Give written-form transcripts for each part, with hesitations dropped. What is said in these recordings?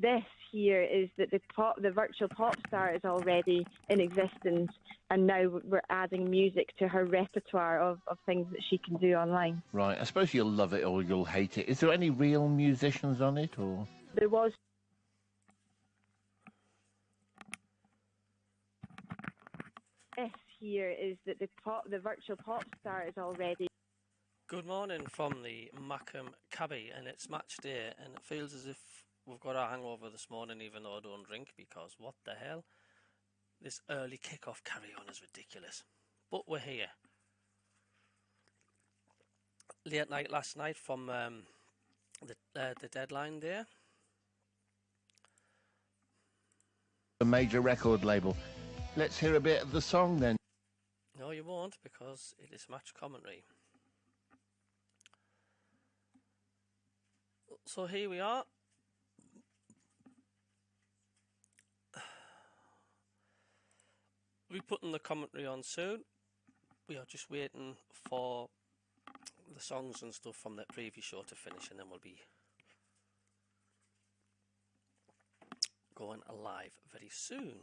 This here is that the virtual pop star is already in existence, and now we're adding music to her repertoire of things that she can do online. Right, I suppose you'll love it or you'll hate it. Is there any real musicians on it, or...? There was... This here is that the virtual pop star is already... Good morning from the Mackham Cabbie, and it's match day, and it feels as if we've got a hangover this morning, even though I don't drink, because what the hell? This early kick-off carry-on is ridiculous. But we're here. Late night last night from the deadline there. A major record label. Let's hear a bit of the song then. No, you won't, because it is match commentary. So here we are. We'll be putting the commentary on soon. We are just waiting for the songs and stuff from that previous show to finish, and then we'll be going live very soon.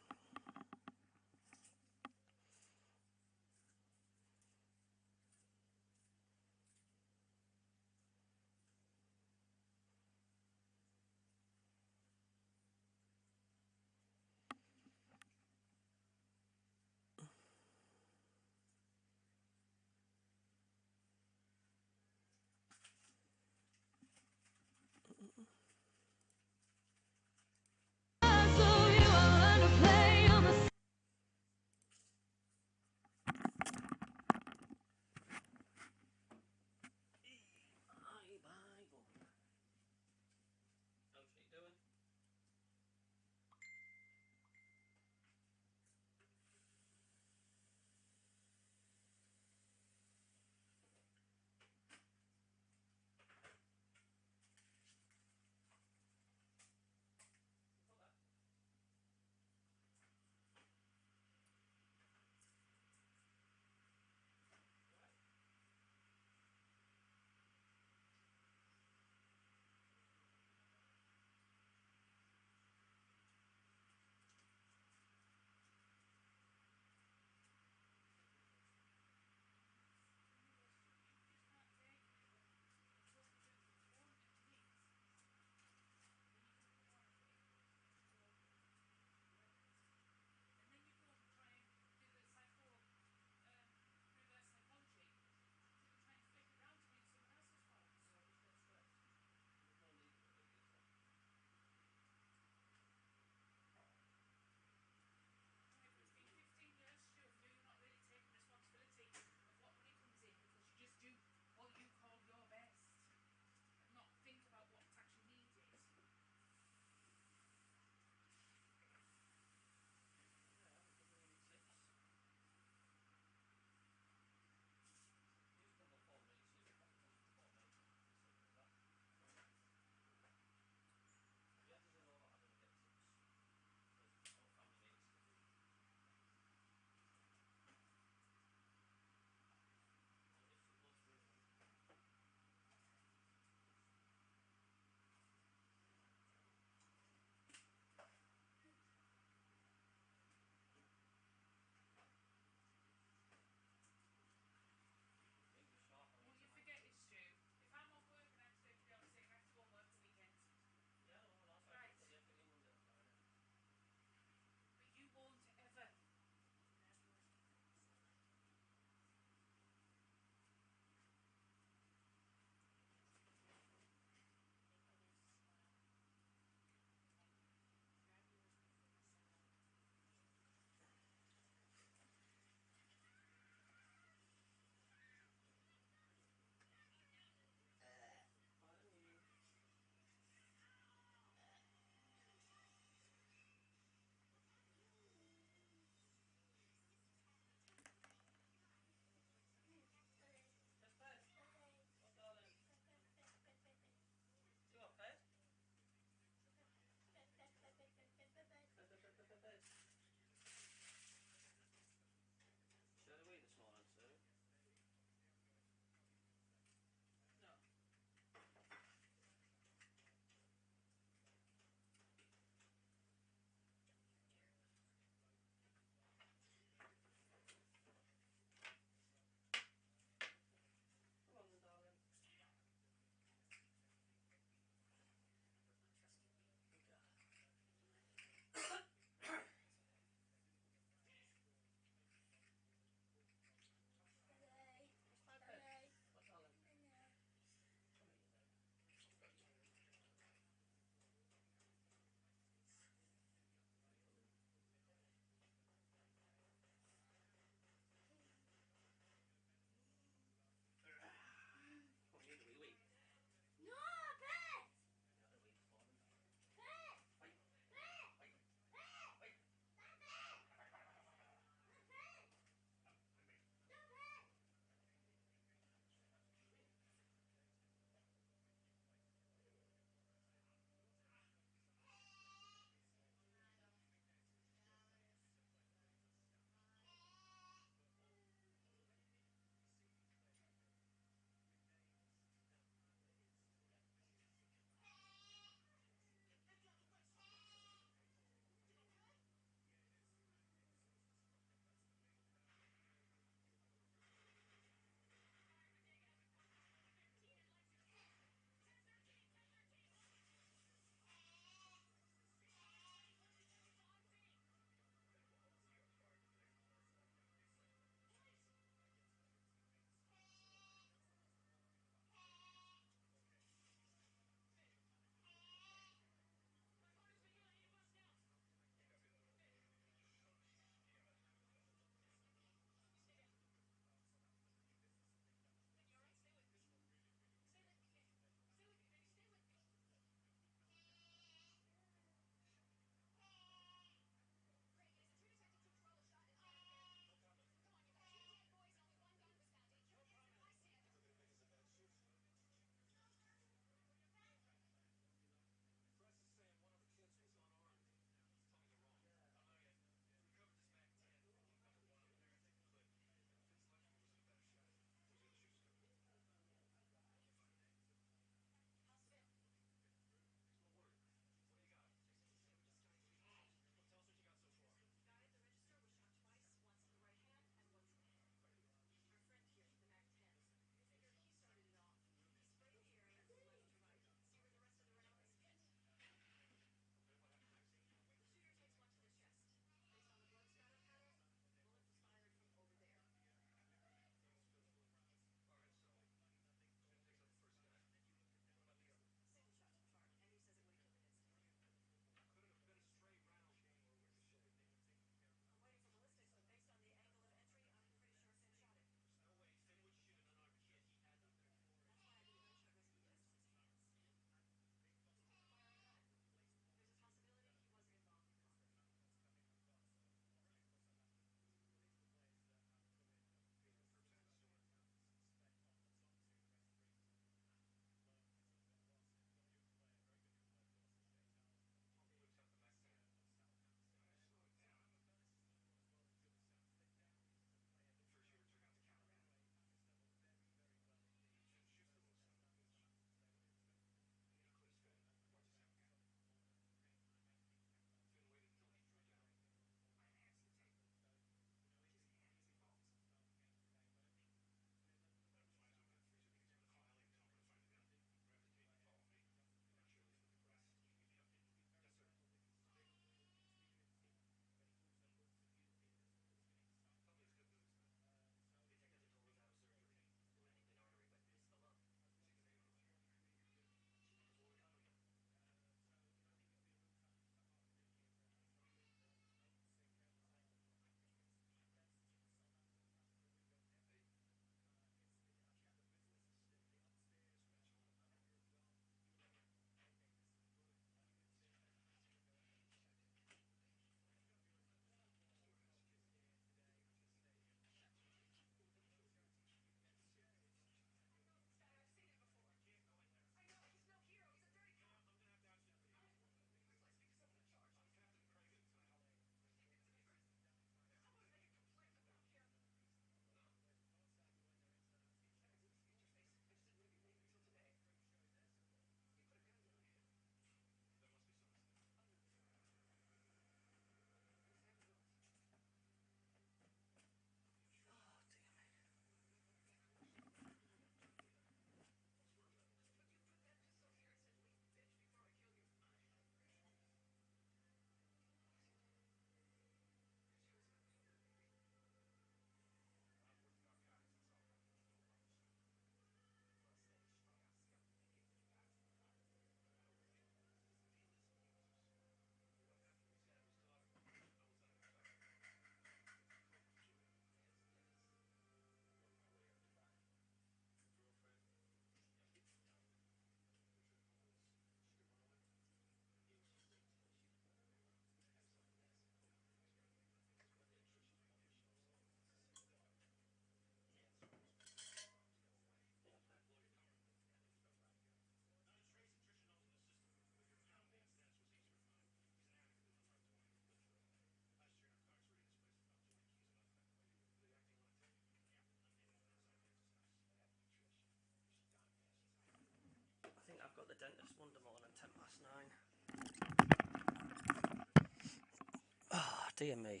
dear me.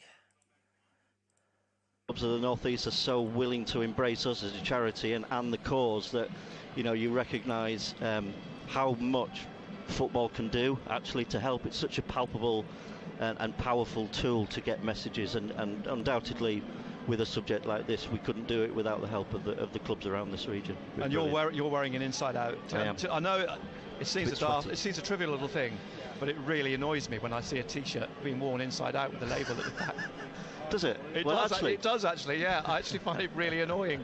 Clubs of the North East are so willing to embrace us as a charity and the cause that, you recognise how much football can do actually to help. It's such a palpable and powerful tool to get messages, and undoubtedly with a subject like this we couldn't do it without the help of the clubs around this region. And you're wearing an Inside Out. I know it seems a trivial little thing, but it really annoys me when I see a T-shirt being worn inside out with the label at the back. Does it? It does actually. Yeah, I actually find it really annoying.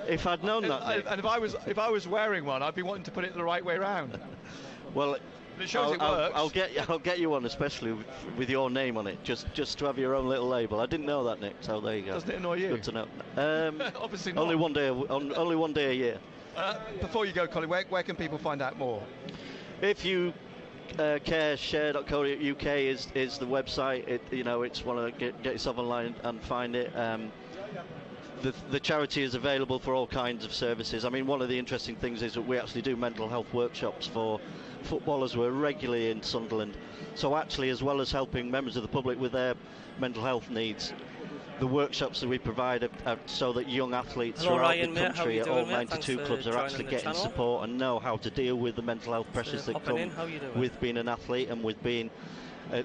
If I'd known that, and if I was wearing one, I'd be wanting to put it the right way round. Well, it shows it works. I'll get you one, especially with your name on it, just to have your own little label. I didn't know that, Nick. So there you go. Doesn't it annoy you? Good to know. Obviously not. Only one day a year. Before you go, Colin, where can people find out more? If you care, share.co.uk is the website. It's one of get yourself online and find it. The charity is available for all kinds of services. I mean, one of the interesting things is that we actually do mental health workshops for footballers who are regularly in Sunderland. So actually, as well as helping members of the public with their mental health needs, the workshops that we provide are so that young athletes throughout the country at all 92 clubs are actually getting support and know how to deal with the mental health pressures that come with being an athlete and with being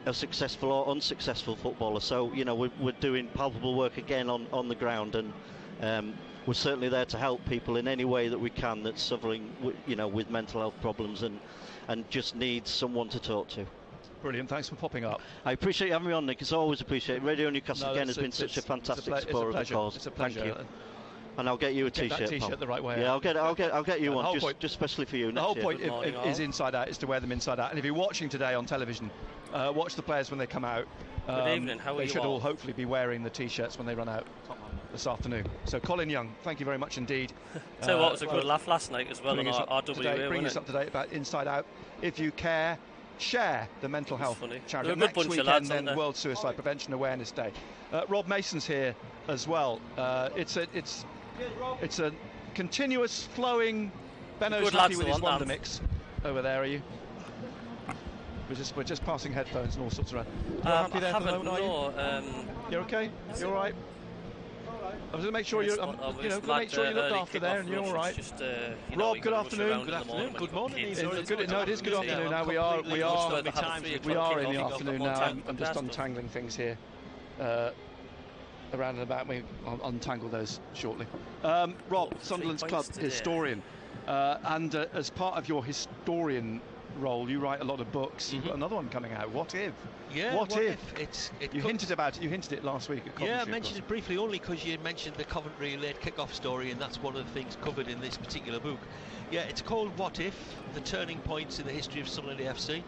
a successful or unsuccessful footballer. So we're doing palpable work again on the ground, and we're certainly there to help people in any way that we can that's suffering with mental health problems and just needs someone to talk to. Brilliant, thanks for popping up. I appreciate you having me on, Nick. It's always appreciated. Radio Newcastle again has been such a fantastic support of the cause. It's a pleasure. Thank you. And I'll get you a T-shirt. That T-shirt the right way. Yeah, I'll get you one, just especially for you. The whole point is Inside Out, is to wear them inside out. And if you're watching today on television, watch the players when they come out. Good evening. How are you? They should all hopefully be wearing the T-shirts when they run out this afternoon. So Colin Young, thank you very much indeed. Tell you what, it was a good laugh last night as well on RWA. Bring us up to date about Inside Out. If you care, share the mental health charity. Next weekend, then World Suicide Prevention Awareness Day. Rob Mason's here as well. It's a continuous flowing. Benno's happy with his Wonder Mix over there. Are you? We're just passing headphones and all sorts around. You're happy there for the moment, are you? You're okay? You're all right? I was going to make sure make sure you looked after there, and you're all right. Rob, good afternoon. Good afternoon. Good morning. It is good afternoon now. We are in the afternoon now. I'm just untangling things here. Around and about me, I'll untangle those shortly. Rob, Sunderland's club historian, and as part of your historian role, you write a lot of books. You've got another one coming out. What if? Yeah. What if? You hinted about it. You hinted it last week at Coventry. Yeah, I mentioned it briefly only because you mentioned the Coventry late kick-off story, and that's one of the things covered in this particular book. Yeah, it's called What If? The Turning Points in the History of Sunderland FC.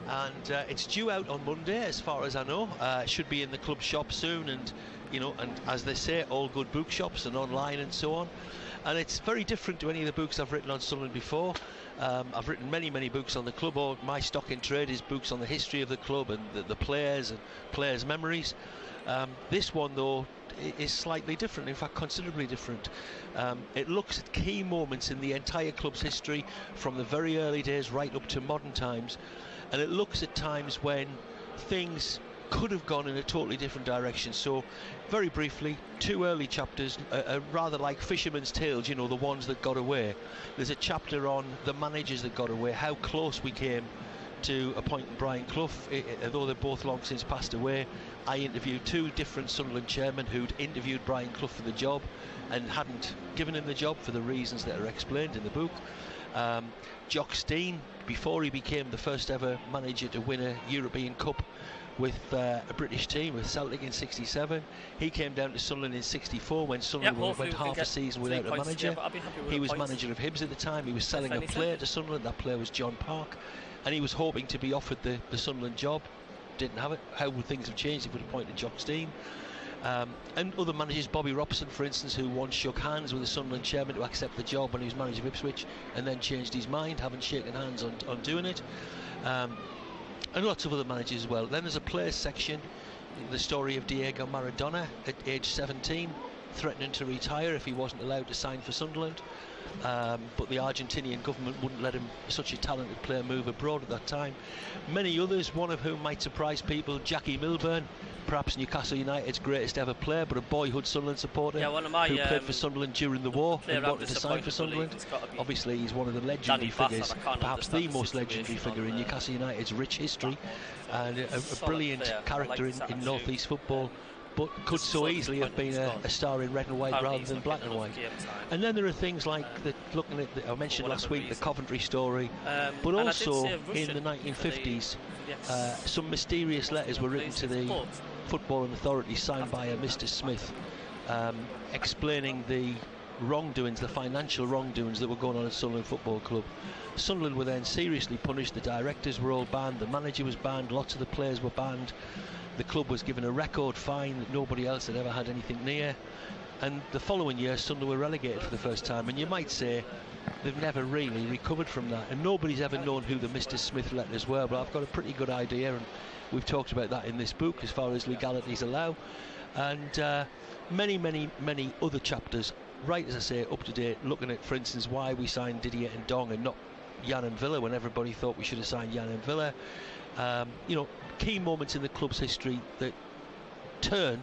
And it's due out on Monday, as far as I know. It should be in the club shop soon, and and as they say, all good bookshops and online and so on. And it's very different to any of the books I've written on Sunderland before. I've written many books on the club. Or my stock in trade is books on the history of the club and the players and players' memories. This one, though, is slightly different, in fact considerably different. It looks at key moments in the entire club's history, from the very early days right up to modern times, and it looks at times when things could have gone in a totally different direction. So very briefly, 2 early chapters, rather like fishermen's tales, the ones that got away. There's a chapter on the managers that got away, how close we came to appointing Brian Clough, although they're both long since passed away. I interviewed 2 different Sunderland chairmen who'd interviewed Brian Clough for the job and hadn't given him the job for the reasons that are explained in the book. Jock Stein, before he became the first ever manager to win a European Cup with a British team, with Celtic in '67, he came down to Sunderland in '64 when Sunderland went half a season without a manager. He was manager of Hibs at the time. He was selling a player to Sunderland. That player was John Park, and he was hoping to be offered the Sunderland job. Didn't have it. How would things have changed if we'd appointed Jock Stein? And other managers, Bobby Robson, for instance, who once shook hands with the Sunderland chairman to accept the job when he was manager of Ipswich, and then changed his mind, having shaken hands on doing it. And lots of other managers as well. Then there's a players section, the story of Diego Maradona at age 17, threatening to retire if he wasn't allowed to sign for Sunderland. but the Argentinian government wouldn't let such a talented player move abroad at that time. Many others, one of whom might surprise people, Jackie Milburn, perhaps Newcastle United's greatest ever player, but a boyhood Sunderland supporter who played for Sunderland during the war and wanted to sign for Sunderland. Obviously he's one of the legendary figures, perhaps the most legendary figure in Newcastle United's rich history, and a brilliant character in North East football, but could so easily have been a star in red and white rather than black and white. And then there are things like looking at I mentioned last week the Coventry story, but also in the 1950s some mysterious letters were written to the footballing authorities signed by a Mr. Smith, explaining the wrongdoings, the financial wrongdoings that were going on at Sunderland Football Club. Sunderland were then seriously punished. The directors were all banned, the manager was banned, lots of the players were banned. The club was given a record fine that nobody else had ever had anything near, and the following year Sunderland were relegated for the first time, and you might say they've never really recovered from that, and nobody's ever known who the Mr. Smith letters were, but I've got a pretty good idea, and we've talked about that in this book as far as legalities allow, and many other chapters, right, as I say, up to date, looking at, for instance, why we signed Didier and Dong and not Jan and Villa when everybody thought we should have signed Jan and Villa. You know, key moments in the club's history that turn,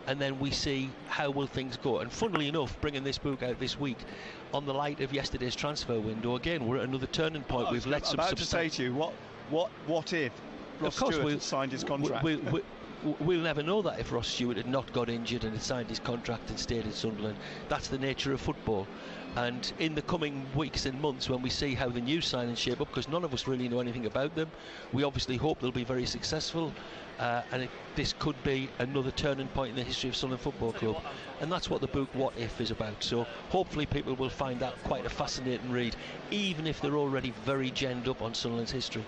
and then we see how will things go. And funnily enough, bringing this book out this week on the light of yesterday's transfer window, again we're at another turning point. We've let some about to say to you, what if Ross Stewart had signed his contract? We'll never know that if Ross Stewart had not got injured and had signed his contract and stayed at Sunderland. That's the nature of football. And in the coming weeks and months, when we see how the new signings shape up, because none of us really know anything about them, we obviously hope they'll be very successful, and this could be another turning point in the history of Sunderland Football Club. And that's what the book What If is about. So hopefully people will find that quite a fascinating read, even if they're already very genned up on Sunderland's history.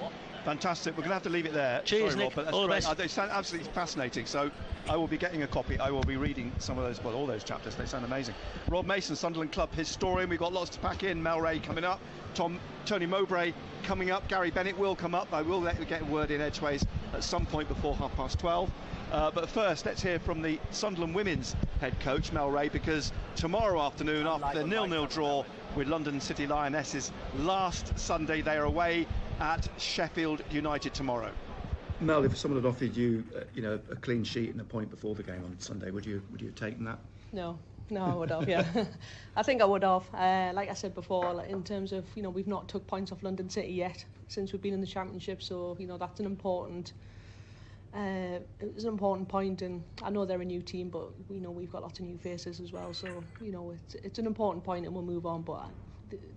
Fantastic. We're going to have to leave it there. Cheers, Sorry, Nick. Rob, but that's great. They sound absolutely fascinating. So I will be getting a copy. I will be reading some of those, well, all those chapters. They sound amazing. Rob Mason, Sunderland Club historian. We've got lots to pack in. Mel Ray coming up. Tony Mowbray coming up. Gary Bennett will come up. I will let you get a word in edgeways at some point before 12:30. But first, let's hear from the Sunderland women's head coach, Mel Ray, because tomorrow afternoon, after the 0-0 draw with London City Lionesses last Sunday, they are away at Sheffield United tomorrow. Mel, if someone had offered you, a clean sheet and a point before the game on Sunday, would you have taken that? No, I would have. Yeah, I think I would have. Like I said before, in terms of we've not took points off London City yet since we've been in the Championship, so that's an important. It's an important point, and I know they're a new team, but we've got lots of new faces as well. So it's an important point, and we'll move on. But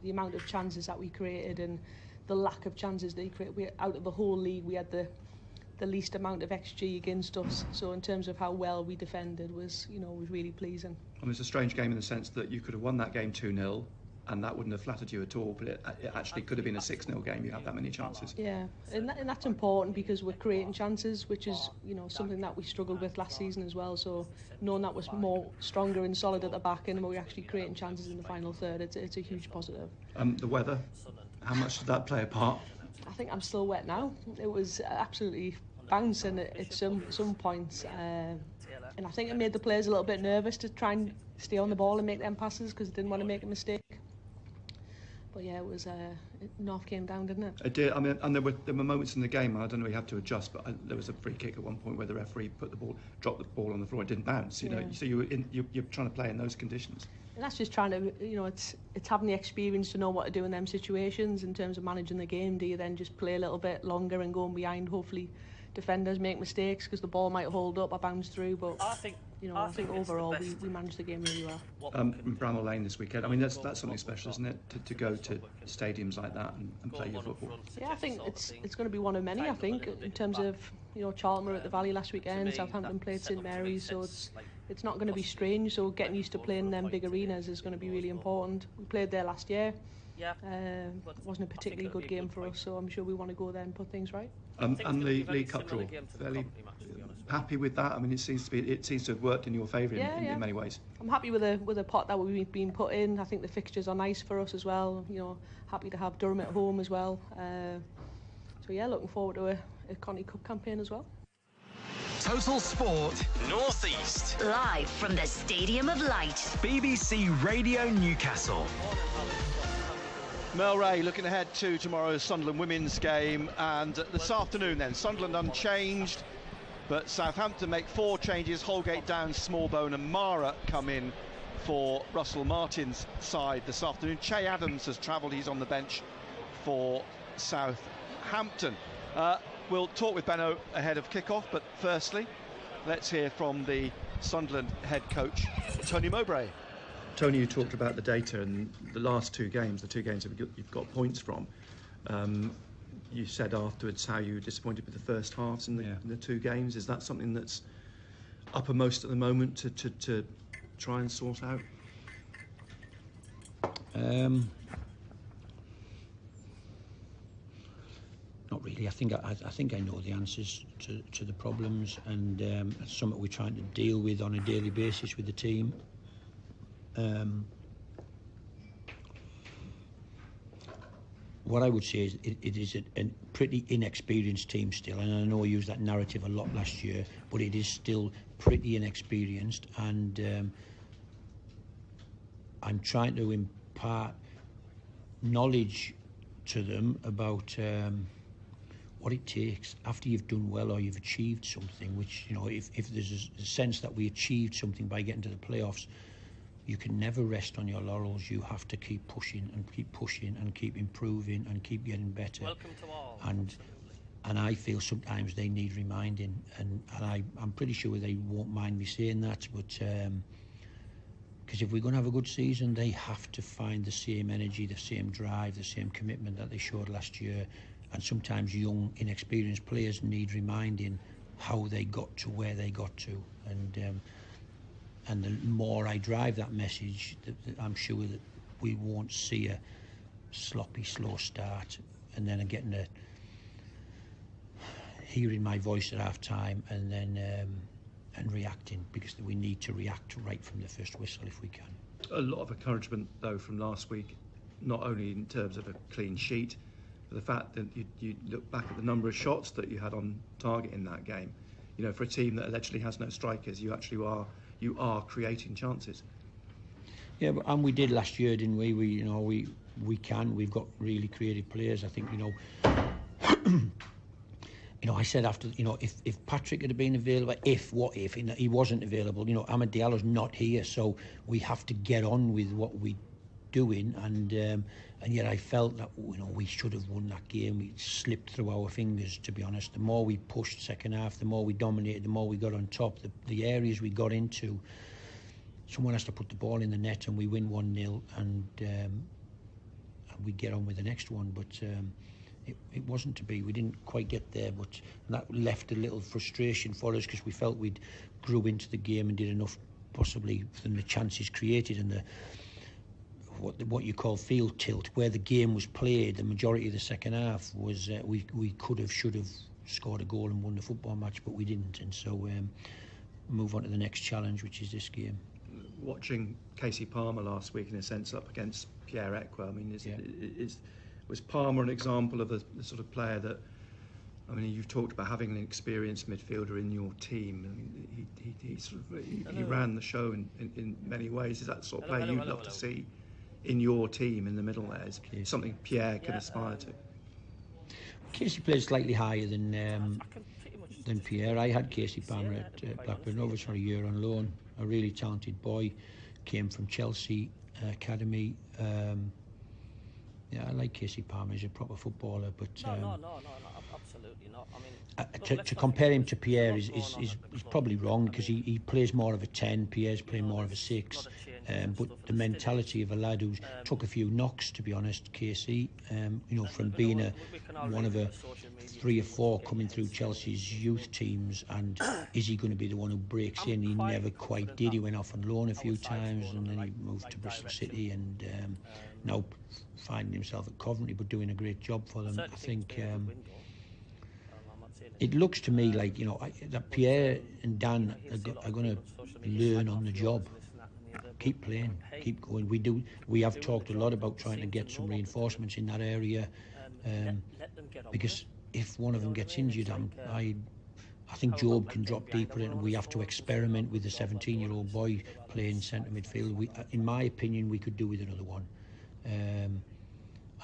the amount of chances that we created and the lack of chances they created, out of the whole league, we had the least amount of XG against us. So in terms of how well we defended was really pleasing. I mean, it's a strange game in the sense that you could have won that game 2-0 and that wouldn't have flattered you at all, but it actually could have been a 6-0 game. You had that many chances. Yeah, and that's important because we're creating chances, which is something that we struggled with last season as well. So knowing that was more stronger and solid at the back end, and we're actually creating chances in the final third, it's a huge positive. The weather, how much did that play a part? I think I'm still wet now. It was absolutely bouncing at some points, and I think it made the players a little bit nervous to try and stay on the ball and make them passes because they didn't want to make a mistake. But yeah, it was North came down, didn't it? It did. I mean, and there were moments in the game, and I don't know, you had to adjust, but there was a free kick at one point where the referee dropped the ball on the floor. It didn't bounce. So you're trying to play in those conditions. And that's just trying to, it's having the experience to know what to do in them situations in terms of managing the game. Do you then just play a little bit longer and going behind? Hopefully, defenders make mistakes because the ball might hold up or bounce through. But I think overall we managed the game really well. Bramall Lane this weekend. I mean, that's something special, isn't it? To go to stadiums like that and play your football. Yeah, I think it's going to be one of many. I think in terms of Charlton were at the Valley last weekend, Southampton played St Mary's, so it's not going to be strange. So getting used to playing them big arenas is going to be really important. We played there last year. It wasn't a particularly good game for us, so I'm sure we want to go there and put things right. And the League Cup draw, fairly happy with that. I mean, it seems to have worked in your favour in many ways. I'm happy with the pot that we've been put in. I think the fixtures are nice for us as well. Happy to have Durham at home as well. So yeah, looking forward to a Conti Cup campaign as well. Total Sport North East. Live from the Stadium of Light. BBC Radio Newcastle. Mel Ray looking ahead to tomorrow's Sunderland women's game, and this afternoon then, Sunderland unchanged, but Southampton make 4 changes. Holgate, Downs, Smallbone and Mara come in for Russell Martin's side this afternoon. Che Adams has travelled, he's on the bench for Southampton. We'll talk with Benno ahead of kick-off, but firstly, let's hear from the Sunderland head coach, Tony Mowbray. Tony, you talked about the data and the last 2 games, the 2 games that you've got points from. You said afterwards how you were disappointed with the first halves in the 2 games. Is that something that's uppermost at the moment to try and sort out? Not really. I think I know the answers to the problems, and it's something we're trying to deal with on a daily basis with the team. What I would say is it is a pretty inexperienced team still, and I know I used that narrative a lot last year, but it is still pretty inexperienced, and I'm trying to impart knowledge to them about what it takes after you've done well or you've achieved something, which, you know, if there's a sense that we achieved something by getting to the playoffs, you can never rest on your laurels. You have to keep pushing and keep pushing and keep improving and keep getting better. Welcome to all. And I feel sometimes they need reminding, and I'm pretty sure they won't mind me saying that, but because if we're going to have a good season, they have to find the same energy, the same drive, the same commitment that they showed last year. And sometimes young, inexperienced players need reminding how they got to where they got to. And the more I drive that message, I'm sure that we won't see a sloppy, slow start, and then getting hearing my voice at half time, and then and reacting, because we need to react right from the first whistle if we can. A lot of encouragement though from last week, not only in terms of a clean sheet, but the fact that you look back at the number of shots that you had on target in that game. You know, for a team that allegedly has no strikers, you actually are creating chances. Yeah, and we did last year, didn't we? We've got really creative players. I think, I said after, if Patrick had been available, what if he wasn't available, Amad Diallo's not here, so we have to get on with what we're doing, and yet I felt that, we should have won that game. We slipped through our fingers, to be honest. The more we pushed second half, the more we dominated, the more we got on top. The areas we got into, someone has to put the ball in the net, and we win 1-0, and we get on with the next one. But it wasn't to be. We didn't quite get there, but that left a little frustration for us, because we felt we'd grew into the game and did enough, possibly, than the chances created, and what you call field tilt, where the game was played. The majority of the second half was we should have scored a goal and won the football match, but we didn't, and so move on to the next challenge, which is this game. Watching Casey Palmer last week, in a sense, up against Pierre Eckwell, I mean, was Palmer an example of the sort of player that, I mean, you've talked about having an experienced midfielder in your team. I mean, he ran the show in many ways. Is that the sort of player you'd love to see in your team in the middle there? Is something Pierre can aspire to? Casey plays slightly higher than Pierre. I had Casey Palmer at Blackburn Rovers for a year on loan. A really talented boy, came from Chelsea Academy. I like Casey Palmer. He's a proper footballer, but no, absolutely not. I mean, to compare him to Pierre is probably wrong, because he plays more of a 10. Pierre's playing more of a 6. But the mentality of a lad who's took a few knocks, to be honest, Casey, from being one of a 3 or 4 coming through Chelsea's youth teams, and is he going to be the one who breaks in? He never quite did. He went off on loan a few times, and then he moved to Bristol City, and now finding himself at Coventry, but doing a great job for them. I think it looks to me like that Pierre and Dan are going to learn on the job. Keep playing, keep going. We have talked a lot about trying to get some reinforcements in that area, because if one of them gets injured, I think Job can drop deeper in, and we have to experiment with the 17-year-old boy playing centre midfield. In my opinion, we could do with another one. And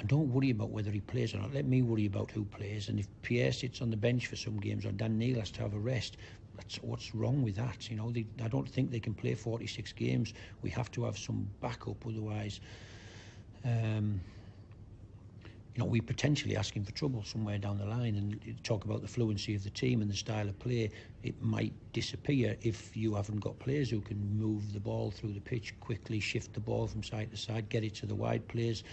don't worry about whether he plays or not. Let me worry about who plays. And if Pierre sits on the bench for some games or Dan Neil has to have a rest, that's what's wrong with that. You know, I don't think they can play 46 games. We have to have some backup, otherwise. You know, we're potentially asking for trouble somewhere down the line, and talk about the fluency of the team and the style of play. It might disappear if you haven't got players who can move the ball through the pitch quickly, shift the ball from side to side, get it to the wide players,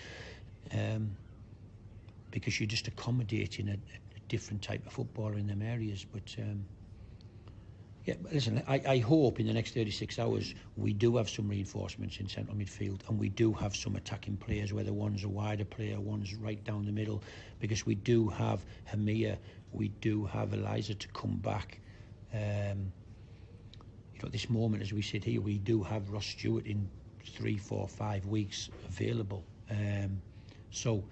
because you're just accommodating a different type of footballer in them areas. But yeah, listen, I hope in the next 36 hours we do have some reinforcements in central midfield, and we do have some attacking players, whether one's a wider player, one's right down the middle, because we do have Hamia, we do have Eliza to come back. You know, at this moment as we sit here, we do have Ross Stewart in 3, 4, 5 weeks available. So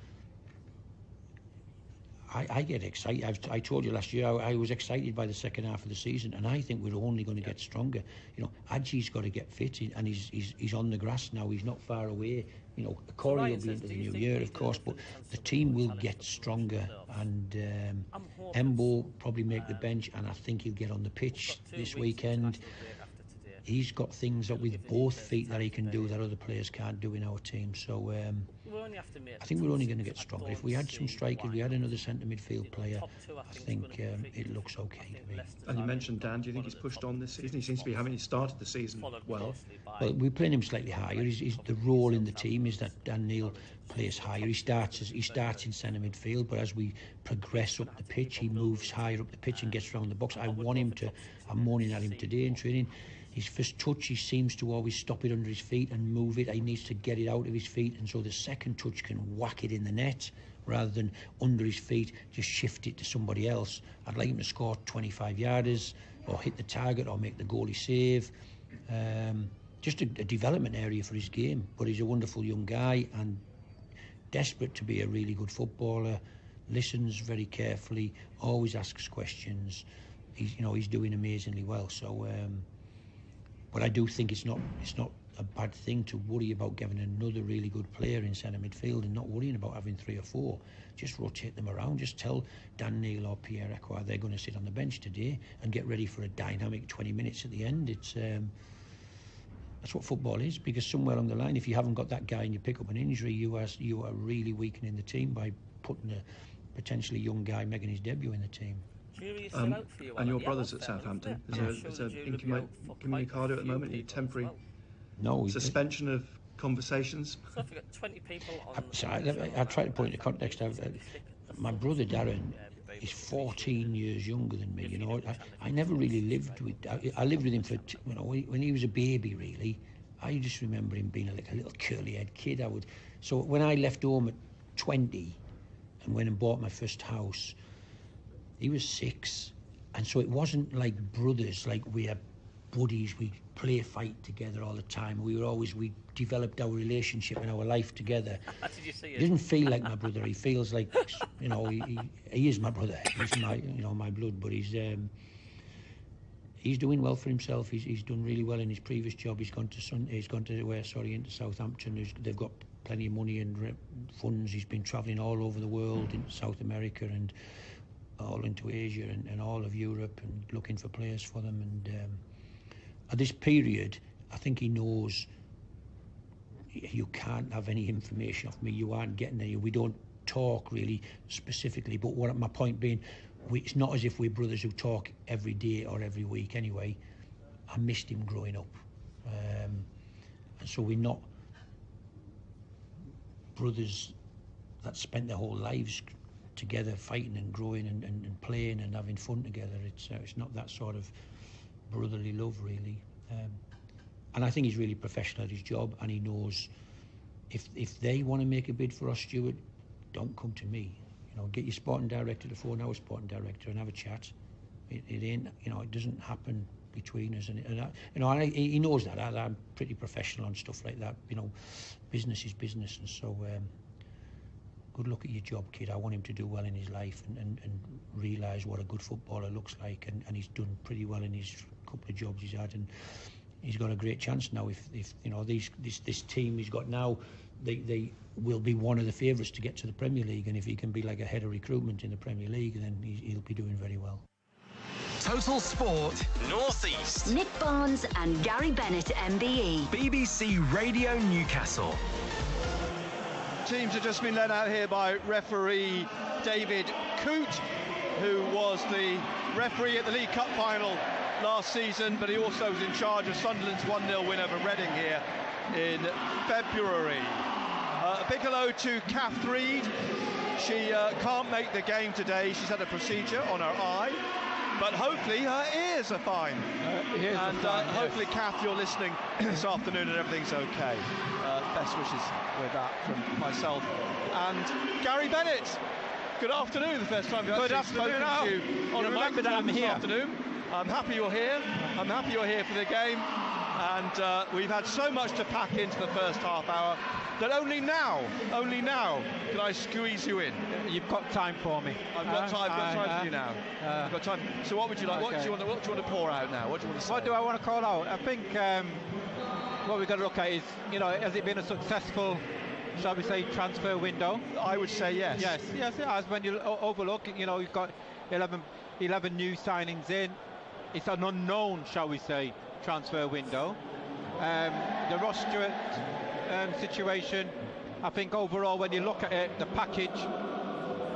I get excited. I told you last year I was excited by the second half of the season, and I think we're only going to get stronger. You know, Adji's got to get fit, and he's on the grass now. He's not far away. You know, Corey will be into the new year, of course, but the team will get stronger. And Embo probably make the bench, and I think he'll get on the pitch this weekend. He's got things that with both feet that he can do that other players can't do in our team. So I think we're only going to get stronger. If we had some strikers, we had another centre midfield player, I think it looks okay to me. And you mentioned Dan. Do you think he's pushed on this season? He seems to be having started the season well. Well, we're playing him slightly higher. The role in the team is that Dan Neil plays higher. He starts in centre midfield, but as we progress up the pitch, he moves higher up the pitch and gets around the box. I'm moaning at him today in training. His first touch, he seems to always stop it under his feet and move it. He needs to get it out of his feet, and so the second touch can whack it in the net rather than under his feet, just shift it to somebody else. I'd like him to score 25-yarders or hit the target or make the goalie save. Just a development area for his game. But he's a wonderful young guy and desperate to be a really good footballer. Listens very carefully, always asks questions. He's doing amazingly well. So. But I do think it's not a bad thing to worry about getting another really good player in centre midfield and not worrying about having 3 or 4. Just rotate them around. Just tell Dan Neil or Pierre Ekwah they're going to sit on the bench today and get ready for a dynamic 20 minutes at the end. It's that's what football is, because somewhere along the line, if you haven't got that guy and you pick up an injury, you are really weakening the team by putting a potentially young guy making his debut in the team. And your brother's at Southampton. There's a incommunicado at the moment. A temporary suspension of conversations. So I've got 20 people on. I try to put it into context. My brother Darren is 14 years younger than me. You know, I never really lived with. I lived with him for when he was a baby. Really, I just remember him being like a little curly-haired kid. So when I left home at 20 and went and bought my first house, he was 6, and so it wasn't like brothers, like we had buddies, we play fight together all the time. We developed our relationship and our life together. Did you see it? He doesn't feel like my brother. He feels like, he is my brother. He's my blood, but he's doing well for himself. He's done really well in his previous job. He's gone into Southampton. They've got plenty of money and funds. He's been travelling all over the world, in South America and all into Asia and all of Europe, and looking for players for them. And at this period, I think he knows you can't have any information off me. You aren't getting any. We don't talk really specifically, but my point being, it's not as if we're brothers who talk every day or every week anyway. I missed him growing up. And so we're not brothers that spent their whole lives together fighting and growing and playing and having fun together. It's not that sort of brotherly love really, and I think he's really professional at his job, and he knows if they want to make a bid for Ross Stewart, don't come to me. Get your sporting director to phone our sporting director and have a chat. It ain't, it doesn't happen between us, and he knows that I'm pretty professional on stuff like that. Business is business, and so good luck at your job, kid. I want him to do well in his life and realise what a good footballer looks like, and he's done pretty well in his couple of jobs he's had, and he's got a great chance now. If you know this team he's got now, they will be one of the favourites to get to the Premier League, and if he can be like a head of recruitment in the Premier League, then he'll be doing very well. Total Sport North East. Nick Barnes and Gary Bennett, MBE. BBC Radio Newcastle. Teams have just been led out here by referee David Coote, who was the referee at the League Cup final last season, but he also was in charge of Sunderland's 1-0 win over Reading here in February. A big hello to Kath Reid. She can't make the game today. She's had a procedure on her eye, but hopefully her ears are fine. Hopefully, Kath, you're listening this afternoon and everything's okay. Best wishes with that from myself and Gary Bennett. Good afternoon. The first time we've actually spoken to you on a microphone this afternoon. I'm happy you're here. I'm happy you're here for the game. And we've had so much to pack into the first half hour that only now can I squeeze you in. You've got time for me. I've got time for you now. I've got time. So what would you like? Okay. What do you want to pour out now? What do you want to say? What do I want to call out? I think what we've got to look at is, has it been a successful, shall we say, transfer window? I would say yes. Yes, it has. When you overlook, you've got 11 new signings in. It's an unknown, shall we say, transfer window. The Ross Stewart situation, I think overall when you look at it, the package,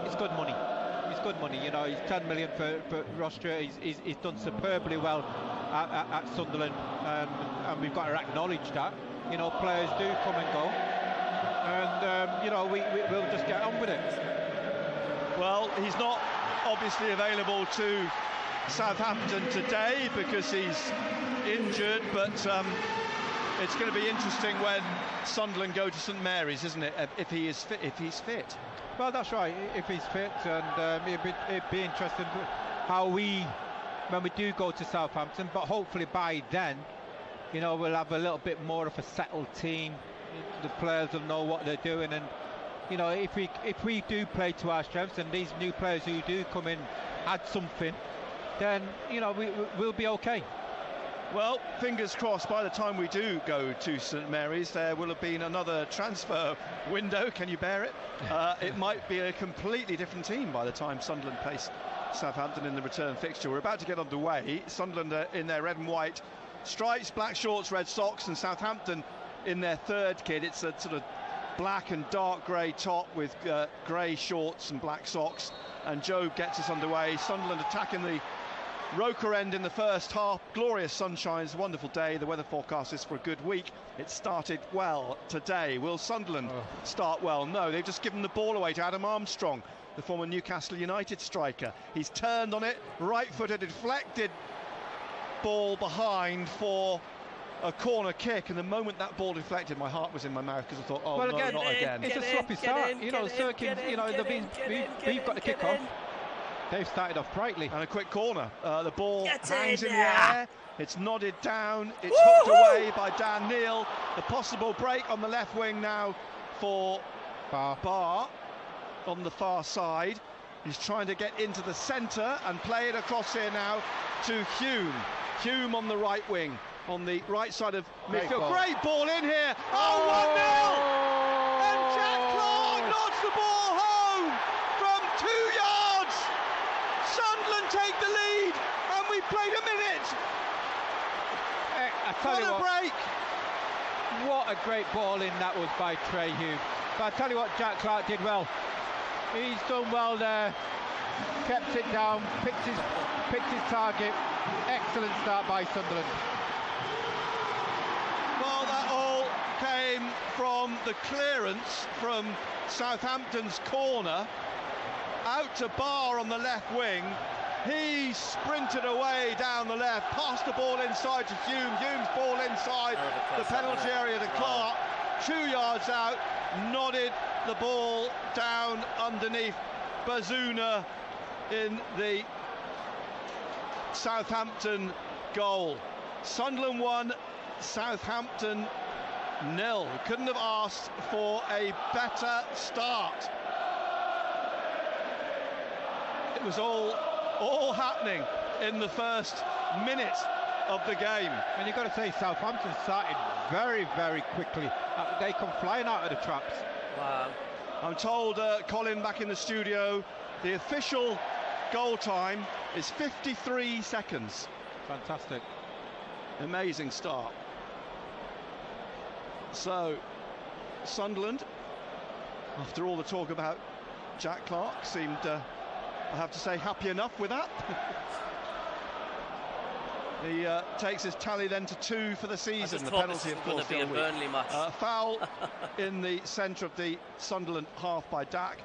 it's good money. It's good money. He's 10 million for Ross Stewart. He's done superbly well at Sunderland, and we've got to acknowledge that. Players do come and go, and we'll just get on with it. Well, he's not obviously available to Southampton today because he's injured, but it's going to be interesting when Sunderland go to St Mary's, isn't it? If he's fit. Well, that's right. If he's fit, and it'd be interesting how when we do go to Southampton. But hopefully by then, we'll have a little bit more of a settled team. The players will know what they're doing, and if we do play to our strengths, and these new players who do come in add something, then we'll be okay. Well, fingers crossed, by the time we do go to St Mary's, there will have been another transfer window. Can you bear it? It might be a completely different team by the time Sunderland face Southampton in the return fixture. We're about to get underway. Sunderland in their red and white stripes, black shorts, red socks, and Southampton in their third kit. It's a sort of black and dark grey top with grey shorts and black socks. And Joe gets us underway. Sunderland attacking the Roker end in the first half. Glorious sunshine. It's a wonderful day. The weather forecast is for a good week. It started well today. Will Sunderland start well? No, they've just given the ball away to Adam Armstrong, the former Newcastle United striker. He's turned on it, right-footed, deflected ball behind for a corner kick, and the moment that ball deflected, my heart was in my mouth because I thought, well, again, not again. It's a sloppy start. We've got to kick off. They've started off brightly. And a quick corner. The ball hangs in the air. It's nodded down. It's hooked away by Dan Neal. The possible break on the left wing now for Barr on the far side. He's trying to get into the centre and play it across here now to Hume. Hume on the right wing, on the right side of midfield. Great ball in here. 1-0! And Jack Clark knocks the ball home from 2 yards. Sunderland take the lead, and we've played a minute. What a break! What a great ball in that was by Trey Hume. But I tell you what, Jack Clark did well. He's done well there. Kept it down, picked his target. Excellent start by Sunderland. Well, that all came from the clearance from Southampton's corner. Out to Barr on the left wing. He sprinted away down the left, passed the ball inside to Hume. Hume's ball inside the penalty area to Clark. 2 yards out, nodded the ball down underneath Bazuna in the Southampton goal. Sunderland 1, Southampton 0. Couldn't have asked for a better start it was all happening in the first minute of the game. And you've got to say, Southampton started very, very quickly. They come flying out of the traps. Wow. I'm told, Colin, back in the studio, the official goal time is 53 seconds. Fantastic. Amazing start. So, Sunderland, after all the talk about Jack Clarke, seemed, I have to say, happy enough with that. He takes his tally then to 2 for the season. The penalty, of course, be a Burnley match. Foul in the centre of the Sunderland half by Dak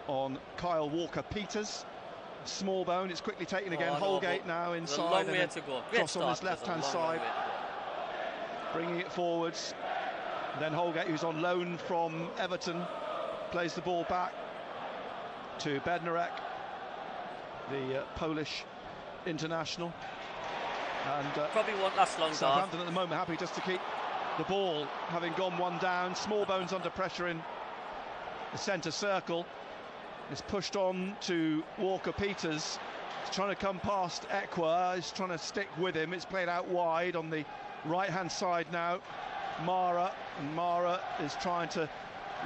on Kyle Walker-Peters. Small bone, it's quickly taken again. Holgate now inside. A long way to go. Cross on his left-hand side. Bringing it forwards. Then Holgate, who's on loan from Everton, plays the ball back to Bednarek, the Polish international. And probably won't last long. Southampton at the moment happy just to keep the ball, having gone one down. Small bones under pressure in the centre circle. It's pushed on to Walker-Peters. He's trying to come past Ekwa. He's trying to stick with him. It's played out wide on the right-hand side now. Mara is trying to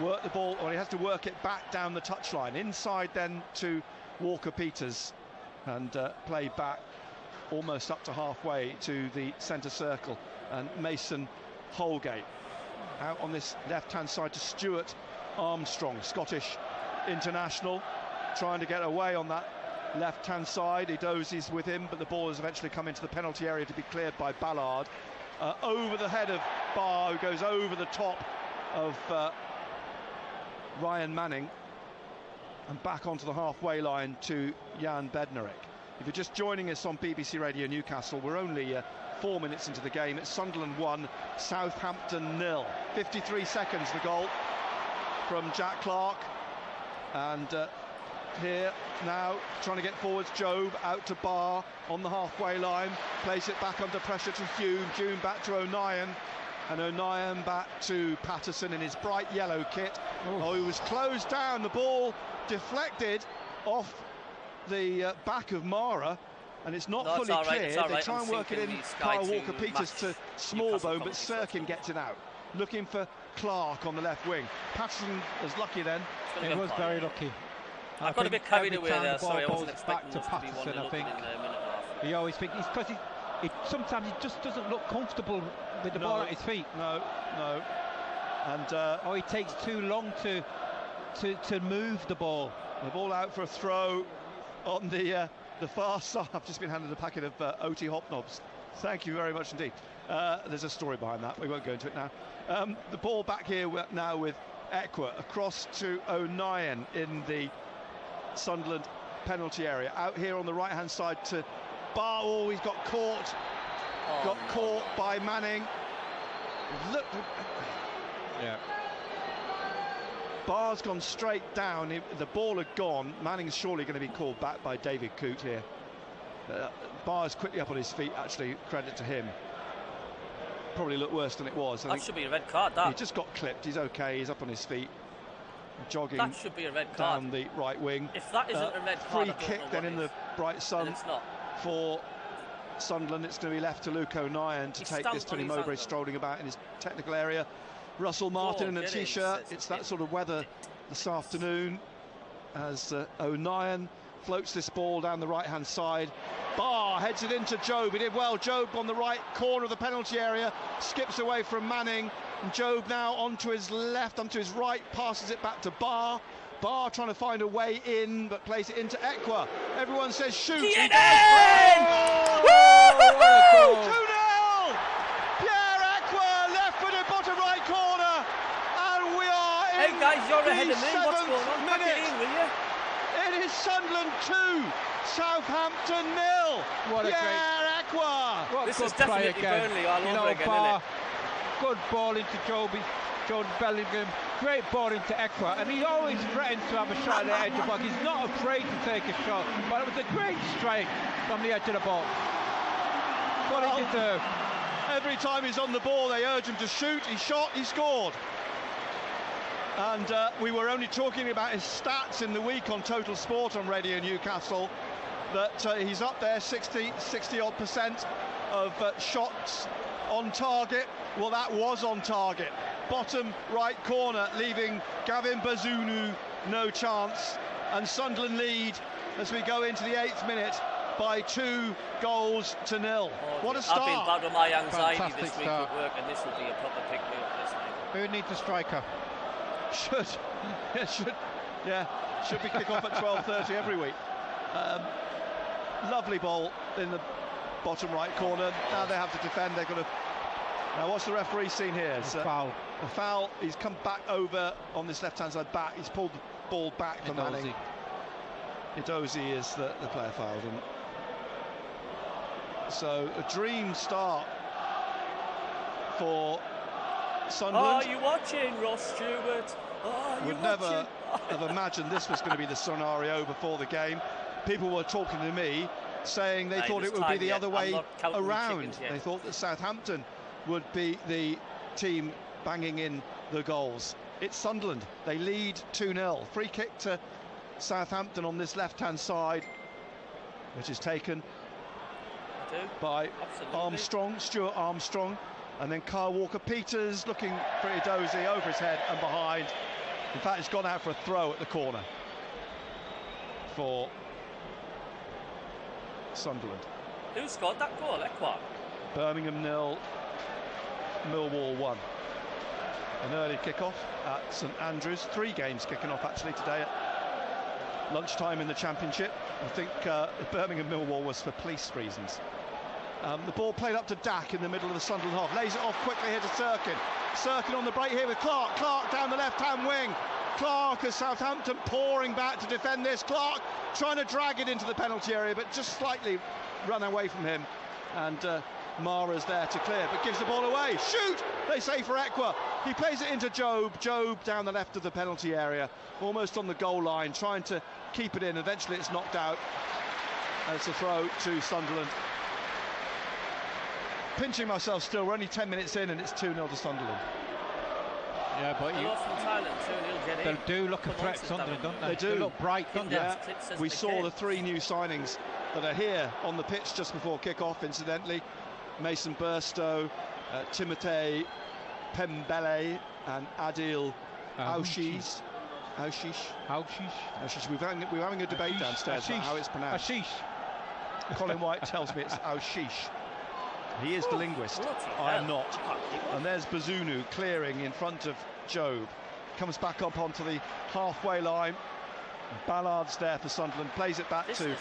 work the ball, or he has to work it back down the touchline. Inside then to Walker-Peters, and play back almost up to halfway to the centre circle. And Mason Holgate out on this left-hand side to Stuart Armstrong, Scottish international, trying to get away on that left-hand side. He dozes with him, but the ball has eventually come into the penalty area to be cleared by Ballard. Over the head of Barr, who goes over the top of Ryan Manning, and back onto the halfway line to Jan Bednarek. If you're just joining us on BBC Radio Newcastle, we're only 4 minutes into the game. It's Sunderland 1, Southampton 0. 53 seconds the goal from Jack Clarke. And here now trying to get forwards, Jobe out to Barr on the halfway line, plays it back under pressure to Hume back to O'Nien, and O'Nien back to Patterson in his bright yellow kit. Oh, he was closed down, the ball deflected off the back of Mara, and it's not fully clear. They try and work it in, Kyle Walker-Peters to Smallbone, but Sirkin gets it out, looking for Clarke on the left wing. Patterson was lucky then. It was very lucky. I got a bit carried away there. Sorry, I wasn't back expecting to Patterson. I think he always thinks it's because sometimes he just doesn't look comfortable with the ball at his feet. No. And he takes too long to move the ball. The ball out for a throw on the far side. I've just been handed a packet of OT Hopknobs. Thank you very much indeed. There's a story behind that. We won't go into it now. The ball back here now with Ekwa across to O'Nien in the Sunderland penalty area. Out here on the right-hand side to Barr. Oh, he's got caught. Caught by Manning. Look. Yeah. Barr's gone straight down. The ball had gone. Manning's surely going to be called back by David Coote here. Barr's quickly up on his feet, actually, credit to him. Probably looked worse than it was. That should be a red card, that. He just got clipped. He's okay. He's up on his feet, jogging. That should be a red card. Down the right wing. If that isn't a red card, free kick then in the bright sun. It's not. For Sunderland, it's going to be left to Luke O'Nien to take this. Tony Mowbray strolling about in his technical area. Russell Martin in a t-shirt. It's that sort of weather this afternoon as O'Nien floats this ball down the right-hand side. Barr heads it into Jobe. He did well. Jobe on the right corner of the penalty area, skips away from Manning. And Jobe now onto his left, onto his right, passes it back to Barr. Barr trying to find a way in, but plays it into Ekwa. Everyone says shoot. He does. 2-0! Pierre Ekwa, left-footed bottom right corner, and we are in. Hey guys, you're ahead of me. What's going on? Pack it in, will you? It is Sunderland 2, Southampton 0. What a Pierre Ekwa. This is definitely Burnley all over again, isn't it? Good ball into Jordan Bellingham, great ball into Ekwa, and he always threatens to have a shot at the edge of the box. He's not afraid to take a shot, but it was a great strike from the edge of the box. What he deserved. Every time he's on the ball, they urge him to shoot. He shot, he scored. And we were only talking about his stats in the week on Total Sport on Radio Newcastle, that he's up there 60-odd% of shots on target. Well, that was on target. Bottom right corner, leaving Gavin Bazunu no chance. And Sunderland lead as we go into the 8th minute by 2 goals to 0. What a start! I've been bad on my anxiety Fantastic this week start. at work, and this will be a proper pick-me-up this week. Who needs a striker? Should be kick-off at 12:30 every week. Lovely ball in the bottom right corner. Now they have to defend. They're going to. Now, what's the referee seen here? It's foul. A foul. He's come back over on this left-hand side back. He's pulled the ball back for Manning. Idozi is the player fouled. And so a dream start for Sunderland. Oh, you watching, Ross Stewart? Oh, would never have imagined this was going to be the scenario before the game. People were talking to me saying they thought it would be the other way around. They thought that Southampton would be the team banging in the goals. It's Sunderland. They lead 2-0. Free kick to Southampton on this left-hand side, which is taken by Armstrong, Stuart Armstrong, and then Kyle Walker-Peters looking for Idozi over his head and behind. In fact, it's gone out for a throw at the corner for Sunderland. Who scored that goal, Ekwar? Birmingham 0, Millwall 1. An early kick-off at St Andrews. 3 games kicking off actually today at lunchtime in the Championship. I think Birmingham Millwall was for police reasons. The ball played up to Dak in the middle of the Sunderland half. Lays it off quickly here to Sirkin. Sirkin on the break here with Clark. Clark down the left-hand wing. Clark as Southampton pouring back to defend this. Clark trying to drag it into the penalty area, but just slightly run away from him. And Mara's there to clear, but gives the ball away. Shoot, they say for Ekwah. He plays it into Job. Job down the left of the penalty area, almost on the goal line, trying to keep it in. Eventually it's knocked out. And it's a throw to Sunderland. Pinching myself still, we're only 10 minutes in and it's 2-0 to Sunderland. Yeah, but they do look a threat, Sunderland, don't they? They do. They look bright, don't they? Yeah. We saw the 3 new signings that are here on the pitch just before kick-off, incidentally. Mason Burstow, Timotei Pembele and Adil Aushish. We're having a debate downstairs about how it's pronounced. Ashish. Colin White tells me it's Aushish. He is the linguist. I am not. And there's Bazunu clearing in front of Job. Comes back up onto the halfway line. Ballard's there for Sunderland. Plays it back to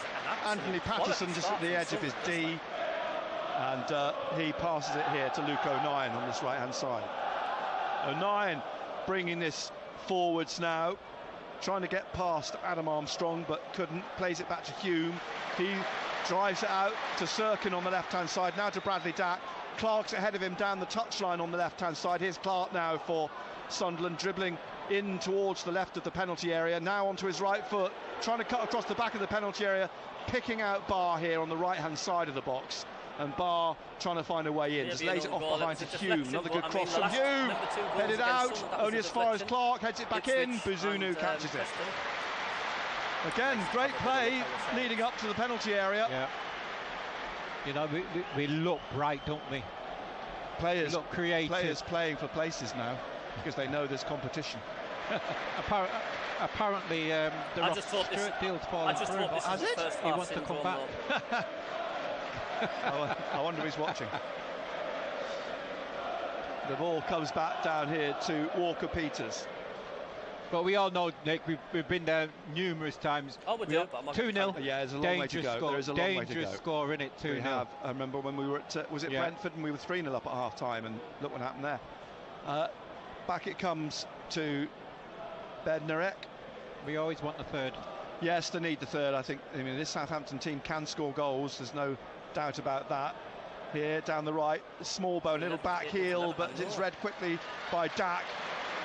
Anthony Patterson just at the edge of his D. And he passes it here to Luke O'Nien on this right-hand side. O'Nien bringing this forwards now. Trying to get past Adam Armstrong, but couldn't. Plays it back to Hume. He drives it out to Sirkin on the left-hand side. Now to Bradley Dack. Clark's ahead of him down the touchline on the left-hand side. Here's Clark now for Sunderland, dribbling in towards the left of the penalty area. Now onto his right foot, trying to cut across the back of the penalty area. Picking out Barr here on the right-hand side of the box. And Barr trying to find a way in. Just lays it off behind to Hume. Another good cross from Hume. Headed out, only as far as Clark. Heads it back in. Bazunu catches it. Again, great play leading up to the penalty area. Yeah. You know, we look bright, don't we? Players look creative. Players playing for places now because they know there's competition. Apparently, the Stuart Deal's fallen through. Has it? He wants to come back. I wonder if he's watching. The ball comes back down here to Walker-Peters. But we all know, Nick, we've been there numerous times. Oh, we do. 2-0. Yeah, there's a long way to go. There is a long way to go. Dangerous score in it, 2-0. We have. I remember when we were at, was it Brentford, and we were 3-0 up at half-time, and look what happened there. Back it comes to Bednarek. We always want the third. Yes, they need the third, I think. I mean, this Southampton team can score goals. There's no doubt about that. Here, down the right, small bone, little back heel, but it's read quickly by Dak,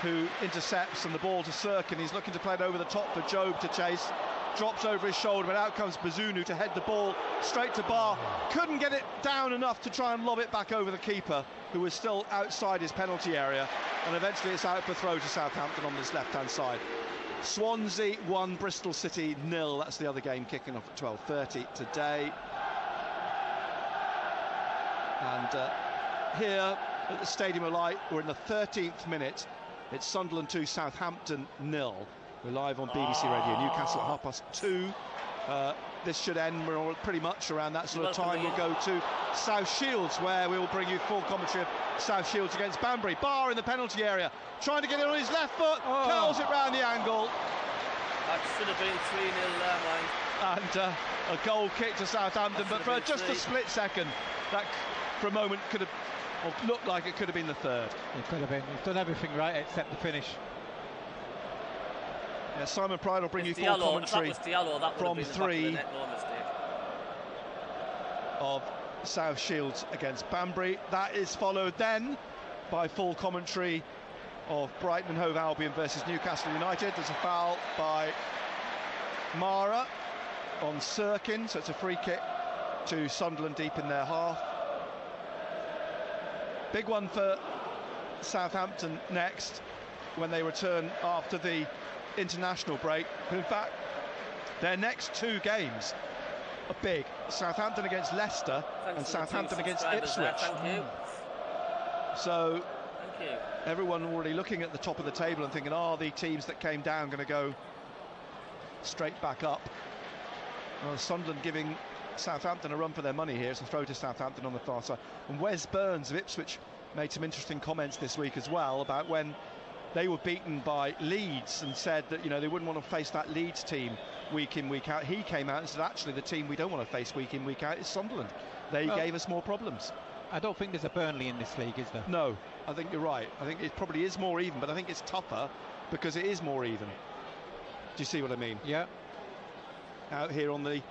who intercepts, and the ball to Sirkin. He's looking to play it over the top for Job to chase. drops over his shoulder, but out comes Bazunu to head the ball straight to Barr. Couldn't get it down enough to try and lob it back over the keeper, who was still outside his penalty area, and eventually it's out for throw to Southampton on this left-hand side. Swansea 1, Bristol City 0. That's the other game kicking off at 12:30 today. And here at the Stadium of Light, we're in the 13th minute. It's Sunderland 2, Southampton 0. We're live on BBC Radio Newcastle at 2:30. This should end, we're pretty much around that sort of time. We'll go to South Shields, where we will bring you full commentary of South Shields against Banbury. Barr in the penalty area, trying to get it on his left foot, curls it round the angle. That should have been 3-0 there, mate. And a goal kick to Southampton, but for just a split second, that for a moment could have, or looked like it could have been the third. It could have been. He's done everything right except the finish. Yeah, Simon Pride will bring you full commentary from 3 of South Shields against Banbury. That is followed then by full commentary of Brighton and Hove Albion versus Newcastle United. There's a foul by Mara on Sirkin, so it's a free kick to Sunderland deep in their half. Big one for Southampton next when they return after the international break. But in fact, their next 2 games are big. Southampton against Leicester and Southampton against Ipswich. So everyone already looking at the top of the table and thinking, are the teams that came down going to go straight back up? Well, Sunderland giving Southampton a run for their money here. It's a throw to Southampton on the far side. And Wes Burns of Ipswich made some interesting comments this week as well about when they were beaten by Leeds and said that, you know, they wouldn't want to face that Leeds team week in, week out. He came out and said, actually, the team we don't want to face week in, week out is Sunderland. They gave us more problems. I don't think there's a Burnley in this league, is there? No, I think you're right. I think it probably is more even, but I think it's tougher because it is more even. Do you see what I mean? Yeah. Out here on the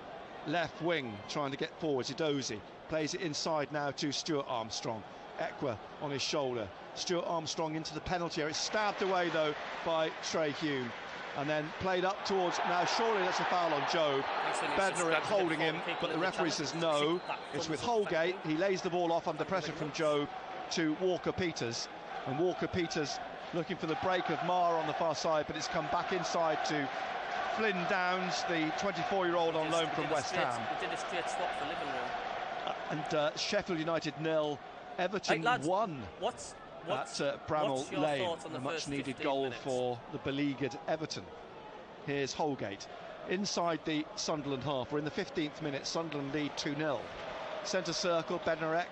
left wing, trying to get forward, Edozie plays it inside now to Stuart Armstrong. Ekwa on his shoulder. Stuart Armstrong into the penalty area. It's stabbed away though by Trey Hume, and then played up towards, now surely that's a foul on Job. Bednarek holding him, but the referee says no. It's with Holgate. He lays the ball off under pressure from Job to Walker-Peters, and Walker-Peters looking for the break of Maher on the far side, but it's come back inside to Flynn Downs, the 24-year-old on loan from West Ham. He did a straight swap for Living Room. And Sheffield United 0, Everton 1 at Bramall Lane. A much-needed goal for the beleaguered Everton. Here's Holgate inside the Sunderland half. We're in the 15th minute. Sunderland lead 2-0. Centre circle, Bednarek.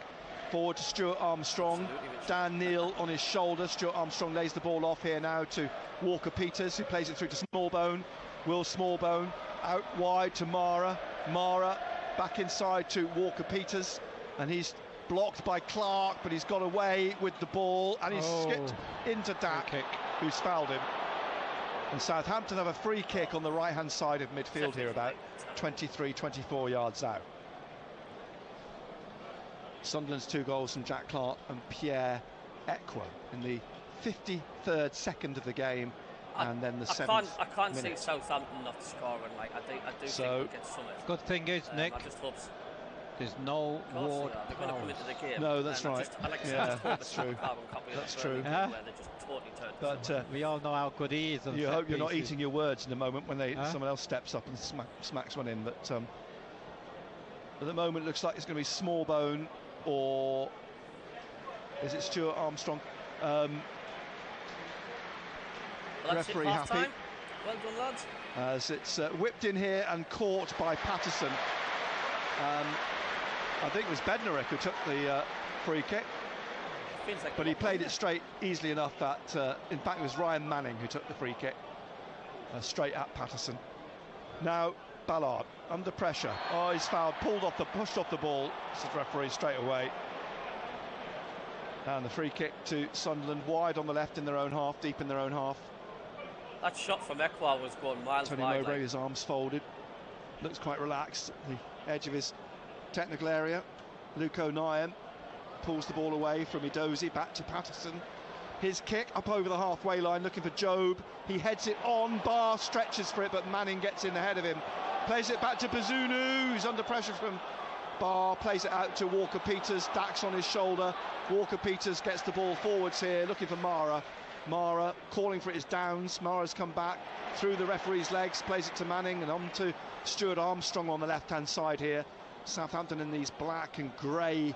Forward to Stuart Armstrong. Dan Neil on his shoulder. Stuart Armstrong lays the ball off here now to Walker-Peters, who plays it through to Smallbone. Will Smallbone out wide to Mara. Mara back inside to Walker-Peters, and he's blocked by Clark, but he's got away with the ball, and he's skipped into Dak, who's fouled him. And Southampton have a free kick on the right-hand side of midfield here, about 23-24 yards out. Sunderland's 2 goals from Jack Clark and Pierre Ekwa in the 53rd second of the game. And then the 7th I can't see Southampton not scoring. Like I do think they'll get something. Good thing is, Nick, I just hope there's no Ward. They're going to come into the game. No, that's right. That's true. That's true. Where they just totally turned. But we all know how good he is. You hope you're not eating your words in a moment when someone else steps up and smacks one in. But at the moment, it looks like it's going to be Smallbone, or is it Stuart Armstrong? Referee happy. Well done, lads. As it's whipped in here and caught by Patterson. I think it was Bednarek who took the free kick, but he played it straight easily enough that in fact it was Ryan Manning who took the free kick straight at Patterson. Now Ballard under pressure. Oh, he's fouled, pushed off the ball. Says referee straight away. And the free kick to Sunderland, wide on the left in their own half, deep in their own half. That shot from Ekwa was going miles Tony wide. Mowbray, his arms folded, looks quite relaxed at the edge of his technical area. Luke O'Nien pulls the ball away from Edozie, back to Patterson. his kick up over the halfway line, looking for Job. He heads it on, Barr stretches for it, but Manning gets in ahead of him. Plays it back to Bazunu, who's under pressure from Barr, plays it out to Walker-Peters, Dax on his shoulder. Walker-Peters gets the ball forwards here, looking for Mara. Mara calling for it is Downs. Mara's come back through the referee's legs, plays it to Manning and on to Stuart Armstrong on the left-hand side here. Southampton in these black and grey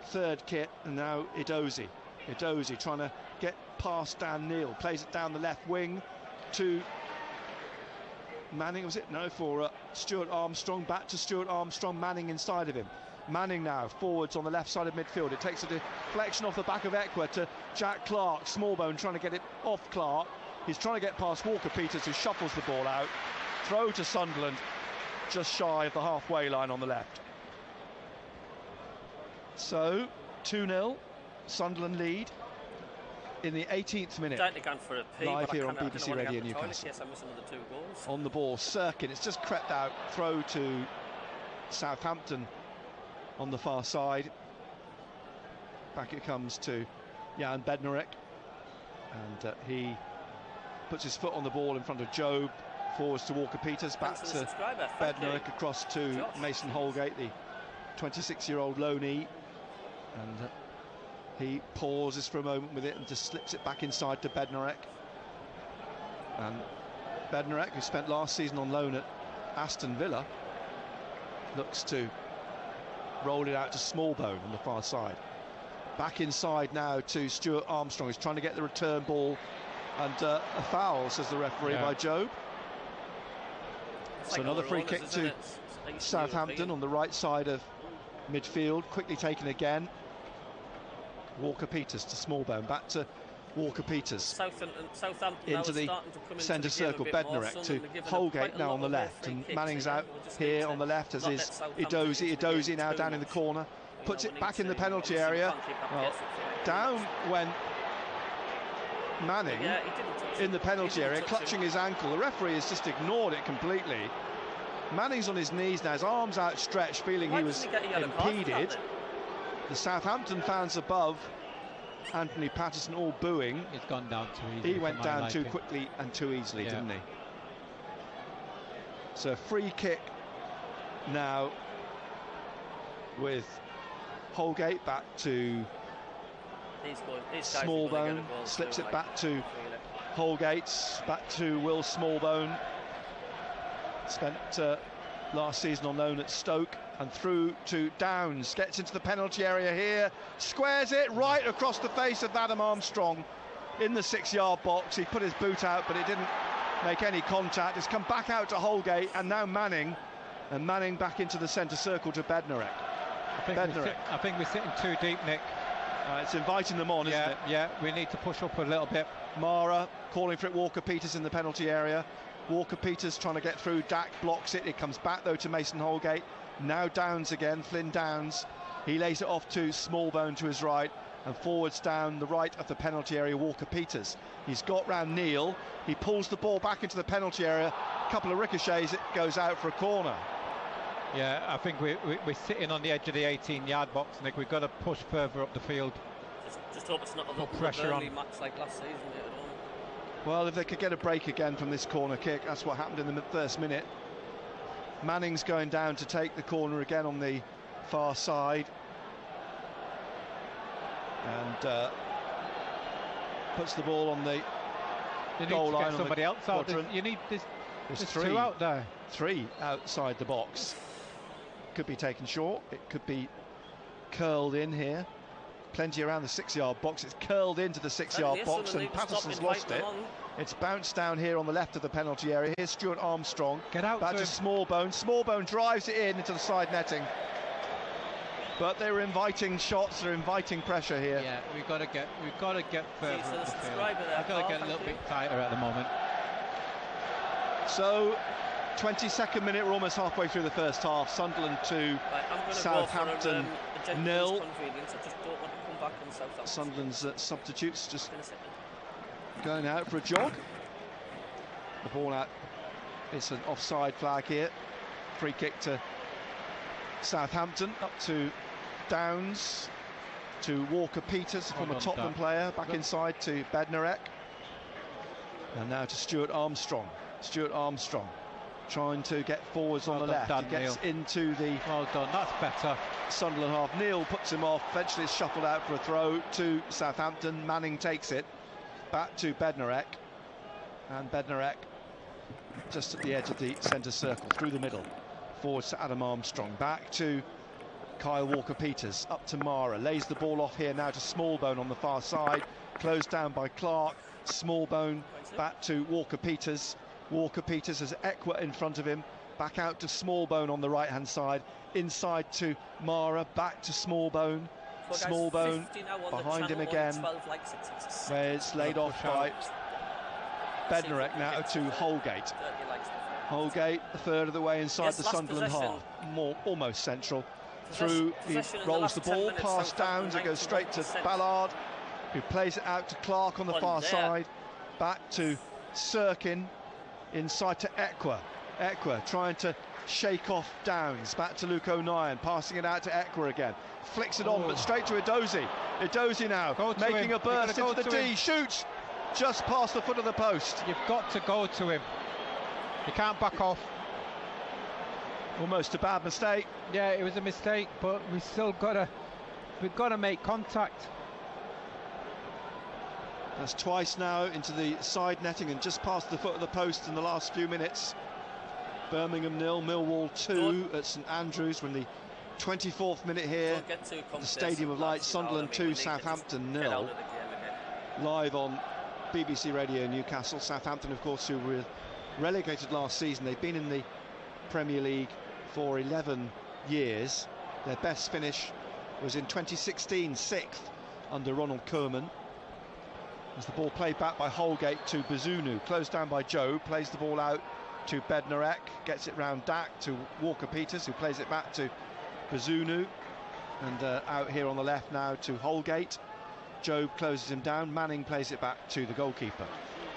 third kit, and now Edozie trying to get past Dan Neil, plays it down the left wing to Manning, was it? No, for Stuart Armstrong, back to Stuart Armstrong, Manning inside of him. Manning now, forwards on the left side of midfield. It takes a deflection off the back of Ekwa to Jack Clark. Smallbone trying to get it off Clark. He's trying to get past Walker-Peters, who shuffles the ball out. Throw to Sunderland, just shy of the halfway line on the left. So, 2-0, Sunderland lead in the 18th minute. Live here on BBC Radio Newcastle. Yes, I missed another 2 goals. On the ball, Sirkin. It's just crept out. Throw to Southampton on the far side. Back it comes to Jan Bednarek. And he puts his foot on the ball in front of Job. Forwards to Walker-Peters. Back to Bednarek, across to Mason Holgate, the 26-year-old loanee. And he pauses for a moment with it and just slips it back inside to Bednarek. And Bednarek, who spent last season on loan at Aston Villa, looks to roll it out to Smallbone on the far side. Back inside now to Stuart Armstrong, who's trying to get the return ball. And a foul, says the referee, by Job. So another free kick to Southampton on the right side of midfield, quickly taken again. Walker-Peters to Smallbone, back to Walker-Peters. Southampton into the centre circle, Bednarek to Holgate now on the left, and Manning's out here on the left, as is Edozie now down in the corner, puts it back in the penalty area. Well, down went Manning in the penalty area, clutching his ankle. The referee has just ignored it completely. Manning's on his knees now, his arms outstretched, feeling he was impeded. The Southampton fans above, Anthony Patterson, all booing. It's gone down too easily. He went down too quickly and too easily, didn't he? So free kick now with Holgate back to Smallbone, slips it back to Holgate, back to Will Smallbone. Spent last season on loan at Stoke, and through to Downs, gets into the penalty area here, squares it right across the face of Adam Armstrong in the 6-yard box. He put his boot out, but it didn't make any contact. It's come back out to Holgate, and now Manning, and Manning back into the centre circle to Bednarek. I think we're sitting too deep, Nick. It's inviting them on, isn't it? Yeah, we need to push up a little bit. Mara calling for it, Walker-Peters in the penalty area. Walker-Peters trying to get through, Dak blocks it. It comes back though to Mason Holgate. Now Downs again, Flynn Downs. He lays it off to Smallbone to his right, and forwards down the right of the penalty area, Walker-Peters. He's got round Neil. He pulls the ball back into the penalty area. A couple of ricochets, it goes out for a corner. Yeah, I think we're sitting on the edge of the 18-yard box, Nick. We've got to push further up the field. Just hope it's not a pressure on match like last season. Well, if they could get a break again from this corner kick, that's what happened in the first minute. Manning's going down to take the corner again on the far side, and puts the ball on the goal line. Get somebody else out. You need this. There's 3 out there. 3 outside the box. Could be taken short. It could be curled in here. Plenty around the 6-yard box. It's curled into the 6-yard box, and Patterson's lost it. It's bounced down here on the left of the penalty area. Here's Stuart Armstrong. Get out. Back to Smallbone. Smallbone drives it in into the side netting. But they were inviting shots. They're inviting pressure here. Yeah, we've got to get further up the field. We've got to get a little bit tighter at the moment. So, 22nd minute. We're almost halfway through the first half. Sunderland 2, Southampton 0. Sunderland's substitutes just going out for a jog. The ball out. It's an offside flag here. Free kick to Southampton, up to Downs. to Walker-Peters, former Tottenham player, back inside to Bednarek. And now to Stuart Armstrong. Stuart Armstrong trying to get forwards on the left. He gets into the... Well done, that's better. Sunderland half. Neil puts him off. Eventually it's shuffled out for a throw to Southampton. Manning takes it. Back to Bednarek. And Bednarek just at the edge of the centre circle, through the middle. Forwards to Adam Armstrong. Back to Kyle Walker-Peters. Up to Mara. Lays the ball off here now to Smallbone on the far side. Closed down by Clark. Smallbone back to Walker-Peters. Walker-Peters has Ekwah in front of him. Back out to Smallbone on the right-hand side. Inside to Mara. Back to Smallbone. Smallbone behind him again. Where it's laid off by Bednarek now to Holgate. Holgate, a third of the way inside the Sunderland half. Almost central. Through, he rolls the ball past Downs. It goes straight to Ballard, who plays it out to Clark on the far side. Back to Sirkin. Inside to Ekwah. Ekwah trying to shake off Downs. Back to Luke O'Nien, passing it out to Ekwah again. Flicks it on, but straight to Edozie. Edozie now making a burst into the D. Shoots just past the foot of the post. You've got to go to him. You can't back off. Almost a bad mistake. Yeah, it was a mistake, but we've got to make contact. That's twice now into the side netting and just past the foot of the post in the last few minutes. Birmingham 0, Millwall 2 at St Andrews. We're in the 24th minute here. The Stadium of Light. Sunderland 2, Southampton 0. Live on BBC Radio Newcastle. Southampton, of course, who were relegated last season. They've been in the Premier League for 11 years. Their best finish was in 2016, 6th under Ronald Koeman. As the ball played back by Holgate to Bazunu, closed down by Joe, plays the ball out to Bednarek, gets it round Dak to Walker-Peters, who plays it back to Bazunu, and out here on the left now to Holgate. Joe closes him down. Manning plays it back to the goalkeeper.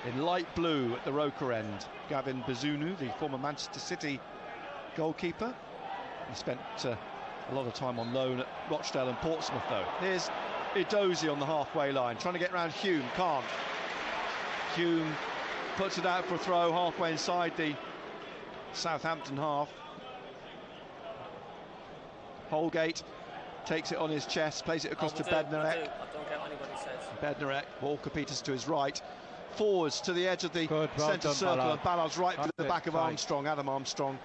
In light blue at the Roker end, Gavin Bazunu, the former Manchester City goalkeeper. He spent a lot of time on loan at Rochdale and Portsmouth, though. Here's Edozie on the halfway line, trying to get round Hume, can't. Hume puts it out for a throw halfway inside the Southampton half. Holgate takes it on his chest, plays it across to Bednarek. I don't get what anybody says. Bednarek, Walker-Peters to his right. Forwards to the edge of the centre circle, Ballard. And Ballard's right through the back of Armstrong. Adam Armstrong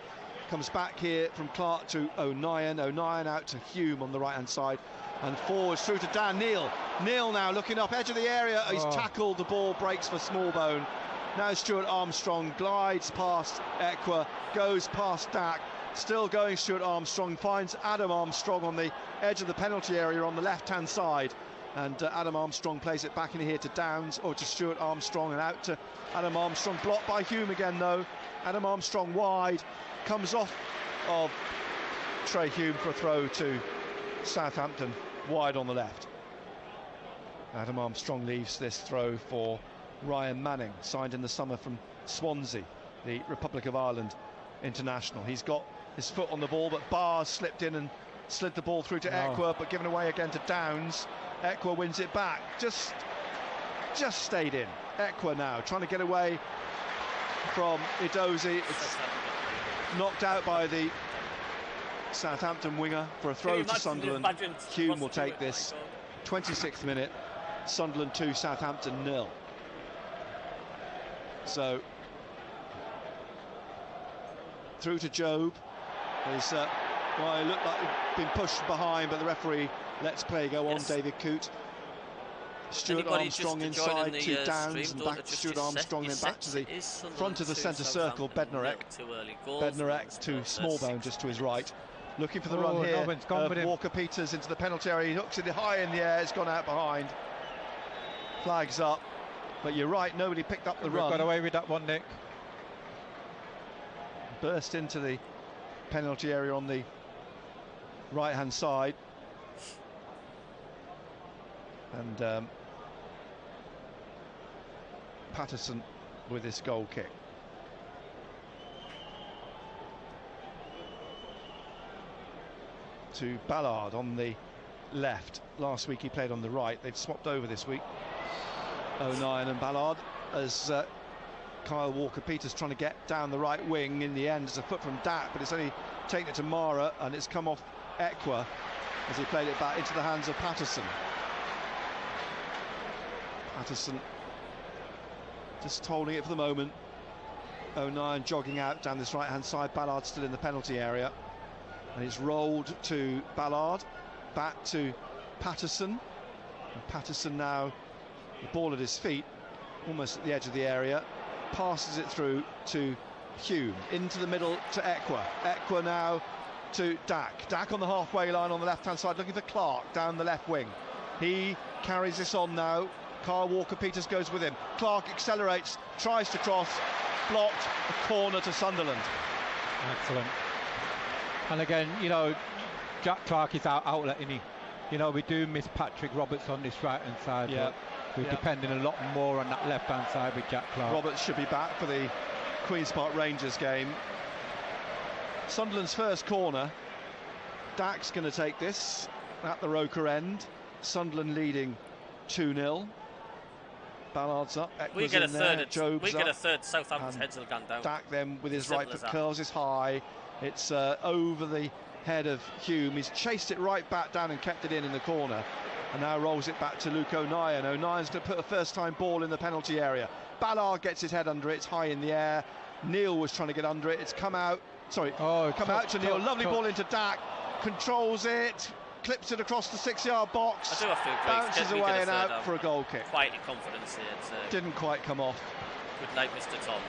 comes back here from Clark to O'Nien. O'Nien out to Hume on the right-hand side. And forwards through to Dan Neil. Neil now looking up, edge of the area. He's tackled, the ball breaks for Smallbone. Now Stuart Armstrong glides past Ekwah, goes past Dak. Still going Stuart Armstrong, finds Adam Armstrong on the edge of the penalty area on the left-hand side. And Adam Armstrong plays it back in here to Downs, or to Stuart Armstrong, and out to Adam Armstrong. Blocked by Hume again, though. Adam Armstrong wide, comes off of Trey Hume for a throw to Southampton, wide on the left. Adam Armstrong leaves this throw for Ryan Manning, signed in the summer from Swansea, the Republic of Ireland international. He's got his foot on the ball, but Barrs slipped in and slid the ball through to Ekwah, but given away again to Downs. Ekwah wins it back, just stayed in. Ekwah now trying to get away from Edozie. It's knocked out by the Southampton winger for a throw to Sunderland. Hume will take this. 26th minute, Sunderland 2, Southampton 0. So through to Job. There's well, it looked like he'd been pushed behind, but the referee lets play go on. David Coote. Stuart Armstrong inside to Downs, and back to Stuart Armstrong, then back to the front of the centre circle. Bednarek to Smallbone just to his right, looking for the run here of Walker-Peters into the penalty area. He hooks it high in the air, it's gone out behind. Flags up, but you're right, nobody picked up the run. Got away with that one, Nick. Burst into the penalty area on the right-hand side, and Patterson with his goal kick. To Ballard on the left. Last week he played on the right. They've swapped over this week, O'Nien and Ballard, as Kyle Walker-Peters trying to get down the right wing. In the end, it's a foot from Dak, but it's only taken it to Mara, and it's come off Ekwa as he played it back into the hands of Patterson. Patterson just holding it for the moment. O'Nien jogging out down this right-hand side. Ballard still in the penalty area, and it's rolled to Ballard, back to Patterson, and Patterson now, the ball at his feet, almost at the edge of the area, passes it through to Hume, into the middle to Ekwa. Ekwa now to Dak. Dak on the halfway line on the left-hand side, looking for Clark down the left wing. He carries this on now. Kyle Walker-Peters goes with him. Clark accelerates, tries to cross, blocked, a corner to Sunderland. Excellent. And again, you know, Jack Clark is our outlet, isn't he? You know, we do miss Patrick Roberts on this right-hand side. Yeah. We're depending a lot more on that left-hand side with Jack Clark. Roberts should be back for the Queen's Park Rangers game. Sunderland's first corner. Dak's going to take this at the Roker end. Sunderland leading 2-0. Ballard's up. We get a third. Southampton's heads have gone down. Dak then with his right foot curls is high. It's over the head of Hume. He's chased it right back down and kept it in the corner, and now rolls it back to Luke O'Nien. O'Nien's going to put a first-time ball in the penalty area. Ballard gets his head under it. It's high in the air. Neil was trying to get under it. It's come out. Sorry, come out to Neil. Lovely ball into Dak. Controls it. Clips it across the 6-yard box. I do have to agree. Bounces away and out for a goal kick. Quietly confidence here. Didn't quite come off. Good night, Mr. Tom.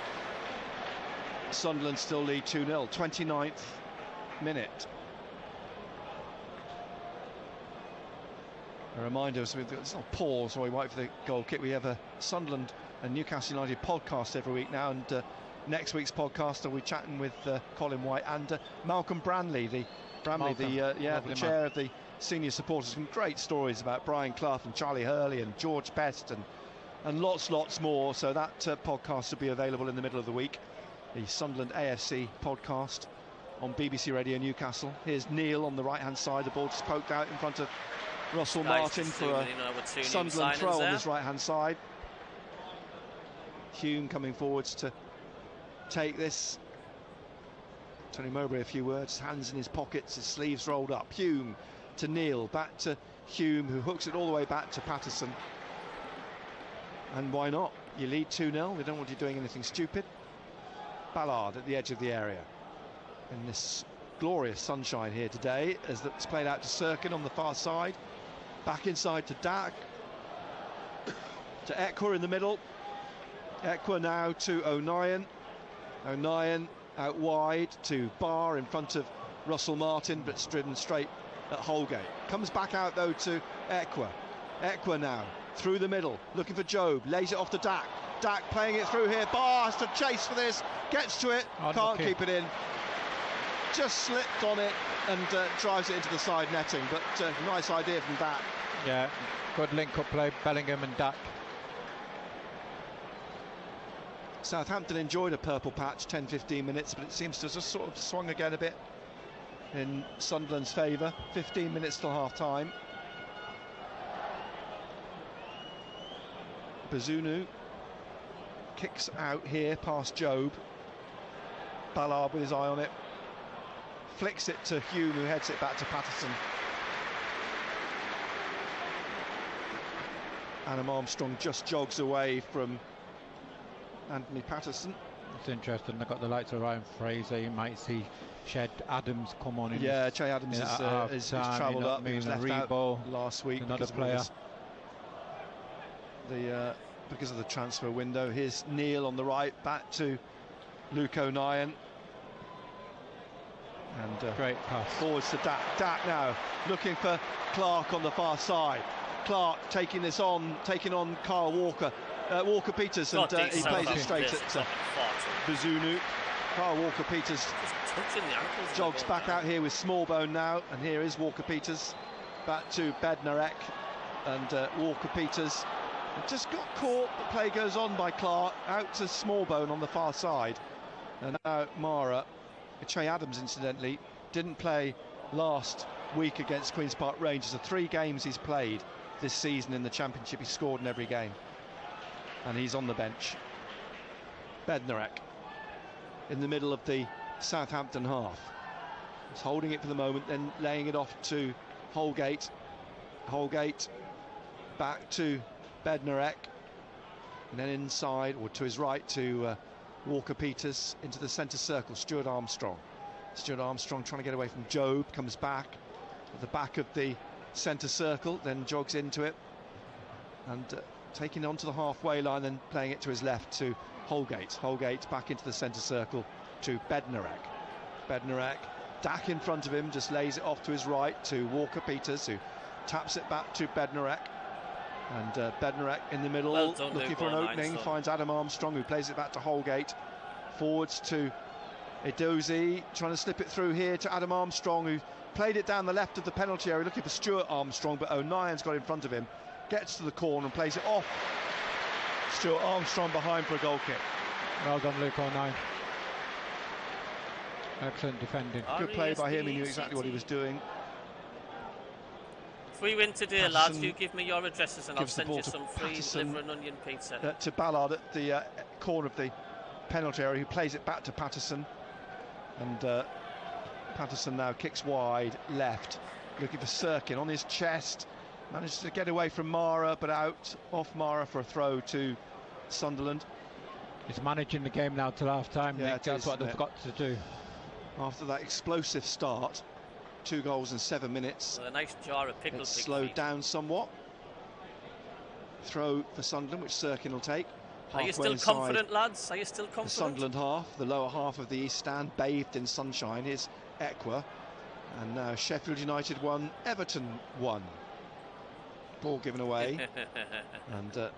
Sunderland still lead 2-0. 29th minute. A reminder, so it's not pause while we wait for the goal kick. We have a Sunderland and Newcastle United podcast every week now, and next week's podcast we're chatting with Colin White and Malcolm Branley, the chair of the senior supporters. Some great stories about Brian Clough and Charlie Hurley and George Best and lots more. So that podcast will be available in the middle of the week. The Sunderland AFC podcast on BBC Radio Newcastle. Here's Neil on the right-hand side. The ball just poked out in front of Russell Martin for a Sunderland throw on his right-hand side. Hume coming forwards to take this. Tony Mowbray, a few words, hands in his pockets, his sleeves rolled up. Hume to Neil, back to Hume, who hooks it all the way back to Patterson. And why not? You lead 2-0, they don't want you doing anything stupid. Ballard at the edge of the area. In this glorious sunshine here today, as that's played out to Sirkin on the far side. Back inside to Dak. To Ekwa in the middle. Ekwa now to O'Nien. O'Nien out wide to Barr in front of Russell Martin, but driven straight at Holgate. Comes back out though to Ekwa. Ekwa now through the middle, looking for Job, lays it off to Dak. Dak playing it through here. Barr has to chase for this, gets to it, can't keep it in. Just slipped on it and drives it into the side netting, but nice idea from Dak. Yeah, good link-up play, Bellingham and Dak. Southampton enjoyed a purple patch, 10-15 minutes, but it seems to have just sort of swung again a bit in Sunderland's favour. 15 minutes till half-time. Bazunu kicks out here past Job. Ballard with his eye on it. Flicks it to Hume, who heads it back to Patterson. Adam Armstrong just jogs away from Anthony Patterson. It's interesting, they've got the likes of Ryan Fraser. You might see Ched Adams come on in. Yeah, Che Adams has travelled up. He was left out last week. Another player. Because of the transfer window. Here's Neil on the right, back to Luke O'Nien. And great pass forwards to Dak. Dak now looking for Clark on the far side. Clark taking on Kyle Walker. Walker-Peters, and he plays it straight at Bazunu. Kyle Walker-Peters jogs back out here with Smallbone now, and here is Walker-Peters back to Bednarek, and Walker-Peters just got caught. The play goes on by Clark out to Smallbone on the far side, and now Mara. Che Adams, incidentally, didn't play last week against Queen's Park Rangers. The 3 games he's played this season in the Championship, he scored in every game. And he's on the bench. Bednarek in the middle of the Southampton half. He's holding it for the moment, then laying it off to Holgate. Holgate back to Bednarek, and then inside, or to his right, to Walker-Peters into the centre circle. Stuart Armstrong. Stuart Armstrong trying to get away from Jobe, comes back at the back of the centre circle, then jogs into it, and taking it onto the halfway line, then playing it to his left to Holgate. Holgate back into the centre circle to Bednarek. Bednarek, Dack in front of him, just lays it off to his right to Walker-Peters, who taps it back to Bednarek. And Bednarek in the middle, looking for an opening, finds Adam Armstrong, who plays it back to Holgate. Forwards to Edozie, trying to slip it through here to Adam Armstrong, who played it down the left of the penalty area, looking for Stuart Armstrong, but O'Nien's got in front of him, gets to the corner and plays it off. Stuart Armstrong behind for a goal kick. Well done, Luke O'Nien. Excellent defending. Good play by him, he knew exactly what he was doing. If we win today, lads, you give me your addresses and I'll send you some free liver and onion pizza. To Ballard at the corner of the penalty area, who plays it back to Patterson. And Patterson now kicks wide left, looking for Sirkin on his chest. Managed to get away from Mara, but out off Mara for a throw to Sunderland. He's managing the game now till half-time, yeah, Nick. That's what they've got to do. After that explosive start, 2 goals in 7 minutes. Well, a nice jar of pickled it's slowed down somewhat. Throw for Sunderland, which Sirkin will take. Are you still confident, lads? Are you still confident? The Sunderland half, the lower half of the East Stand, bathed in sunshine. Here's Equa. And now Sheffield United 1, Everton 1. Ball given away. And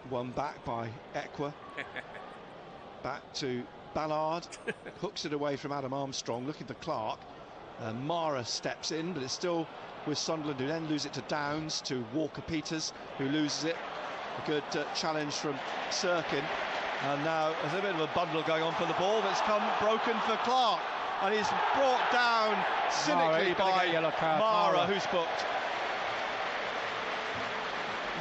won back by Equa. Back to Ballard. Hooks it away from Adam Armstrong, looking for Clark. Mara steps in, but it's still with Sunderland, who then lose it to Downs, to Walker-Peters, who loses it. A good challenge from Sirkin. And now there's a bit of a bundle going on for the ball, but it's come broken for Clark. And he's brought down cynically by Mara, who's booked.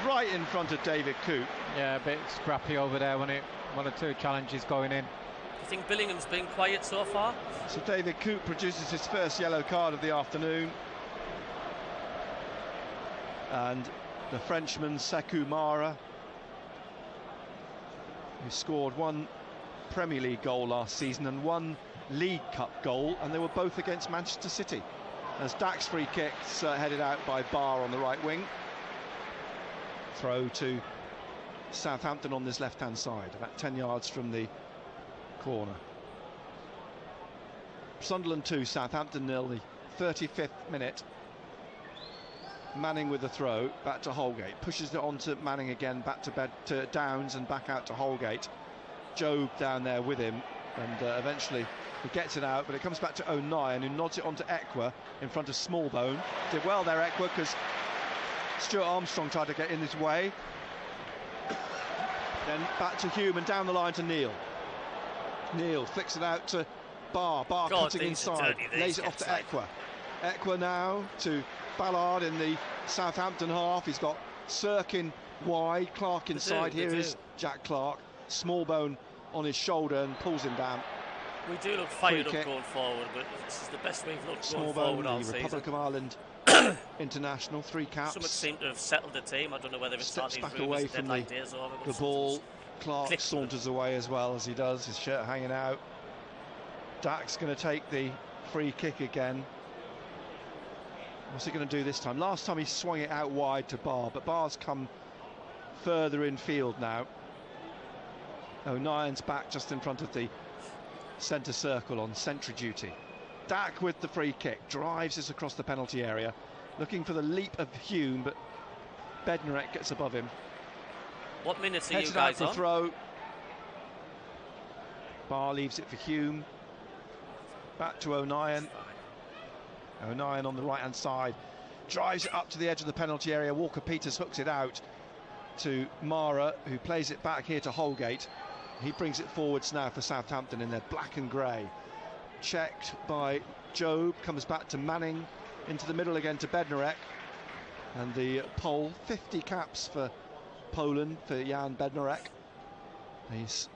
Right in front of David Coote. Yeah, a bit scrappy over there when it 1 or 2 challenges going in. I think Billingham's been quiet so far. So David Coote produces his first yellow card of the afternoon. And the Frenchman Sekou Mara, who scored 1 Premier League goal last season and 1 League Cup goal, and they were both against Manchester City. As Dack's free kicks headed out by Barr on the right wing. Throw to Southampton on this left-hand side, about 10 yards from the corner. Sunderland 2, Southampton 0, the 35th minute. Manning with the throw, back to Holgate, pushes it on to Manning again, back to Downs and back out to Holgate. Jobe down there with him, and eventually he gets it out, but it comes back to O'Nien, who nods it on to Equa in front of Smallbone. Did well there, Equa, because Stuart Armstrong tried to get in his way. Then back to Hume and down the line to Neil. Neil flicks it out to Barr. Barr cutting inside, lays it off to Equa. Equa now to Ballard in the Southampton half. He's got Sirkin wide, Clark inside. Here is Jack Clark. Smallbone on his shoulder and pulls him down. We do look fired up going forward, but this is the best we've looked going forward all season. Republic of Ireland international, 3 caps. Some seem to have settled the team. I don't know whether it's steps back away from the ball. Clark saunters away as well as he does, his shirt hanging out. Dack's going to take the free kick again. What's he going to do this time? Last time he swung it out wide to Barr, but Barr's come further in field now. O'Nien's back just in front of the centre circle on sentry duty. Dack with the free kick, drives this across the penalty area, looking for the leap of Hume, but Bednarek gets above him. What minutes are Heads you guys out for on? Throw. Barr leaves it for Hume. Back to O'Nien. O'Nien on the right-hand side. Drives it up to the edge of the penalty area. Walker-Peters hooks it out to Mara, who plays it back here to Holgate. He brings it forwards now for Southampton in their black and grey. Checked by Jobe, comes back to Manning into the middle again to Bednarek. And the Pole, 50 caps for Poland, for Jan Bednarek. He's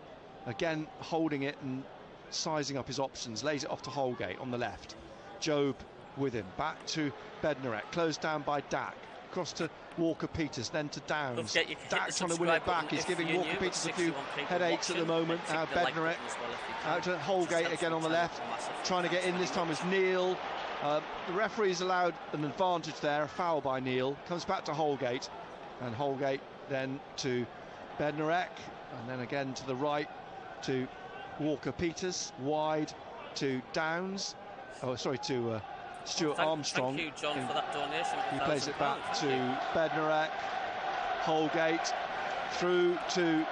again holding it and sizing up his options, lays it off to Holgate on the left. Job with him, back to Bednarek, closed down by Dak, across to Walker-Peters, then to Downs. Dak trying to win it back, he's giving Walker-Peters a few headaches at the moment. Now Bednarek out to Holgate again on the left, trying to get in, this time was Neil. The referee's allowed an advantage there, a foul by Neil, comes back to Holgate, and Holgate then to Bednarek, and then again to the right to Walker-Peters, wide to Downs, to Stuart Armstrong. Thank you, John, for that donation. He plays it back to Bednarek, Holgate, through to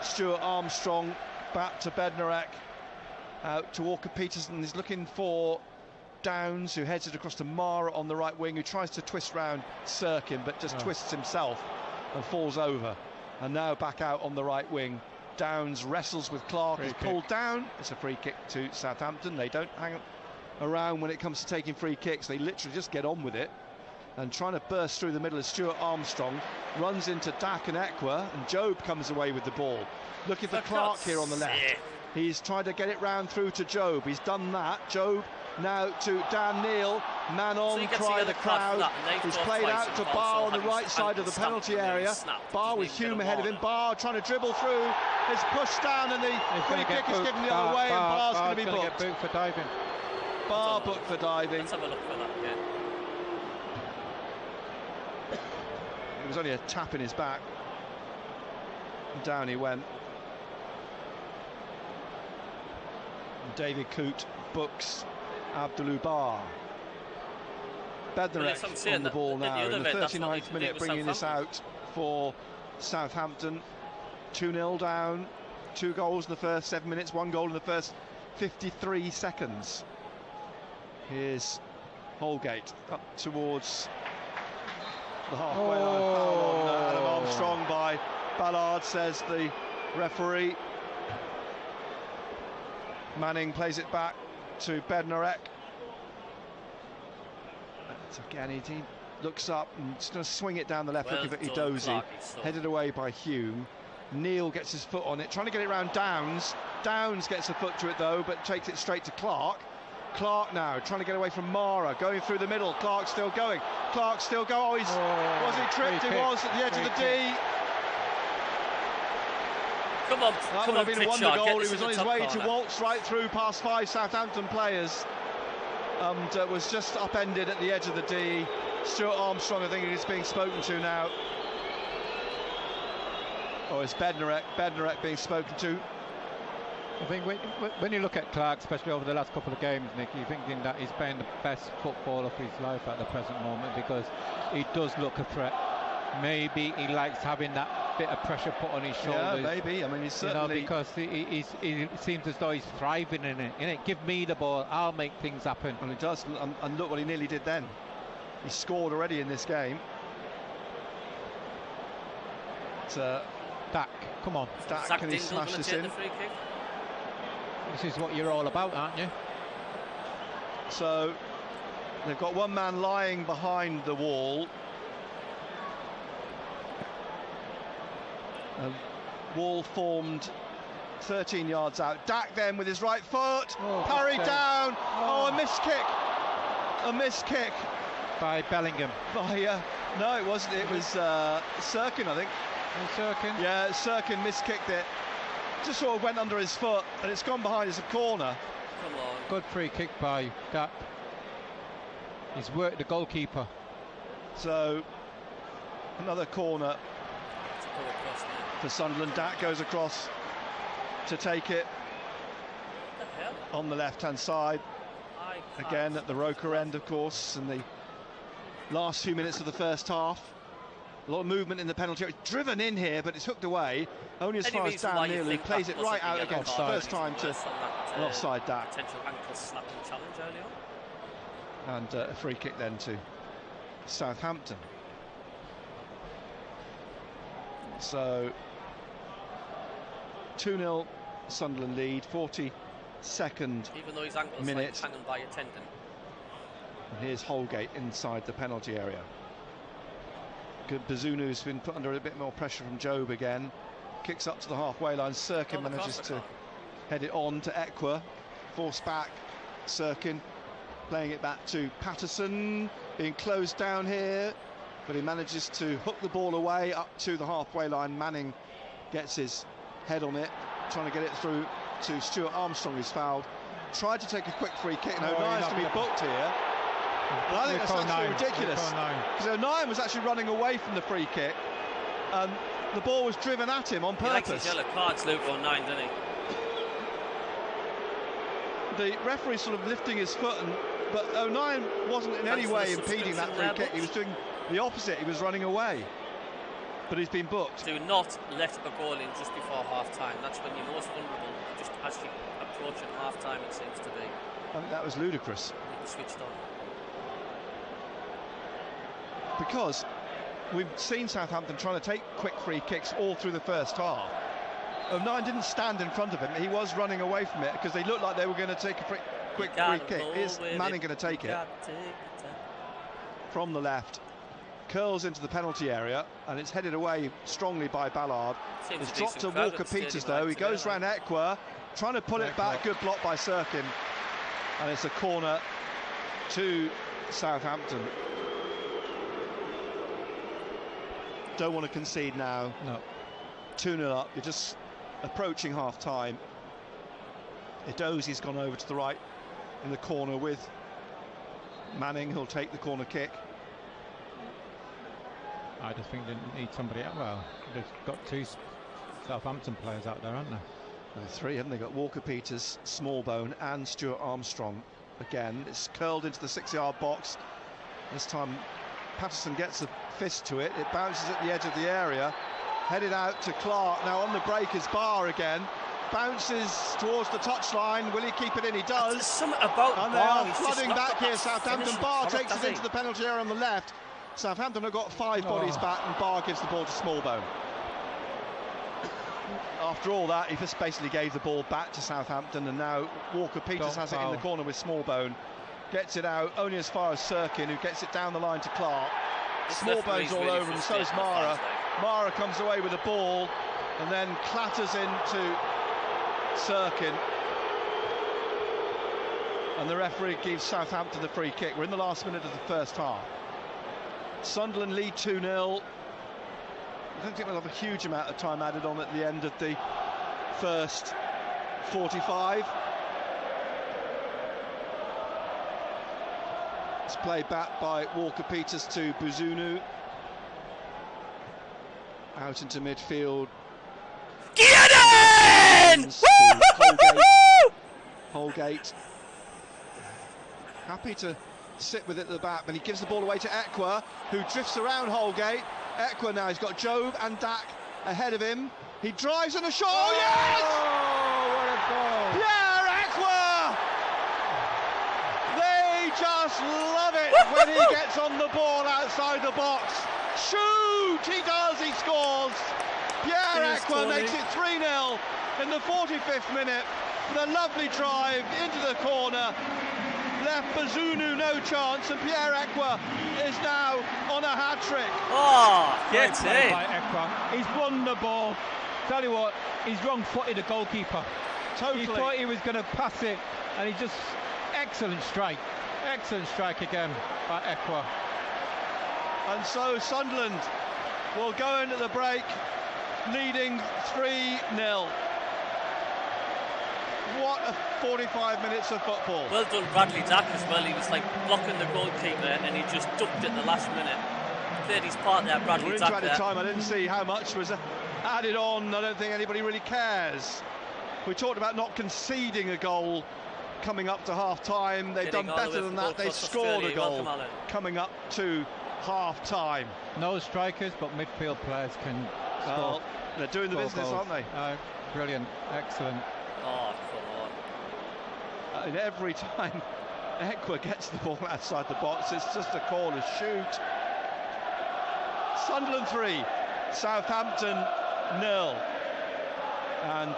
Stuart Armstrong, back to Bednarek, out to Walker-Peters, and he's looking for Downs, who heads it across to Mara on the right wing, who tries to twist round Sirkin, but just twists himself and falls over. And now back out on the right wing. Downs wrestles with Clark, is pulled down. It's a free kick to Southampton. They don't hang around when it comes to taking free kicks. They literally just get on with it. And trying to burst through the middle is Stuart Armstrong. Runs into Dak and Ekwa, and Job comes away with the ball. Looking for Clark here on the left. He's tried to get it round through to Job. He's done that. Job now to Dan Neil. Man on, cry the crowd. He's played out to Barr on the right side of the penalty area. Barr with Hume ahead of him. Barr trying to dribble through. It's pushed down, and the free kick is given the other way, and Barr's going to be booked. Get booked for diving. Barr booked for diving. Let's have a look for that again. It was only a tap in his back. And down he went. And David Coote books Abdullah Barr. Bednarek on the ball now in the 39th minute, bringing this out for Southampton. 2-0 down, 2 goals in the first 7 minutes, 1 goal in the first 53 seconds. Here's Holgate up towards the halfway line. Foul on Adam Armstrong by Ballard, says the referee. Manning plays it back to Bednarek. So again, he looks up and just going to swing it down the left, looking for Edozie. Headed away by Hume. Neil gets his foot on it, trying to get it round Downs. Downs gets a foot to it though, but takes it straight to Clark. Clark now trying to get away from Mara, going through the middle. Clark still going. Clark still going. Oh, was he tripped? He was at the edge of the D. Come on, that would have been a wonder goal. He was on his way to waltz right through past 5 Southampton players. And was just upended at the edge of the D. Stuart Armstrong, I think, is being spoken to now. Or it's Bednarek being spoken to. I think when you look at Clark, especially over the last couple of games, Nick, you're thinking that he's playing the best football of his life at the present moment, because he does look a threat. Maybe he likes having that bit of pressure put on his shoulders. Yeah, maybe. I mean, he's certainly... because he seems as though he's thriving in it. Give me the ball, I'll make things happen. And he does, and look what he nearly did then. He scored already in this game. Dak, come on. Dak, can he smash this in? This is what you're all about, aren't you? So, they've got one man lying behind the wall. Wall formed 13 yards out. Dak then with his right foot, parried down. A missed kick. A missed kick by Bellingham. No, it wasn't. It was Sirkin, I think. Sirkin? Yeah, Sirkin miskicked it. Just sort of went under his foot, and it's gone behind as a corner. Come on. Good free kick by Dak. He's worked the goalkeeper. So another corner for Sunderland. Dak goes across to take it on the left-hand side. Again at the Roker end, of course, in the last few minutes of the first half. A lot of movement in the penalty area. Driven in here, but it's hooked away. Only as far as Dan Neil, who plays it right out against first time to an offside Dak. Potential ankle snapping challenge early on. And a free kick then to Southampton. So 2-0 Sunderland lead, 42nd Even though his ankle's minute. Like hanging by a tendon. And here's Holgate inside the penalty area. Bazunu's been put under a bit more pressure from Job again. Kicks up to the halfway line. Sirkin manages to head it on to Ekwa. Forced back. Sirkin playing it back to Patterson. Being closed down here. But he manages to hook the ball away up to the halfway line. Manning gets his head on it. Trying to get it through to Stuart Armstrong, who's fouled. Tried to take a quick free kick. And O'Nien's to be booked here. And I think that's absolutely ridiculous, because O'Nien was actually running away from the free kick, and the ball was driven at him on purpose. He likes his yellow cards, Luke O'Nien, doesn't he? The referee sort of lifting his foot, but O'Nien wasn't in any way impeding that free kick. He was doing the opposite. He was running away, but he's been booked. Do not let a goal in just before half-time. That's when you're most vulnerable, just as you approach at half-time, it seems to be. I think that was ludicrous. He switched on. Because we've seen Southampton trying to take quick free kicks all through the first half. O'Nien didn't stand in front of him. He was running away from it because they looked like they were going to take a quick free kick. Is Manning going to take it? From the left. Curls into the penalty area, and it's headed away strongly by Ballard. It's dropped to Walker-Peters though. He goes round Ekwa, trying to pull it back. Good block by Sirkin. And it's a corner to Southampton. Don't want to concede now. No. 2-0 up. You're just approaching half-time. Edozi's gone over to the right in the corner with Manning, who'll take the corner kick. I just think they need somebody out. Well, they've got 2 Southampton players out there, haven't they? 3, haven't they? Got Walker-Peters, Smallbone and Stuart Armstrong. Again, it's curled into the 6-yard box. This time Patterson gets a fist to it. It bounces at the edge of the area. Headed out to Clark. Now on the break is Barr again. Bounces towards the touchline. Will he keep it in? He does. There's something about and Barr. they are flooding back here. Southampton. Barr takes it into the penalty area on the left. Southampton have got 5 bodies back, and Barr gives the ball to Smallbone. After all that, he just basically gave the ball back to Southampton, and now Walker-Peters has it in the corner with Smallbone. Gets it out only as far as Sirkin, who gets it down the line to Clark. Smallbone's all over him, so is Mara. Mara comes away with the ball and then clatters into Sirkin. And the referee gives Southampton the free kick. We're in the last minute of the first half. Sunderland lead 2-0. I don't think we'll have a huge amount of time added on at the end of the first 45. It's played back by Walker-Peters to Bazunu. Out into midfield. Get in! Holgate. Holgate. Happy to sit with it at the back, but he gives the ball away to Ekwa, who drifts around Holgate. Ekwa now, he's got Job and Dak ahead of him. He drives in a shot. Oh, yes! Oh, what a goal! Pierre Ekwa! They just love it when he gets on the ball outside the box. Shoot! He does, he scores! Pierre Ekwa makes it 3-0 in the 45th minute with a lovely drive into the corner. Left Bazunu no chance, and Pierre Ekwa is now on a hat-trick. Oh, get in! By Ekwa. He's won the ball. Tell you what, he's wrong-footed the goalkeeper. Totally. He thought he was going to pass it, and he just... Excellent strike again by Ekwa. And so Sunderland will go into the break leading 3-0. What a 45 minutes of football. Well done Bradley Dack as well. He was like blocking the goalkeeper and he just ducked at the last minute. Played his part there, Bradley Dack. We're into added time. I didn't see how much was added on. I don't think anybody really cares. We talked about not conceding a goal coming up to half-time. They've done better than that. They scored a goal coming up to half-time. No strikers, but midfield players can score. Well, they're doing the business, goals. aren't they? Brilliant, excellent. Oh, come on. And every time Ekwa gets the ball outside the box, it's just a corner shoot. Sunderland 3, Southampton 0. And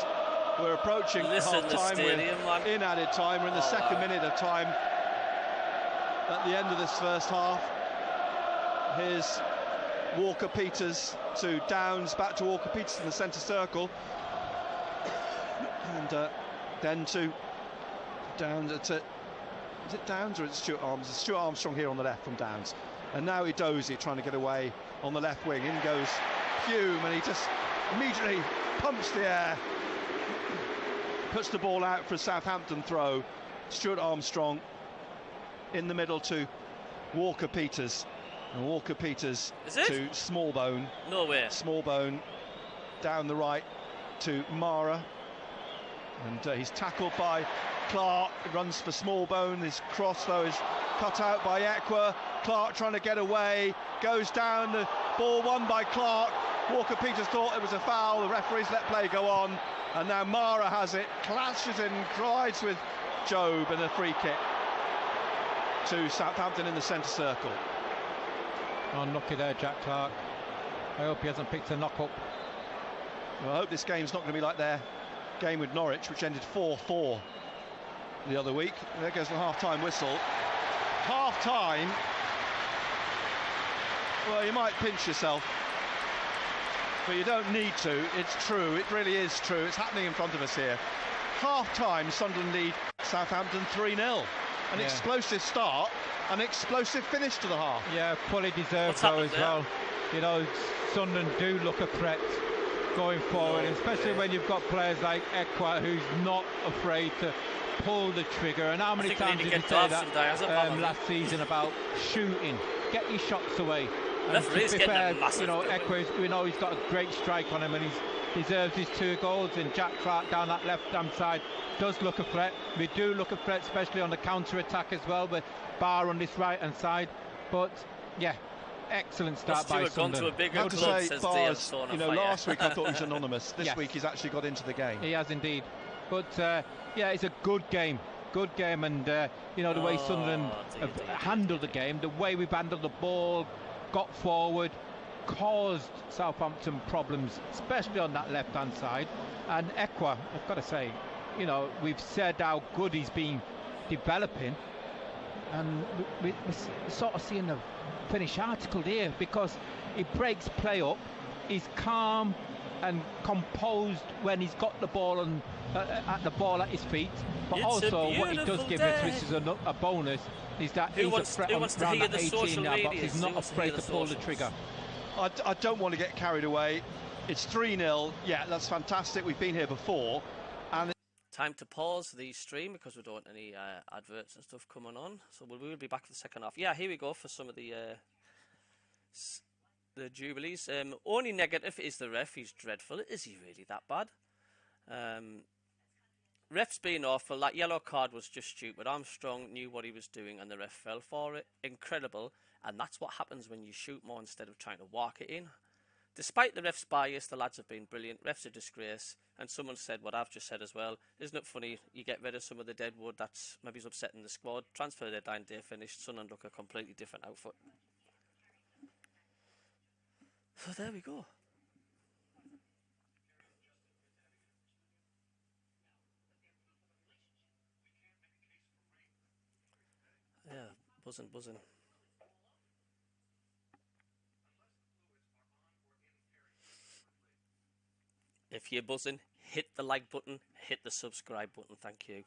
we're approaching half-time. In added time. We're in the second minute of time. at the end of this first half. Here's Walker-Peters to Downs, back to Walker-Peters in the centre circle. And then to Downs. Is it Downs or it's Stuart Armstrong? It's Stuart Armstrong here on the left from Downs. And now Edozie trying to get away on the left wing. In goes Hume, and he just immediately pumps the air. Puts the ball out for a Southampton throw. Stuart Armstrong in the middle to Walker-Peters. And Walker-Peters to Smallbone. Nowhere. Smallbone down the right to Mara. And he's tackled by Clark. Runs for Smallbone. His cross, though, is cut out by Ekwa. Clark trying to get away. Goes down. The ball won by Clark. Walker-Peters thought it was a foul. The referees let play go on. And now Mara has it. Clashes in, collides with Job, and a free kick to Southampton in the centre circle. Unlucky there, Jack Clark. I hope he hasn't picked a knock-up. Well, I hope this game's not going to be like their game with Norwich, which ended 4-4 the other week. There goes the half-time whistle. Half-time. Well, you might pinch yourself, but you don't need to. It's true. It really is true. It's happening in front of us here. Half-time, Sunderland lead Southampton 3-0. An explosive start, an explosive finish to the half. Yeah, fully deserved though as well. You know, Sunderland do look a threat going forward, especially when you've got players like Ekwa, who's not afraid to pull the trigger. And how many times did you say that last season about shooting? Get your shots away. And to be fair, you know, Ekwa, we know he's got a great strike on him, and he deserves his 2 goals. And Jack Clark down that left-hand side does look a threat. We do look a threat, especially on the counter-attack as well, with Barr on this right-hand side. But yeah, excellent start by Sunderland. I have to say, Barr's, you know, last week I thought he was anonymous. This week he's actually got into the game. He has indeed. But yeah, it's a good game. Good game, and you know, the way Sunderland have handled the game, the way we've handled the ball, got forward, caused Southampton problems, especially on that left-hand side. And Ekwa, I've got to say, you know, we've said how good he's been developing, and we're sort of seeing the finished article here, because he breaks play up, he's calm and composed when he's got the ball and at the ball at his feet, but it's also what he does give us, which is a bonus, is that he's a threat around that 18-yard box. He's not afraid to pull the trigger. I don't want to get carried away. It's 3-0. Yeah, that's fantastic. We've been here before. And time to pause the stream because we don't want any adverts and stuff coming on. So we will be back for the second half. Yeah, here we go for some of the Jubilees. Only negative is the ref. He's dreadful. Is he really that bad? Ref's been awful. That yellow card was just stupid. Armstrong knew what he was doing and the ref fell for it. Incredible. And that's what happens when you shoot more instead of trying to walk it in. Despite the ref's bias, the lads have been brilliant. Ref's a disgrace. And someone said what I've just said as well. Isn't it funny? You get rid of some of the dead wood that's maybe upsetting the squad. Transfer deadline day finished. Sunderland look a completely different outfit. So there we go. Yeah, buzzing. If you're buzzing, hit the like button, hit the subscribe button. Thank you.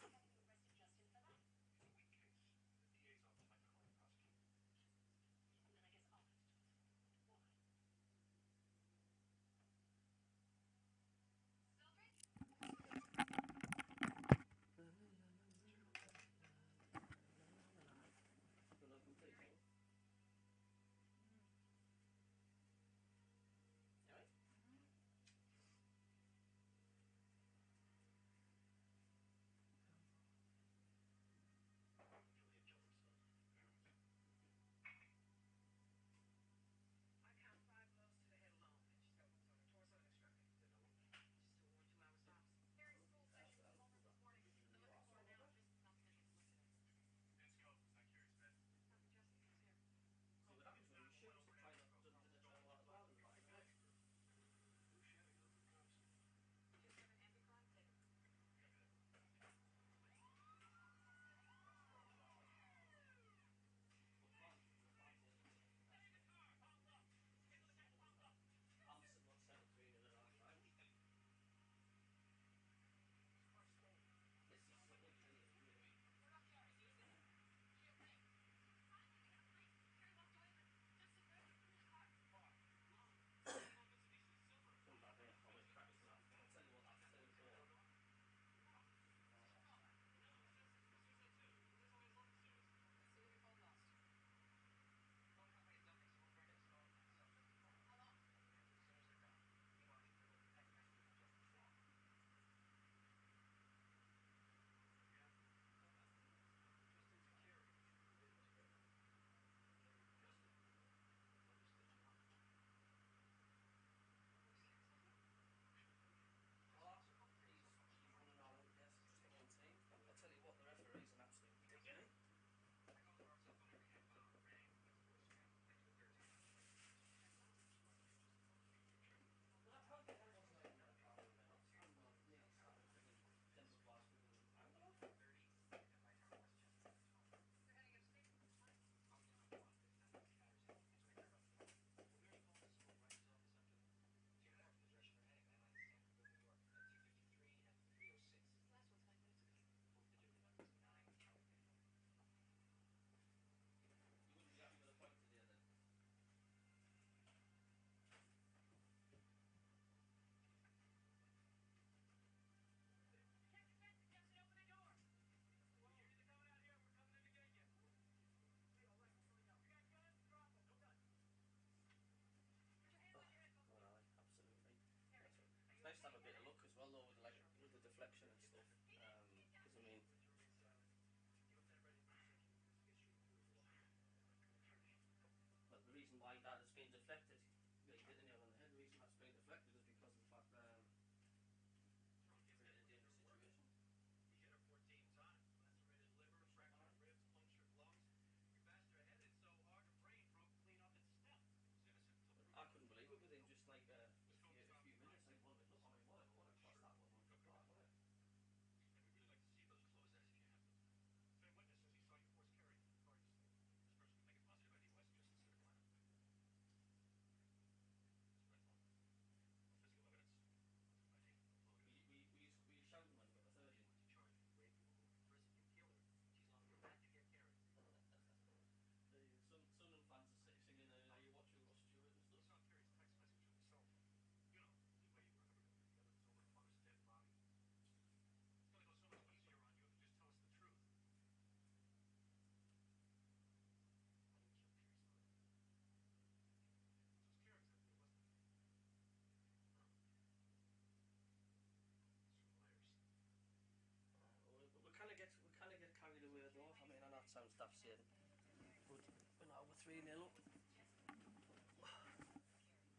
3-0 up.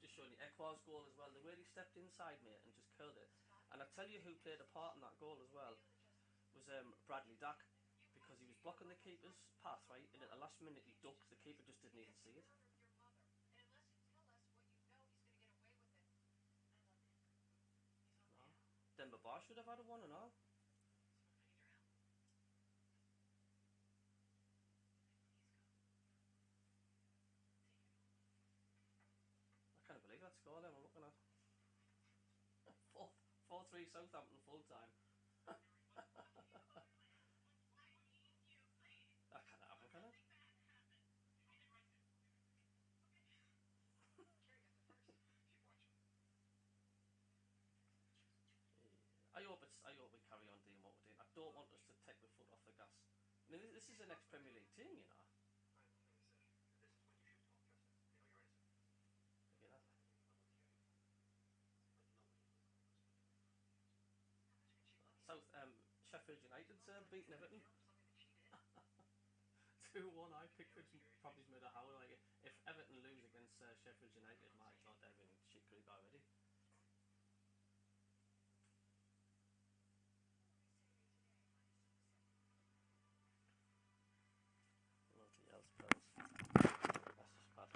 Just showing you Ecuador's goal as well. The way he stepped inside, mate, and just killed it. And I tell you who played a part in that goal as well was Bradley Dack, because he was blocking the keeper's path, right, and at the last minute he ducked. The keeper just didn't even see it. No. Denver Bar should have had a 1-0. I can't believe that score then I'm looking at. 4-3 Southampton full time. That can't happen, can it? I hope we carry on doing what we're doing. I don't want us to take the foot off the gas. I mean, this is an ex-Premier League team, you know. Look at that. Sheffield United's beaten Everton. 2-1. I Pickford's probably made a howl. Like, if Everton lose against Sheffield United, my God, they're in shit creek already. Nothing else, pals. That's just bad.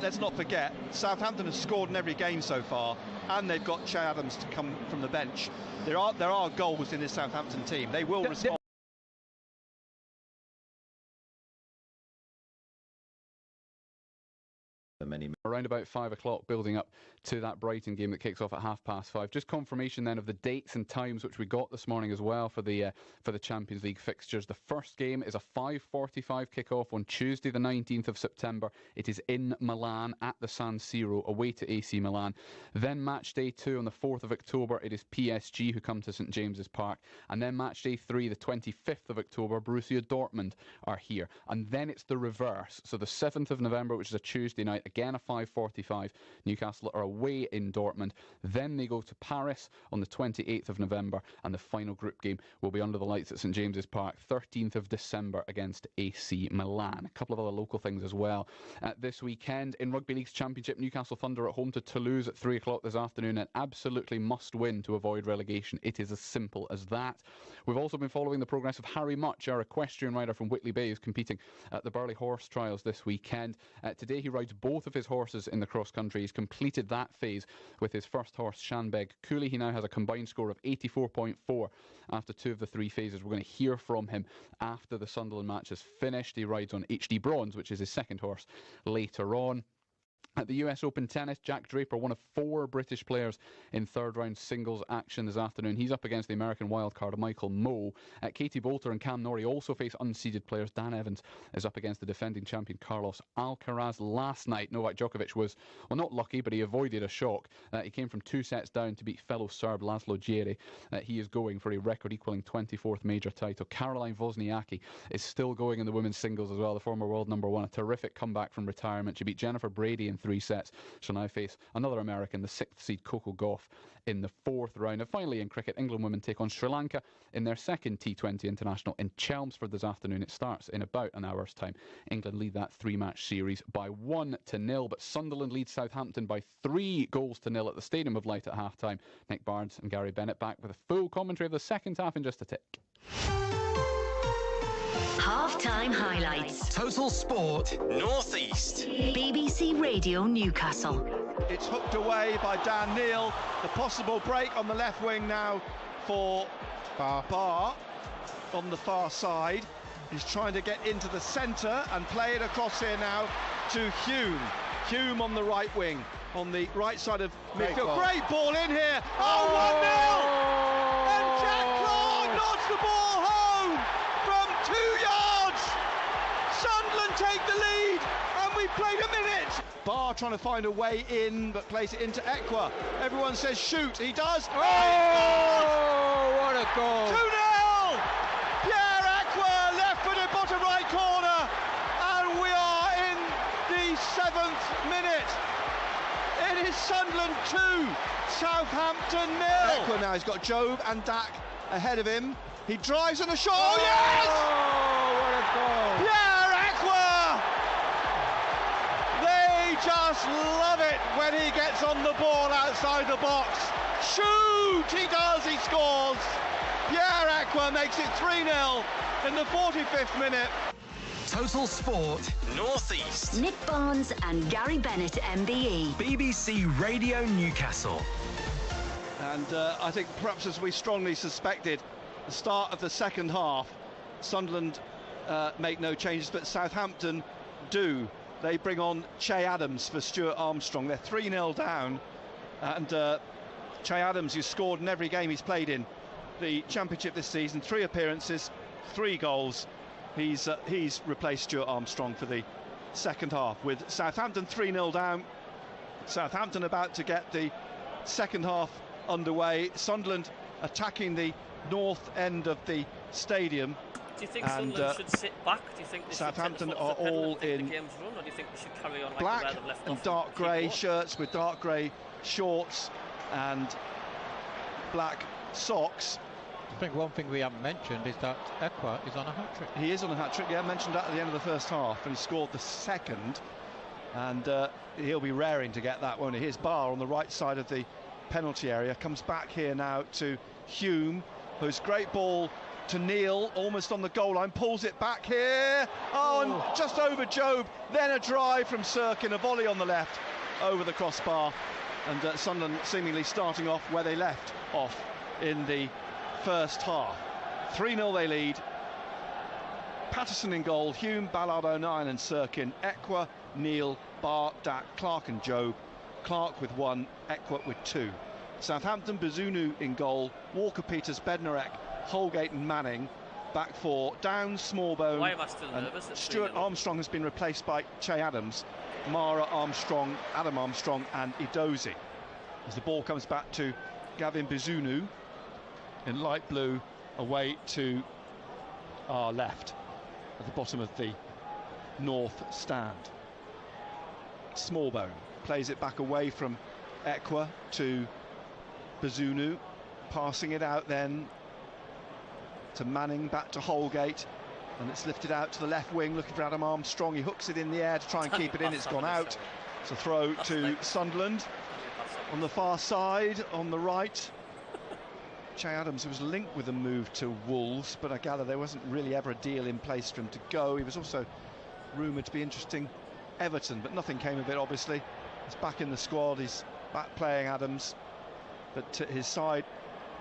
Let's not forget, Southampton has scored in every game so far, and they've got Che Adams to come from the bench. There are goals in this Southampton team. They will respond. Around about 5 o'clock, building up to that Brighton game that kicks off at 5:30. Just confirmation then of the dates and times which we got this morning as well for the Champions League fixtures. The first game is a 5:45 kickoff on Tuesday, the 19th of September. It is in Milan at the San Siro, away to AC Milan. Then match day 2 on the 4th of October, it is PSG who come to St James's Park. And then match day 3, the 25th of October, Borussia Dortmund are here. And then it's the reverse. So the 7th of November, which is a Tuesday night, again again a 5:45. Newcastle are away in Dortmund. Then they go to Paris on the 28th of November, and the final group game will be under the lights at St James's Park, 13th of December against AC Milan. A couple of other local things as well. This weekend in Rugby League's Championship, Newcastle Thunder at home to Toulouse at 3 o'clock this afternoon. An absolutely must win to avoid relegation. It is as simple as that. We've also been following the progress of Harry Much, our equestrian rider from Whitley Bay, who's competing at the Burley Horse Trials this weekend. Today he rides both of his horses in the cross country. He's completed that phase with his first horse, Shanbeg Cooley. He now has a combined score of 84.4 after 2 of the 3 phases. We're going to hear from him after the Sunderland match is finished. He rides on HD Bronze, which is his second horse, later on. At the US Open tennis, Jack Draper, one of 4 British players in third-round singles action this afternoon. He's up against the American wildcard Michael Moe. Katie Bolter and Cam Norrie also face unseeded players. Dan Evans is up against the defending champion Carlos Alcaraz. Last night, Novak Djokovic was, well, not lucky, but he avoided a shock. He came from 2 sets down to beat fellow Serb Laszlo Djere. He is going for a record-equalling 24th major title. Caroline Wozniacki is still going in the women's singles as well, the former world number 1. A terrific comeback from retirement. She beat Jennifer Brady in 3 sets. She'll now face another American, the 6th seed Coco Gauff, in the 4th round. And finally in cricket, England women take on Sri Lanka in their second T20 international in Chelmsford this afternoon. It starts in about an hour's time. England lead that 3-match series by 1-0, but Sunderland leads Southampton by 3-0 at the Stadium of Light at half-time. Nick Barnes and Gary Bennett back with a full commentary of the second half in just a tick. Half-time highlights. Total Sport North East. BBC Radio Newcastle. It's hooked away by Dan Neil. The possible break on the left wing now for Barr on the far side. He's trying to get into the centre and play it across here now to Hume. Hume on the right wing, on the right side of midfield. Great ball in here. Oh, 1-0! And Jack Clark nods the ball home from 2 yards. Sunderland take the lead, and we've played a minute. Barr trying to find a way in, but plays it into Ekwa. Everyone says shoot. He does. Oh, what a goal! 2-0! Pierre Ekwa, left-footed, bottom right corner, and we are in the 7th minute. It is Sunderland 2, Southampton 0. Ekwa now, he's got Job and Dak ahead of him. He drives on a shot. Oh, yes! Oh, what a goal! Pierre Ekwa! They just love it when he gets on the ball outside the box. Shoot! He does, he scores. Pierre Ekwa makes it 3-0 in the 45th minute. Total Sport North East. Nick Barnes and Gary Bennett MBE. BBC Radio Newcastle. And I think perhaps as we strongly suspected, the start of the second half, Sunderland make no changes, but Southampton do. They bring on Che Adams for Stuart Armstrong. They're 3-0 down, and Che Adams, who's scored in every game he's played in the Championship this season, 3 appearances, 3 goals. He's replaced Stuart Armstrong for the second half, with Southampton 3-0 down. Southampton about to get the second half underway. Sunderland attacking the north end of the stadium. Do you think Sunderland should sit back? Do you think they Southampton should are all in the game's run, or do you think they should carry on like black the red left and off dark grey shirts with dark grey shorts and black socks? I think one thing we haven't mentioned is that Ekwa is on a hat-trick. He is on a hat-trick, yeah, I mentioned that at the end of the first half, and he scored the second, and he'll be raring to get that, won't he? Here's Barr on the right side of the penalty area, comes back here now to Hume, whose great ball to Neil, almost on the goal line, pulls it back here, and just over Job, then a drive from Sirkin, a volley on the left, over the crossbar, and Sunderland seemingly starting off where they left off in the first half. 3-0 they lead. Patterson in goal, Hume, Ballard, O'Nien and Sirkin, Ekwa, Neil, Barr, Dak, Clark and Job. Clark with 1, Ekwa with 2. Southampton, Bazunu in goal, Walker, Peters, Bednarek, Holgate and Manning. Back 4, Downs, Smallbone. Why am I still nervous? Stuart Armstrong has been replaced by Che Adams. Mara, Armstrong, Adam Armstrong and Idozi. As the ball comes back to Gavin Bazunu in light blue, away to our left at the bottom of the north stand. Smallbone plays it back away from Ekwa to Bazunu, passing it out then to Manning, back to Holgate, and it's lifted out to the left wing, looking for Adam Armstrong. He hooks it in the air to try and keep it in. It's gone out. It's a throw to Sunderland. On the far side, on the right, Che Adams was linked with a move to Wolves, but I gather there wasn't really ever a deal in place for him to go. He was also rumoured to be interesting Everton, but nothing came of it, obviously. He's back in the squad, he's back playing Adams, but to his side,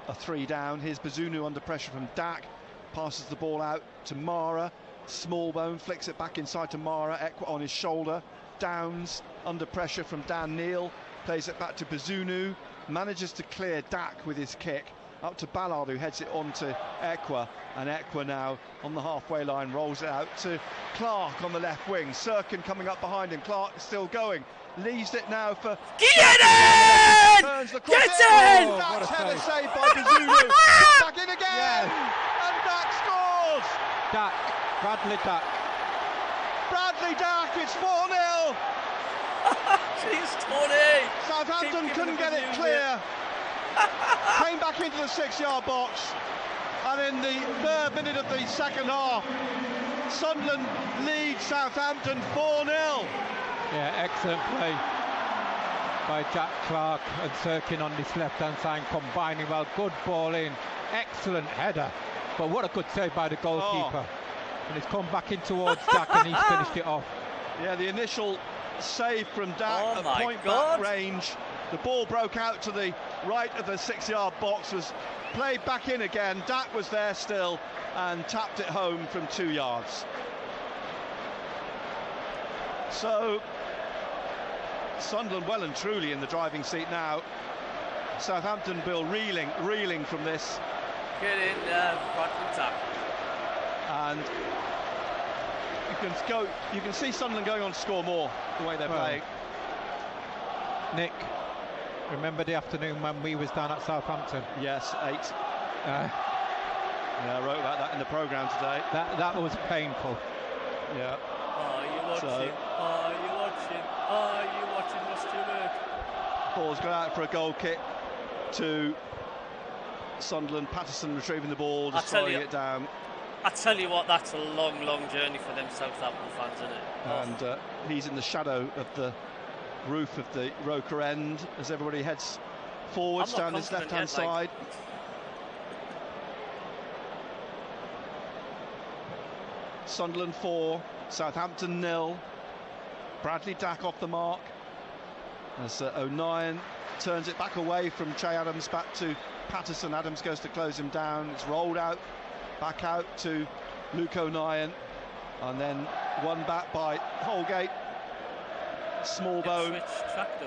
a 3 down. Here's Bazunu under pressure from Dak, passes the ball out to Mara. Smallbone flicks it back inside to Mara, Ekwa on his shoulder. Downs under pressure from Dan Neil, plays it back to Bazunu, manages to clear Dak with his kick, up to Ballard, who heads it on to Ekwa, and Ekwa now on the halfway line rolls it out to Clark on the left wing. Sirkin coming up behind him, Clark is still going, leaves it now for... Get in! Get in! That's header saved by Bazunu. Back in again! And Dak scores! Dak, Bradley Dak. Bradley Dak, it's 4-0! Jeez, Tony! Southampton couldn't get it clear. Came back into the 6-yard box, and in the 3rd minute of the second half, Sunderland leads Southampton 4-0. Yeah, excellent play by Jack Clark and Sirkin on this left-hand side, combining well. Good ball in, excellent header, but what a good save by the goalkeeper. And it's come back in towards Dak, and he's finished it off. Yeah, the initial save from Dak at point-blank range. The ball broke out to the right of the 6-yard box, was played back in again. Dak was there still and tapped it home from 2 yards. So Sunderland well and truly in the driving seat now. Southampton, Bill, reeling from this. Get in there, Dak. And you can see Sunderland going on to score more the way they're playing. Nick, remember the afternoon when we was down at Southampton? Yes, 8. Yeah, I wrote about that in the programme today. That was painful. Yeah. Are you watching? Are you watching? Are you watching? What's your word? Ball's gone out for a goal kick to Sunderland. Patterson retrieving the ball, destroying it down. I tell you what, that's a long journey for them Southampton fans, isn't it? And he's in the shadow of the roof of the Roker end as everybody heads forwards down this left-hand side. Sunderland 4, Southampton 0. Bradley Dak off the mark as O'Nien turns it back away from Che Adams, back to Patterson. Adams goes to close him down. It's rolled out, back out to Luke O'Nien, and then won back by Holgate. Smallbone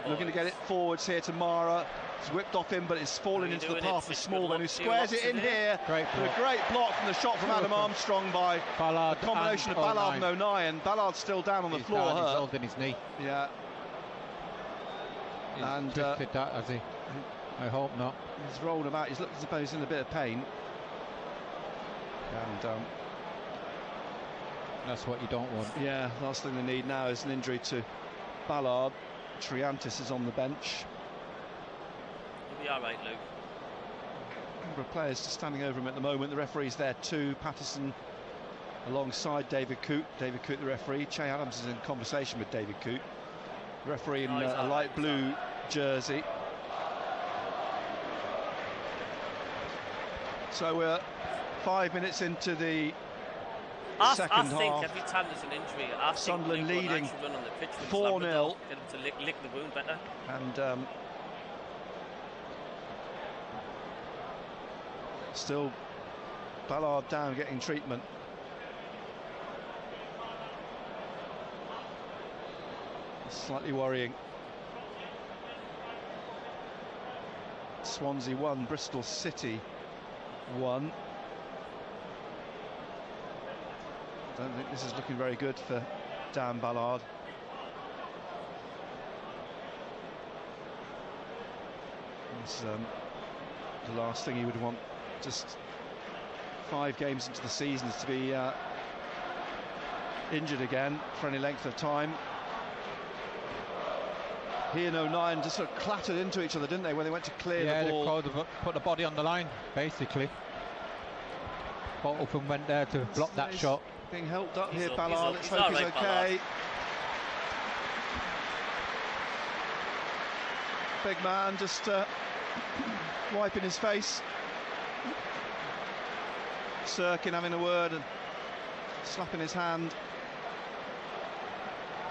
looking to get it forwards here to Mara. It's whipped off him, but it's fallen into the path of Smallbone, who squares it in here. With a great block from the shot from Adam Armstrong by Ballard, a combination of Ballard and O'Nien. Ballard's still down on the floor. He's holding his knee. Yeah. He's twisted that, has he? I hope not. He's rolled about. He's looked as though he's in a bit of pain. And that's what you don't want. Yeah, last thing they need now is an injury to Ballard. Triantis is on the bench. You'll be all right, Luke. A number of players just standing over him at the moment. The referee's there too. Patterson alongside David Coote. David Coote, the referee. Che Adams is in conversation with David Coote. The referee in a light blue jersey. So we're 5 minutes into the second half. I think every time there's an injury, Sunderland leading 4-0. Get him to lick the wound better. And still Ballard down, getting treatment. Slightly worrying. Swansea 1, Bristol City 1. Don't think this is looking very good for Dan Ballard. It's the last thing he would want, just 5 games into the season, is to be injured again for any length of time. He and O'Nien just sort of clattered into each other, didn't they, when they went to clear the ball? Yeah, they put the body on the line, basically. Both of them went there to block that shot. Being helped up here, Ballard. Let's hope he's okay. Big man just wiping his face. Sirkin having a word and slapping his hand.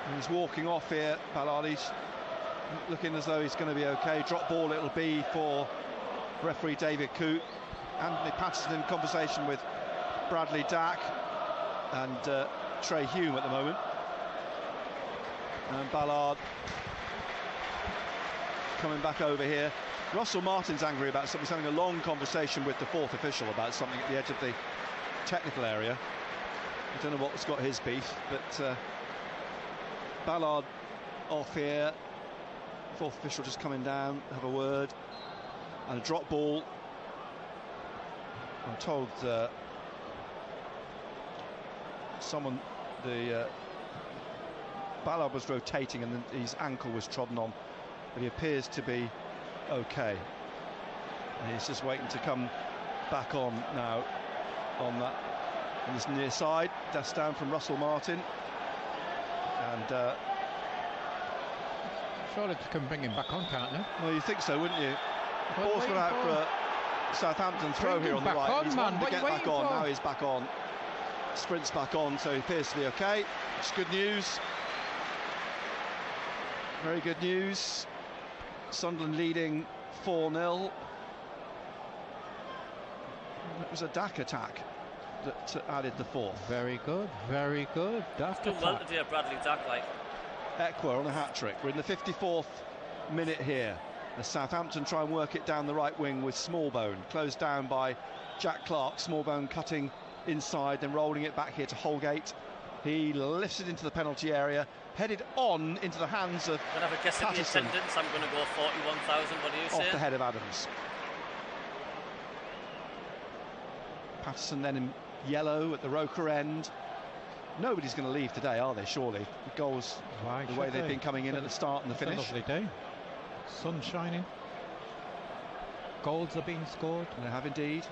And he's walking off here, Ballard. He's looking as though he's going to be okay. Drop ball it'll be for referee David Coote. Anthony Patterson in conversation with Bradley Dack and Trey Hume at the moment. And Ballard coming back over here. Russell Martin's angry about something. He's having a long conversation with the fourth official about something at the edge of the technical area. I don't know what's got his beef, but Ballard off here. Fourth official just coming down, have a word. And a drop ball. I'm told Ballard was rotating and his ankle was trodden on, but he appears to be okay. And he's just waiting to come back on now on this near side. That's down from Russell Martin. And surely they can bring him back on, can't they? Well, you think so, wouldn't you? The ball's gone out for a Southampton throw here on the right. He's wanted to get back on. Now he's back on. Sprints back on, so he appears to be okay. It's good news. Very good news. Sunderland leading 4-0. It was a Dack attack that added the fourth. Very good, very good. Dack done well today, Bradley Dack, like. Ekwah on a hat-trick. We're in the 54th minute here. As Southampton try and work it down the right wing with Smallbone. Closed down by Jack Clark. Smallbone cutting inside, then rolling it back here to Holgate. He lifts it into the penalty area, headed on into the hands of I'm going to have a guess at the attendance. I'm going to go 41,000. What do you say? Off the head of Adams. Patterson then in yellow at the Roker end. Nobody's going to leave today, are they, surely? The goals, the way they've been coming in at the start and the finish. It's a lovely day. Sun shining. Goals are being scored. And they have indeed.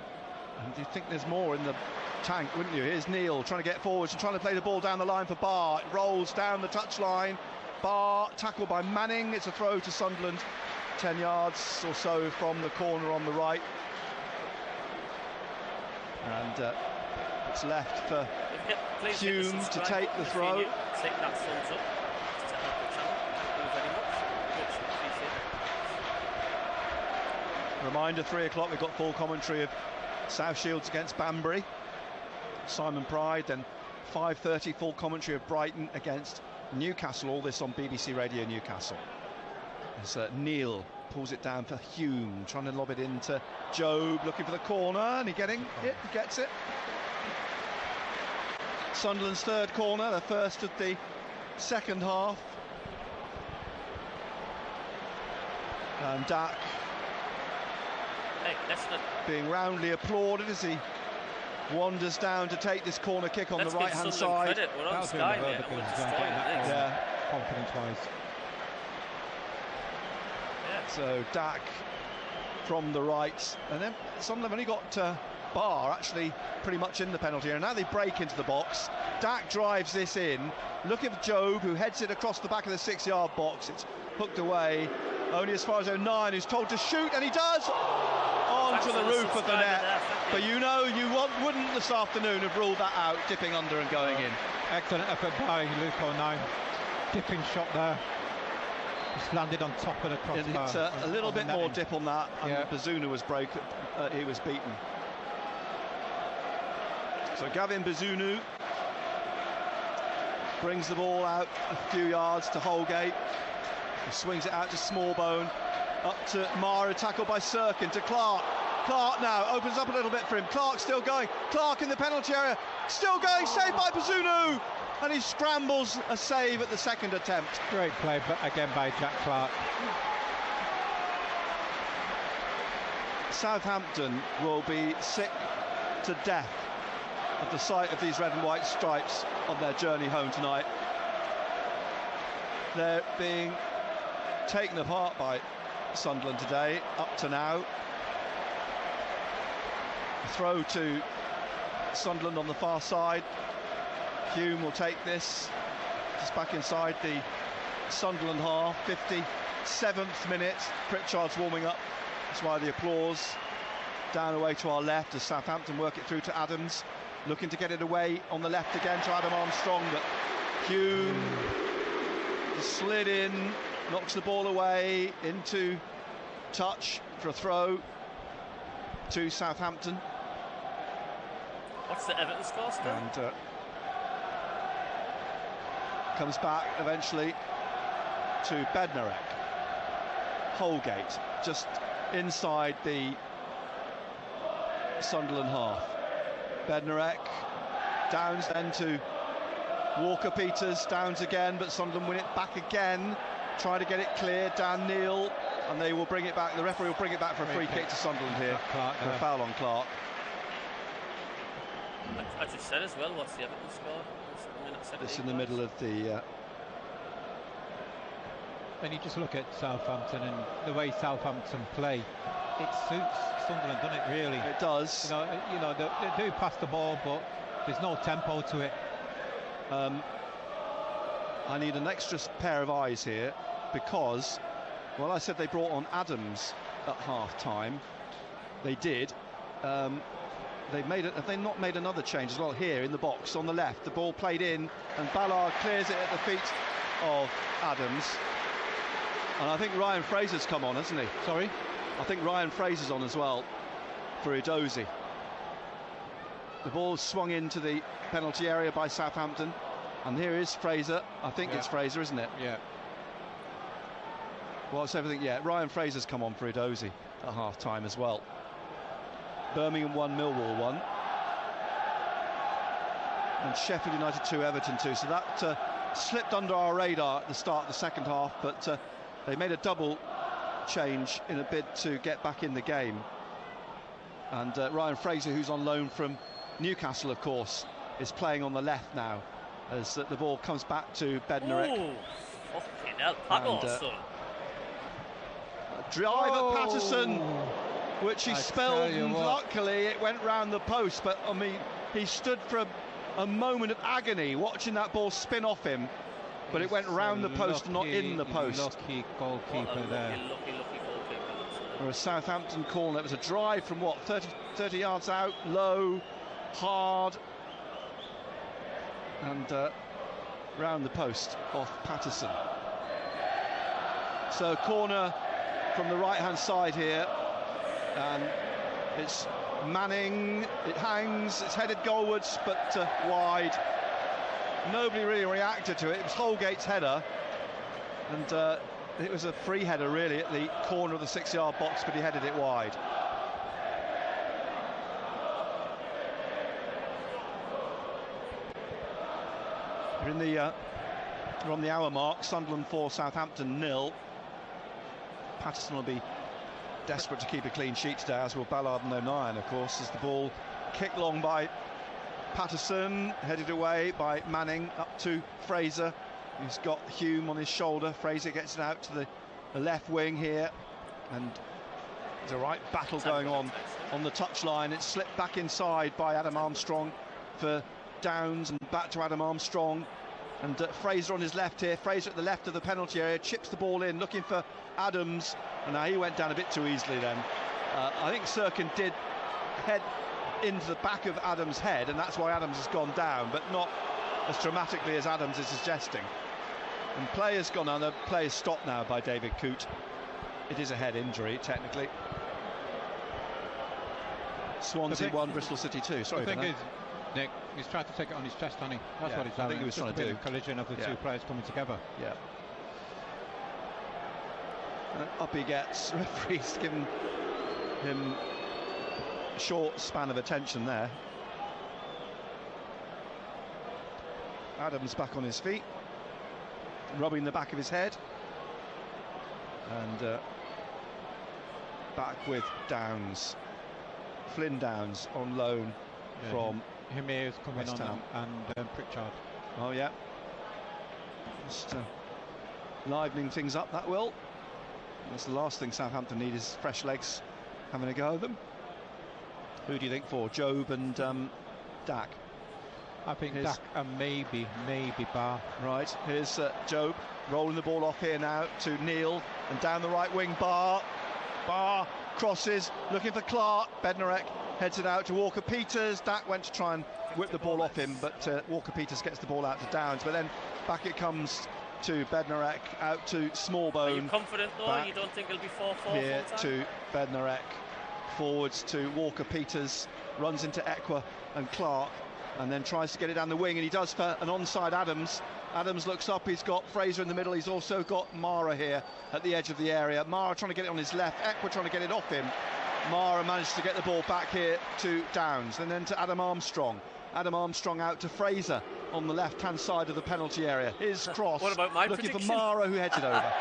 And you think there's more in the tank, wouldn't you? Here's Neil trying to get forwards and trying to play the ball down the line for Barr. It rolls down the touchline. Barr tackled by Manning. It's a throw to Sunderland, 10 yards or so from the corner on the right. And it's left for Hume to take the throw. Take that thumbs up. Thank you very much. Much appreciated. Reminder, 3 o'clock, we've got full commentary of South Shields against Banbury. Simon Pride, then 5:30 full commentary of Brighton against Newcastle. All this on BBC Radio Newcastle. As Neil pulls it down for Hume, trying to lob it into Jobe, looking for the corner, and he gets it. Sunderland's third corner, the first of the second half. And Dack being roundly applauded as he wanders down to take this corner kick on the right-hand side. Credit. We're on Sky, mate. Yeah, confidence-wise. Yeah. So Dack from the right, and then Sunderland only got Barr actually pretty much in the penalty area. Now they break into the box. Dack drives this in, looking for Jobe, who heads it across the back of the 6-yard box. It's hooked away, only as far as O'Nien, who's told to shoot, and he does! Onto the roof of the net. But you know, you wouldn't this afternoon have ruled that out, dipping under and going in. Excellent effort by Luke O'Nien. Dipping shot there. Just landed on top of the crossbar. It's a little bit more dip on that, and Bazunu was he was beaten. So Gavin Bazunu brings the ball out a few yards to Holgate. He swings it out to Smallbone. Up to Mara, tackled by Sirkin, to Clark. Clark now opens up a little bit for him. Clark still going. Clark in the penalty area. Still going. Saved by Bazunu. And he scrambles a save at the second attempt. Great play again by Jack Clark. Southampton will be sick to death at the sight of these red and white stripes on their journey home tonight. They're being taken apart by Sunderland today, up to now. Throw to Sunderland on the far side. Hume will take this. Just back inside the Sunderland half. 57th minute. Pritchard's warming up. That's why the applause. Down away to our left as Southampton work it through to Adams. Looking to get it away on the left again to Adam Armstrong, but Hume slid in, knocks the ball away into touch for a throw to Southampton. What's the Everton score still? And comes back eventually to Bednarek. Holgate just inside the Sunderland half. Bednarek, Downs then to Walker-Peters, Downs again, but Sunderland win it back again, try to get it clear. Dan Neil, and they will bring it back. The referee will bring it back for a free kick to Sunderland here, for a foul on Clark. I just said as well, what's the Everton score? It's in the middle of the... When you just look at Southampton and the way Southampton play, it suits Sunderland, doesn't it, really? It does. You know, they do pass the ball, but there's no tempo to it. I need an extra pair of eyes here, because, well, I said they brought on Adams at half-time. They did. Have they not made another change as well here in the box on the left? The ball played in, and Ballard clears it at the feet of Adams. And I think Ryan Fraser's come on, hasn't he? Sorry? I think Ryan Fraser's on as well for Edozie. The ball swung into the penalty area by Southampton, and here is Fraser. I think it's Fraser, isn't it? Yeah. Well, it's everything. Yeah, Ryan Fraser's come on for Edozie at half-time as well. Birmingham 1, Millwall 1, and Sheffield United 2, Everton 2. So that slipped under our radar at the start of the second half, but they made a double change in a bid to get back in the game. And Ryan Fraser, who's on loan from Newcastle, of course, is playing on the left now as the ball comes back to Bednarek. Oh, fucking hell, Patterson. Drive at Patterson, which he spelled, and luckily it went round the post. But I mean, he stood for a moment of agony watching that ball spin off him, but it went round the post and not in the post. Lucky goalkeeper there. Lucky goalkeeper. For a Southampton corner, it was a drive from what, 30 yards out, low, hard, and round the post off Patterson. So corner from the right-hand side here, and it's Manning. It hangs. It's headed goalwards, but wide. Nobody really reacted to it. It was Holgate's header, and it was a free header really at the corner of the 6-yard box, but he headed it wide. We're on the hour mark. Sunderland 4, Southampton 0. Patterson will be desperate to keep a clean sheet today, as will Ballard and O'Nien, of course, as the ball kicked long by Patterson, headed away by Manning up to Fraser, who's got Hume on his shoulder. Fraser gets it out to the left wing here, and there's a right battle going on the touchline. It's slipped back inside by Adam Armstrong for Downs, and back to Adam Armstrong, and Fraser on his left here. Fraser at the left of the penalty area, chips the ball in, looking for Adams, and now he went down a bit too easily then. I think Sirkin did head into the back of Adams' head, and that's why Adams has gone down, but not as dramatically as Adams is suggesting. And play has gone on. The play is stopped now by David Coote. It is a head injury, technically. Swansea 1, Bristol City 2. Sorry, the thing is, Nick, he's tried to take it on his chest, hasn't he? That's what he's having. I think he was trying to do. Collision of the two players coming together. Yeah. Up he gets. Referee's given him a short span of attention there. Adams back on his feet, rubbing the back of his head, and back with Downs. Flynn Downs on loan from Himir's coming West Ham. on, and Pritchard. Oh yeah, just livening things up, that will. That's the last thing Southampton need, is fresh legs having a go at them. Who do you think for? Job and Dak? I think Dak and maybe Barr. Right, here's Job rolling the ball off here now to Neil, and down the right wing, Barr crosses, looking for Clark. Bednarek heads it out to Walker-Peters. Dak went to try and whip the ball off him, but Walker-Peters gets the ball out to Downs, but then back it comes to Bednarek, out to Smallbone. Are you confident though? You don't think it'll be 4-4 here to Bednarek, forwards to Walker-Peters, runs into Ekwa and Clark, and then tries to get it down the wing, and he does for an onside Adams. Adams looks up, he's got Fraser in the middle, he's also got Mara here at the edge of the area. Mara trying to get it on his left, Ekwa trying to get it off him. Mara managed to get the ball back here to Downs, and then to Adam Armstrong. Adam Armstrong out to Fraser on the left-hand side of the penalty area. His cross, what about my looking prediction? for Mara, who heads it over.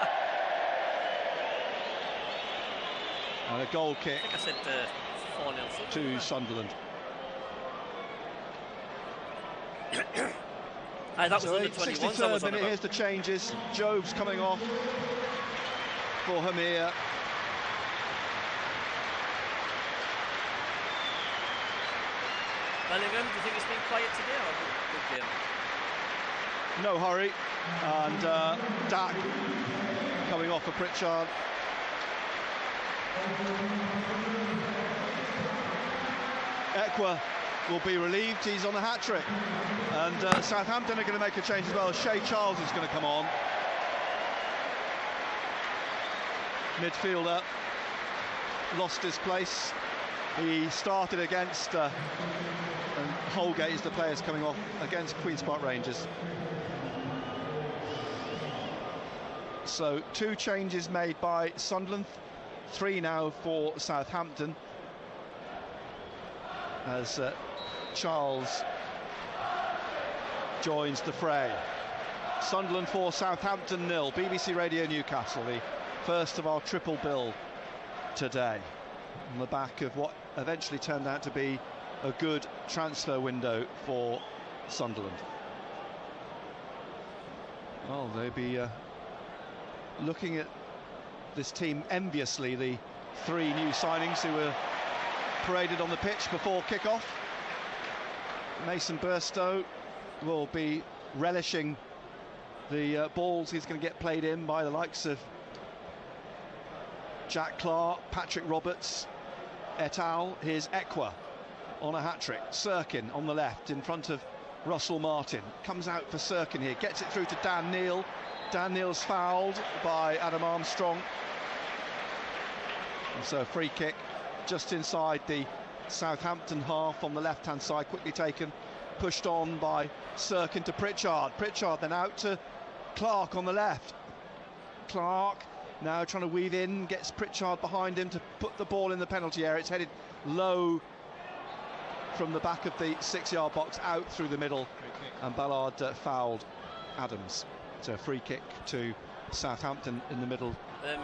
And a goal kick I think I said 4-0 to Sunderland. That was So under 21. 63rd minute, here's the changes. Job's coming off for Hamir. Bellingham, do you think it's been quiet today or good game? No hurry, and Dak coming off for Pritchard. Ekwa will be relieved, he's on a hat-trick, and Southampton are going to make a change as well. Shea Charles is going to come on. Midfielder lost his place. He started against and Holgate is the players coming off against Queen's Park Rangers. So 2 changes made by Sunderland, 3 now for Southampton, as Charles joins the fray. Sunderland 4, Southampton 0. BBC Radio Newcastle, the first of our triple bill today, on the back of what eventually turned out to be a good transfer window for Sunderland. Well, they'll be looking at this team enviously, the 3 new signings who were paraded on the pitch before kick-off. Mason Burstow will be relishing the balls he's going to get played in by the likes of Jack Clark, Patrick Roberts, et al. Here's Ekwa on a hat-trick. Sirkin on the left in front of Russell Martin. Comes out for Sirkin here, gets it through to Dan Neil. Dan Neil's fouled by Adam Armstrong. And so a free kick just inside the Southampton half on the left-hand side, quickly taken, pushed on by Sirkin to Pritchard. Pritchard then out to Clark on the left. Clark now trying to weave in, gets Pritchard behind him to put the ball in the penalty area. It's headed low from the back of the 6-yard box out through the middle, and Ballard fouled Adams. So a free kick to Southampton in the middle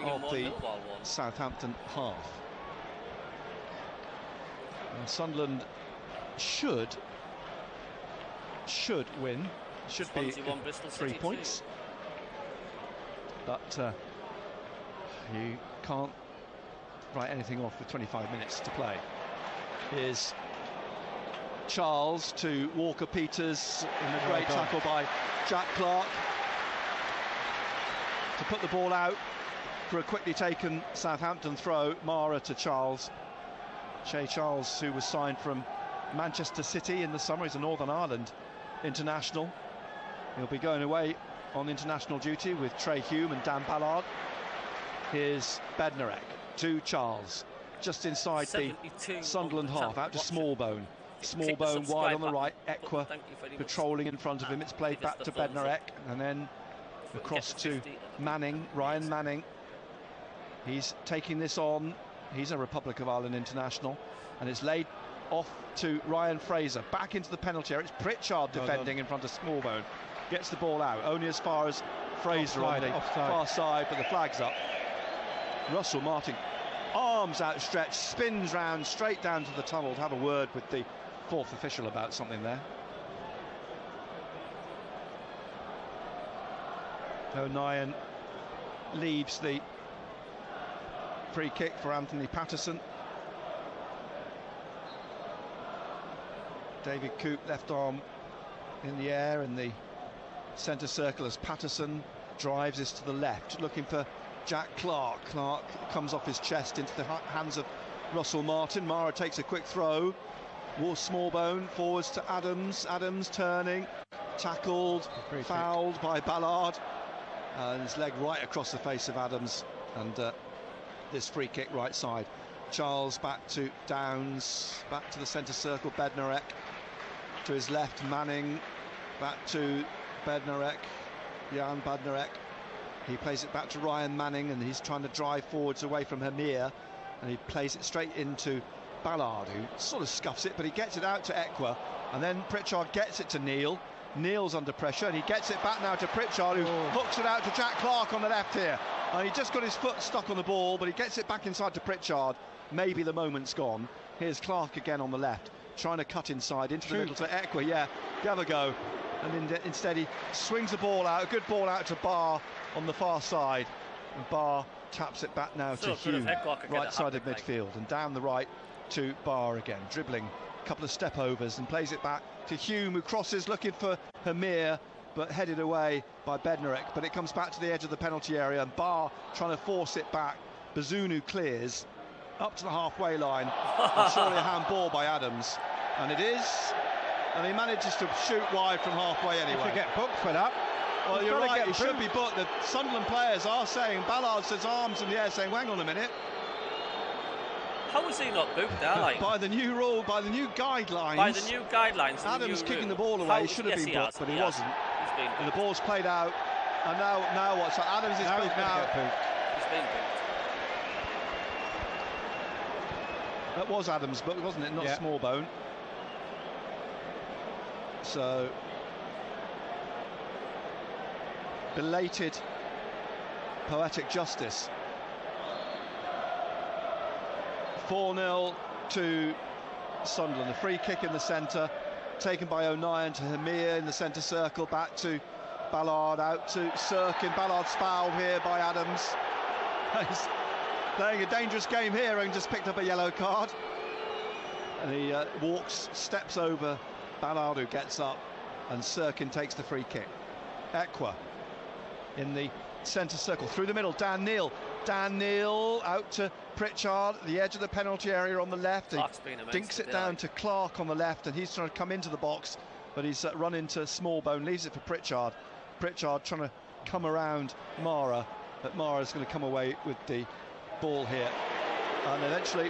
of the Southampton half. And Sunderland should win, should be 3 points, but you can't write anything off with 25 minutes to play. Here's Charles to Walker-Peters in a great tackle by Jack Clark to put the ball out for a quickly taken Southampton throw. Mara to Charles. Shea Charles, who was signed from Manchester City in the summer, he's a Northern Ireland international. He'll be going away on international duty with Trey Hume and Dan Ballard. Here's Bednarek to Charles, just inside the Sunderland half, out to Smallbone. Smallbone wide on the right, Ekwa patrolling in front of him. It's played back to Bednarek, and then across to Manning, Ryan Manning. He's taking this on. He's a Republic of Ireland international, and it's laid off to Ryan Fraser, back into the penalty area. It's Pritchard defending in front of Smallbone. Gets the ball out, only as far as Fraser on the far side, but the flag's up. Russell Martin, arms outstretched, spins round straight down to the tunnel to have a word with the 4th official about something there. O'Nien leaves the Free kick for Anthony Patterson. David Coop, left arm in the air in the centre circle as Patterson drives this to the left, looking for Jack Clark. Clark comes off his chest into the hands of Russell Martin. Mara takes a quick throw. Smallbone forwards to Adams. Adams turning, tackled, fouled by Ballard. And his leg right across the face of Adams. And this free kick right side. Charles back to Downs, back to the centre circle. Bednarek to his left. Manning back to Bednarek. Jan Bednarek. He plays it back to Ryan Manning, and he's trying to drive forwards away from Hamir, and he plays it straight into Ballard, who sort of scuffs it, but he gets it out to Ekwa, and then Pritchard gets it to Neil. Neil's under pressure, and he gets it back now to Pritchard, who hooks it out to Jack Clark on the left here. And he just got his foot stuck on the ball, but he gets it back inside to Pritchard. Maybe the moment's gone. Here's Clark again on the left, trying to cut inside into the middle to Ekwa. Yeah, have a go. And instead he swings the ball out, a good ball out to Barr on the far side. And Barr taps it back now to Hume, right side of midfield. And down the right to Barr again, dribbling a couple of step overs and plays it back to Hume, who crosses looking for Hamir, but headed away by Bednarek. But it comes back to the edge of the penalty area, and Barr trying to force it back. Bazunu clears up to the halfway line. And surely a handball by Adams, and it is. And he manages to shoot wide from halfway anyway. He should get booked for that. Well, you're right, he should be booked. The Sunderland players are saying, Ballard says arms in the air, saying, hang on a minute. How was he not booked there? Like? By the new rule, by the new guidelines. By the new guidelines. Adams kicking the ball away, he should have been booked, but he wasn't. And the ball's played out. And now what? So Adams is booked now. He's been booked. That was Adams, but wasn't it? Not Smallbone. So belated poetic justice. 4-0 to Sunderland. A free kick in the centre, taken by O'Nien to Hamir in the centre circle, back to Ballard, out to Sirkin. Ballard's fouled here by Adams. He's playing a dangerous game here and just picked up a yellow card. And he steps over Ballard, who gets up, and Sirkin takes the free kick. Ekwa in the centre circle, through the middle, Dan Neil out to Pritchard, the edge of the penalty area on the left. He dinks it down to Clark on the left, and he's trying to come into the box, but he's run into Smallbone, leaves it for Pritchard. Pritchard trying to come around Mara, but Mara's going to come away with the ball here, and eventually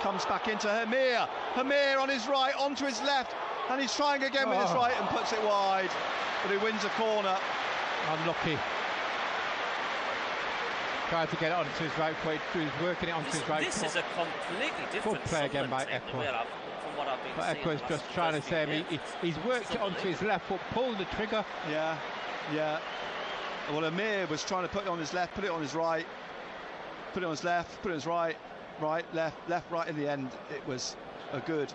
comes back into Hamir. Hamir on his right, onto his left, and he's trying again with his right and puts it wide, but he wins a corner. Unlucky. Tried to get it onto his right foot, he was working it onto his right foot. This is a completely different play again by Ekwa. From what I've been seeing. Ekwa's just trying to say he's worked it onto his left foot, pulled the trigger. Yeah. Well, Amir was trying to put it on his left, put it on his right, put it on his left, put it on his right, left, right. In the end, it was a good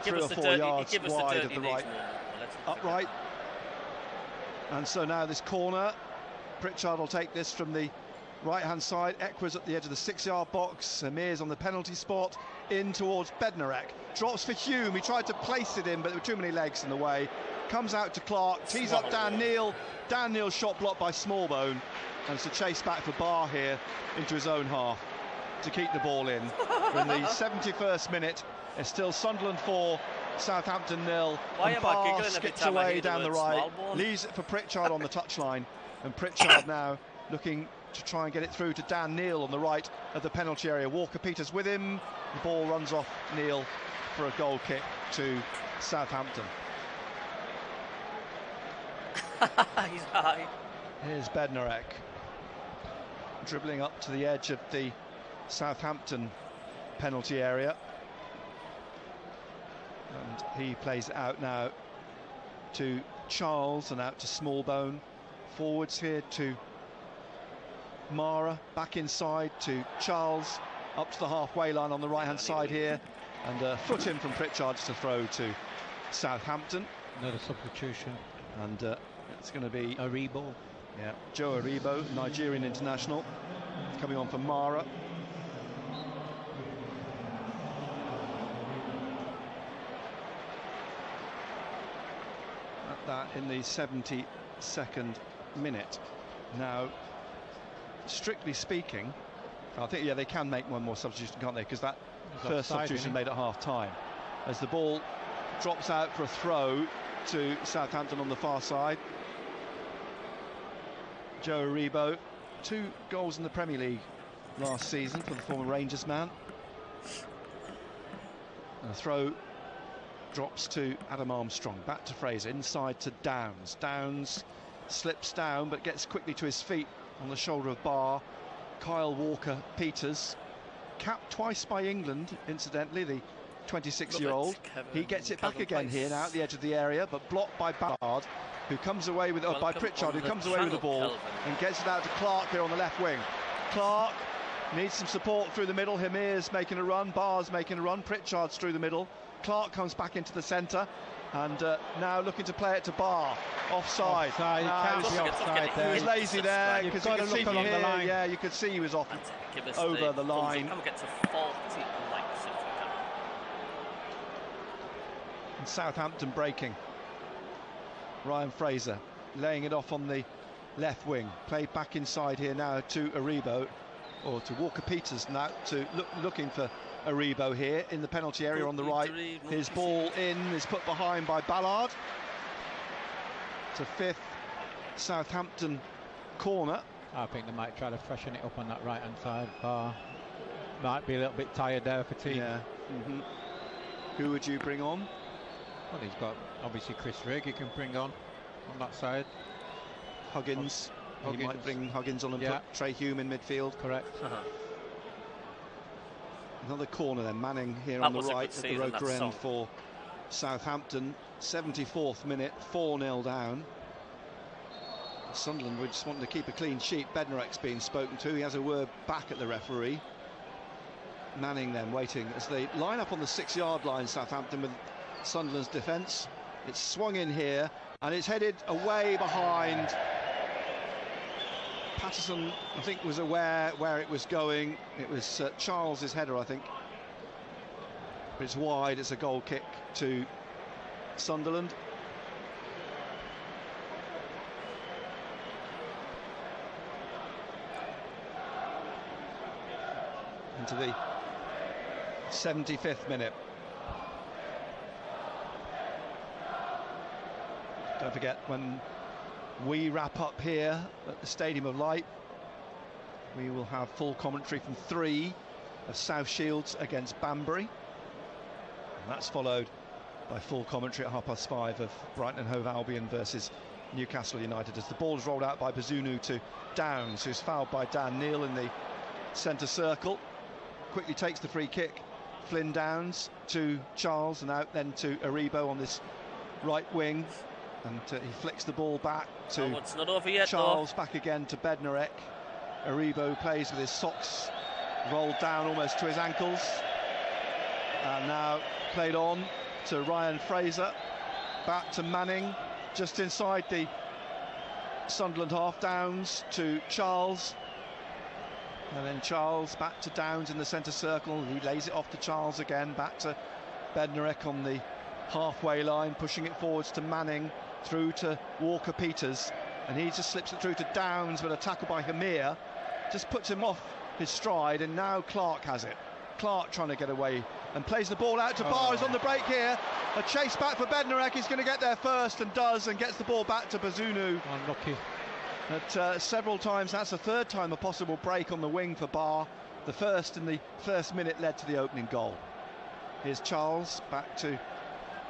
3 or 4 yards wide of the right upright. And so now this corner, Pritchard will take this from the right-hand side. Ekwa's at the edge of the 6-yard box. Amir's on the penalty spot, in towards Bednarek. Drops for Hume. He tried to place it in, but there were too many legs in the way. Comes out to Clark, tees up Dan Neil. Dan Neil's shot blocked by Smallbone, and it's a chase back for Barr here into his own half to keep the ball in. In the 71st minute, it's still Sunderland 4, Southampton 0. And Barr skips away down the right, leaves it for Pritchard on the touchline, and Pritchard now looking to try and get it through to Dan Neil on the right of the penalty area. Walker-Peters with him. The ball runs off Neil for a goal kick to Southampton. He's high. Here's Bednarek dribbling up to the edge of the Southampton penalty area, and he plays it out now to Charles and out to Smallbone. Forwards here to Mara, back inside to Charles, up to the halfway line on the right-hand side here, and a foot in from Pritchard to throw to Southampton. Another substitution. And it's going to be Aribo. Yeah, Joe Aribo, Nigerian international, coming on for Mara. that in the 72nd minute. Now, strictly speaking, I think, they can make one more substitution, can't they? Because that first substitution made at half-time. As the ball drops out for a throw to Southampton on the far side. Joe Aribo, 2 goals in the Premier League last season for the former Rangers man. And the throw drops to Adam Armstrong, back to Fraser, inside to Downs. Downs slips down but gets quickly to his feet on the shoulder of Barr. Kyle Walker-Peters, capped twice by England, incidentally, the 26-year-old. He gets it back again here now at the edge of the area, but blocked by Ballard, who comes away with by Pritchard, who comes away with the ball and gets it out to Clark here on the left wing. Clark needs some support through the middle. Himir's making a run, Barr's making a run, Pritchard's through the middle. Clark comes back into the centre and now looking to play it to Barr. Offside. Offside there. He was lazy there because you could see along the line. Yeah, you could see he was off over the line. Get to 40 likes if we can. And Southampton breaking. Ryan Fraser laying it off on the left wing. Played back inside here now to Aribo, or to Walker-Peters now, to looking for Aribo here in the penalty area on the right. His ball in is put behind by Ballard. It's a 5th Southampton corner. I think they might try to freshen it up on that right-hand side. Barr might be a little bit tired there for team. Yeah. Who would you bring on? Well, he's got obviously Chris Rigg he can bring on that side. Huggins. He might bring Huggins on and put Trey Hume in midfield. Correct. Another corner then, Manning here on the right at the Roker end for Southampton. 74th minute, 4-0 down. Sunderland were just wanting to keep a clean sheet. Bednarek's being spoken to. He has a word back at the referee. Manning then waiting as they line up on the 6-yard line, Southampton, with Sunderland's defence. It's swung in here and it's headed away behind. Patterson, I think, was aware where it was going. It was Charles's header, I think. But it's wide. It's a goal kick to Sunderland. Into the 75th minute. Don't forget, when we wrap up here at the Stadium of Light, we will have full commentary from 3 of South Shields against Banbury, and that's followed by full commentary at 5:30 of Brighton and Hove Albion versus Newcastle United, as the ball is rolled out by Bazunu to Downs, who's fouled by Dan Neil in the centre circle. Quickly takes the free kick. Flynn Downs to Charles and out then to Aribo on this right wing. And he flicks the ball back to not over yet, Charles, back again to Bednarek. Aribo plays with his socks rolled down almost to his ankles. And now played on to Ryan Fraser. Back to Manning, just inside the Sunderland half. Downs to Charles. And then Charles back to Downs in the centre circle. He lays it off to Charles again. Back to Bednarek on the halfway line, pushing it forwards to Manning. Through to Walker-Peters, and he just slips it through to Downs, but a tackle by Himir just puts him off his stride, and now Clark has it. Clark trying to get away and plays the ball out to Barr. He's on the break here. A chase back for Bednarek. He's going to get there first and does, and gets the ball back to Bazunu. Unlucky. But several times, that's the 3rd time a possible break on the wing for Barr. The first in the first minute led to the opening goal. Here's Charles back to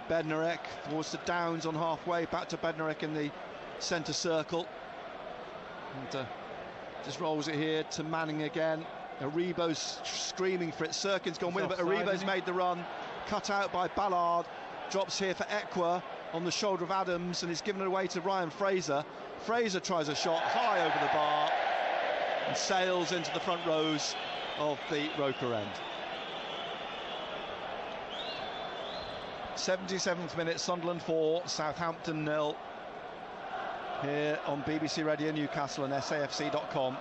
Bednarek, towards to Downs on halfway, back to Bednarek in the centre circle, and just rolls it here to Manning again. Aribo's screaming for it. Sirkin's gone with it, but Aribo's made the run, cut out by Ballard. Drops here for Ekwa on the shoulder of Adams, and he's given it away to Ryan Fraser. Fraser tries a shot high over the bar and sails into the front rows of the Roker end. 77th minute, Sunderland 4, Southampton 0. Here on BBC Radio Newcastle and SAFC.com.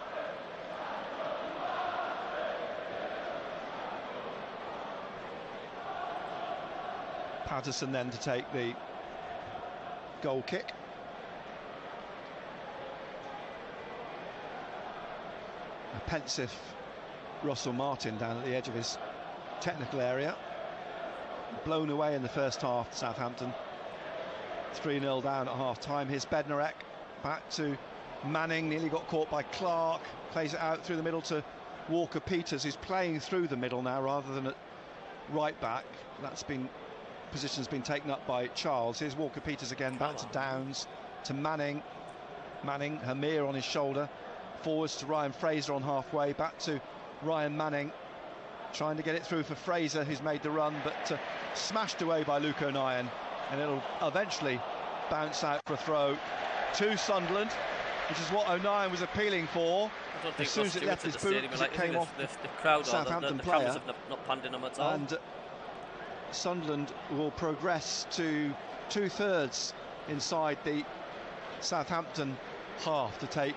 Patterson then to take the goal kick. A pensive Russell Martin down at the edge of his technical area. Blown away in the first half, Southampton. 3-0 down at half-time. Here's Bednarek back to Manning, nearly got caught by Clark. Plays it out through the middle to Walker-Peters, who's playing through the middle now rather than at right back. Position's been taken up by Charles. Here's Walker-Peters again, back to Downs, to Manning. Manning, Hamir on his shoulder. Forwards to Ryan Fraser on halfway, back to Ryan Manning. Trying to get it through for Fraser, who's made the run, but smashed away by Luke O'Nien. And it'll eventually bounce out for a throw to Sunderland, which is what O'Nien was appealing for. As soon as it left his boot, because it came off the crowd, Southampton the player. have not panned him at all. And Sunderland will progress to 2/3 inside the Southampton half to take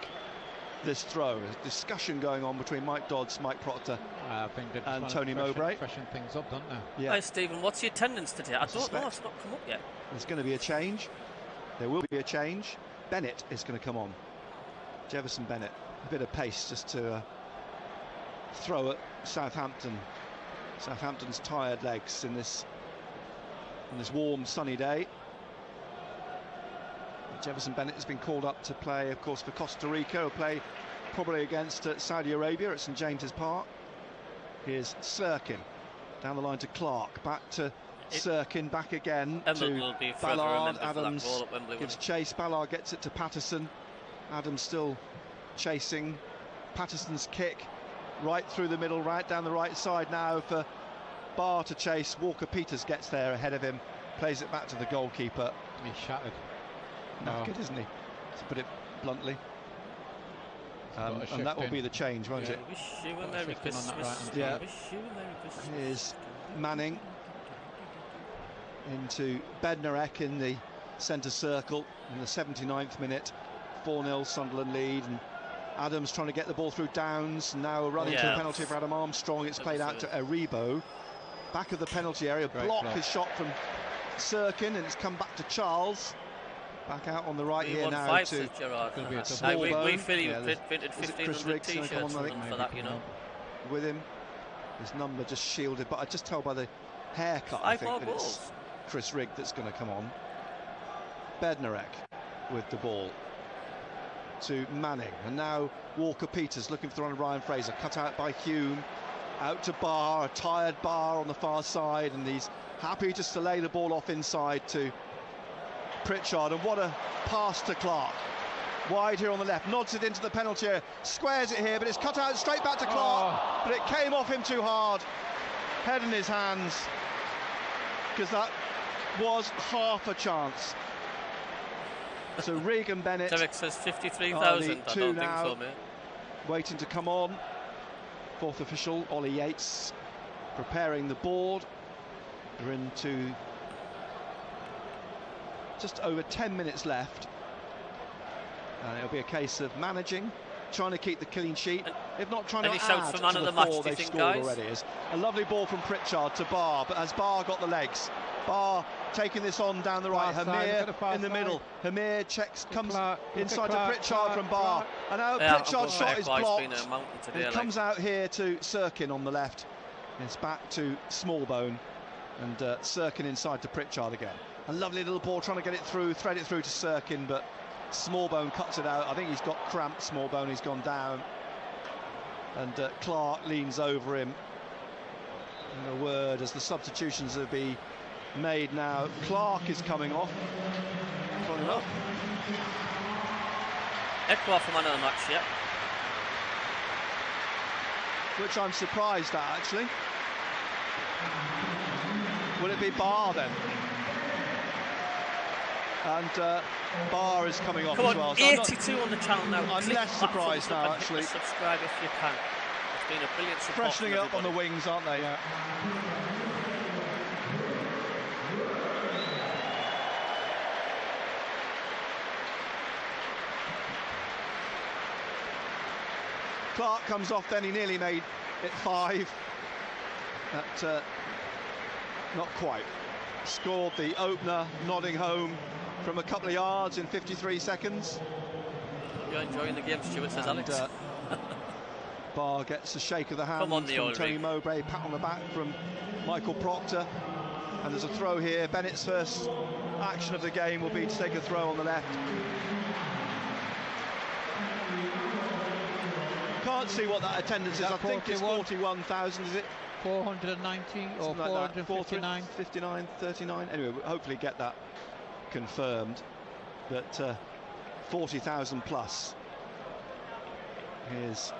this throw. A discussion going on between Mike Dodds, Mike Proctor and Tony Mowbray. Freshen things up, don't they? Yeah. Hi Stephen, what's your attendance today? I don't know, it's not come up yet. There's going to be a change. There will be a change. Bennett is going to come on. Jefferson Bennett. A bit of pace just to throw at Southampton. Southampton's tired legs in this warm, sunny day. Jefferson Bennett has been called up to play, of course, for Costa Rica. He'll play probably against Saudi Arabia at St James's Park. Here's Sirkin. Down the line to Clark. Back to Sirkin. Back again to Ballard. Adams gives chase. Ballard gets it to Patterson. Adams still chasing. Patterson's kick right through the middle, right down the right side now for Barr to chase. Walker-Peters gets there ahead of him. Plays it back to the goalkeeper. He's shattered. Knackered, isn't he? To put it bluntly. And that will be the change, won't it? Wish you a Merry Christmas. Yeah. Wish you a Merry Christmas. Here's Manning into Bednarek in the centre circle in the 79th minute. 4-0 Sunderland lead, and Adams trying to get the ball through Downs. Now running to a penalty for Adam Armstrong. It's played out to Aribo. Back of the penalty area. Block is shot from Sirkin, and it's come back to Charles. Back out on the right here now to Smallbone. We feel you printed 1,500 t-shirts for that, you know. With him, his number just shielded, but I just tell by the haircut, I think that it's Chris Rigg that's going to come on. Bednarek with the ball to Manning, and now Walker-Peters looking for the run of Ryan Fraser, cut out by Hume, out to Barr, a tired Barr on the far side, and he's happy just to lay the ball off inside to Pritchard, and what a pass to Clark. Wide here on the left, nods it into the penalty area, squares it here, but it's cut out straight back to Clark, but it came off him too hard. Head in his hands, because that was half a chance. So Rigg and Bennett. Derek says 53,000. I don't think so, mate. Waiting to come on. Fourth official, Ollie Yates, preparing the board. We're into just over 10 minutes left. And it'll be a case of managing, trying to keep the clean sheet, if not trying to add for man to of the match, four they've scored already. It's a lovely ball from Pritchard to Barr, but has Barr got the legs? Barr taking this on down the right. Hamir in the middle. Hamir checks, comes inside to Pritchard from Barr. And now Pritchard's shot is blocked. And it comes out here to Sirkin on the left. It's back to Smallbone. And Sirkin inside to Pritchard again. A lovely little ball trying to get it through, thread it through to Sirkin, but Smallbone cuts it out. I think he's got cramped, Smallbone. He's gone down. And Clark leans over him. And a word as the substitutions will be made now. Clark is coming off. Eckler for man of the match, yeah. Which I'm surprised at, actually. Will it be Barr then? And Barr is coming off as well. So 82 on the channel now. I'm less surprised now, actually. Subscribe if you can. It's been a brilliant support. Freshening up on the wings, aren't they? Yeah. Clark comes off then, he nearly made it 5. Not quite. Scored the opener, nodding home from a couple of yards in 53 seconds. You're enjoying the game, Stuart, says Alex. Barr gets a shake of the hand from Tony Mowbray, pat on the back from Michael Proctor. And there's a throw here. Bennett's first action of the game will be to take a throw on the left. Can't see what that attendance is. I think it's 41,000, is it? 490 or 459? 59, 39. Anyway, we'll hopefully get that confirmed. But 40,000 plus. Here's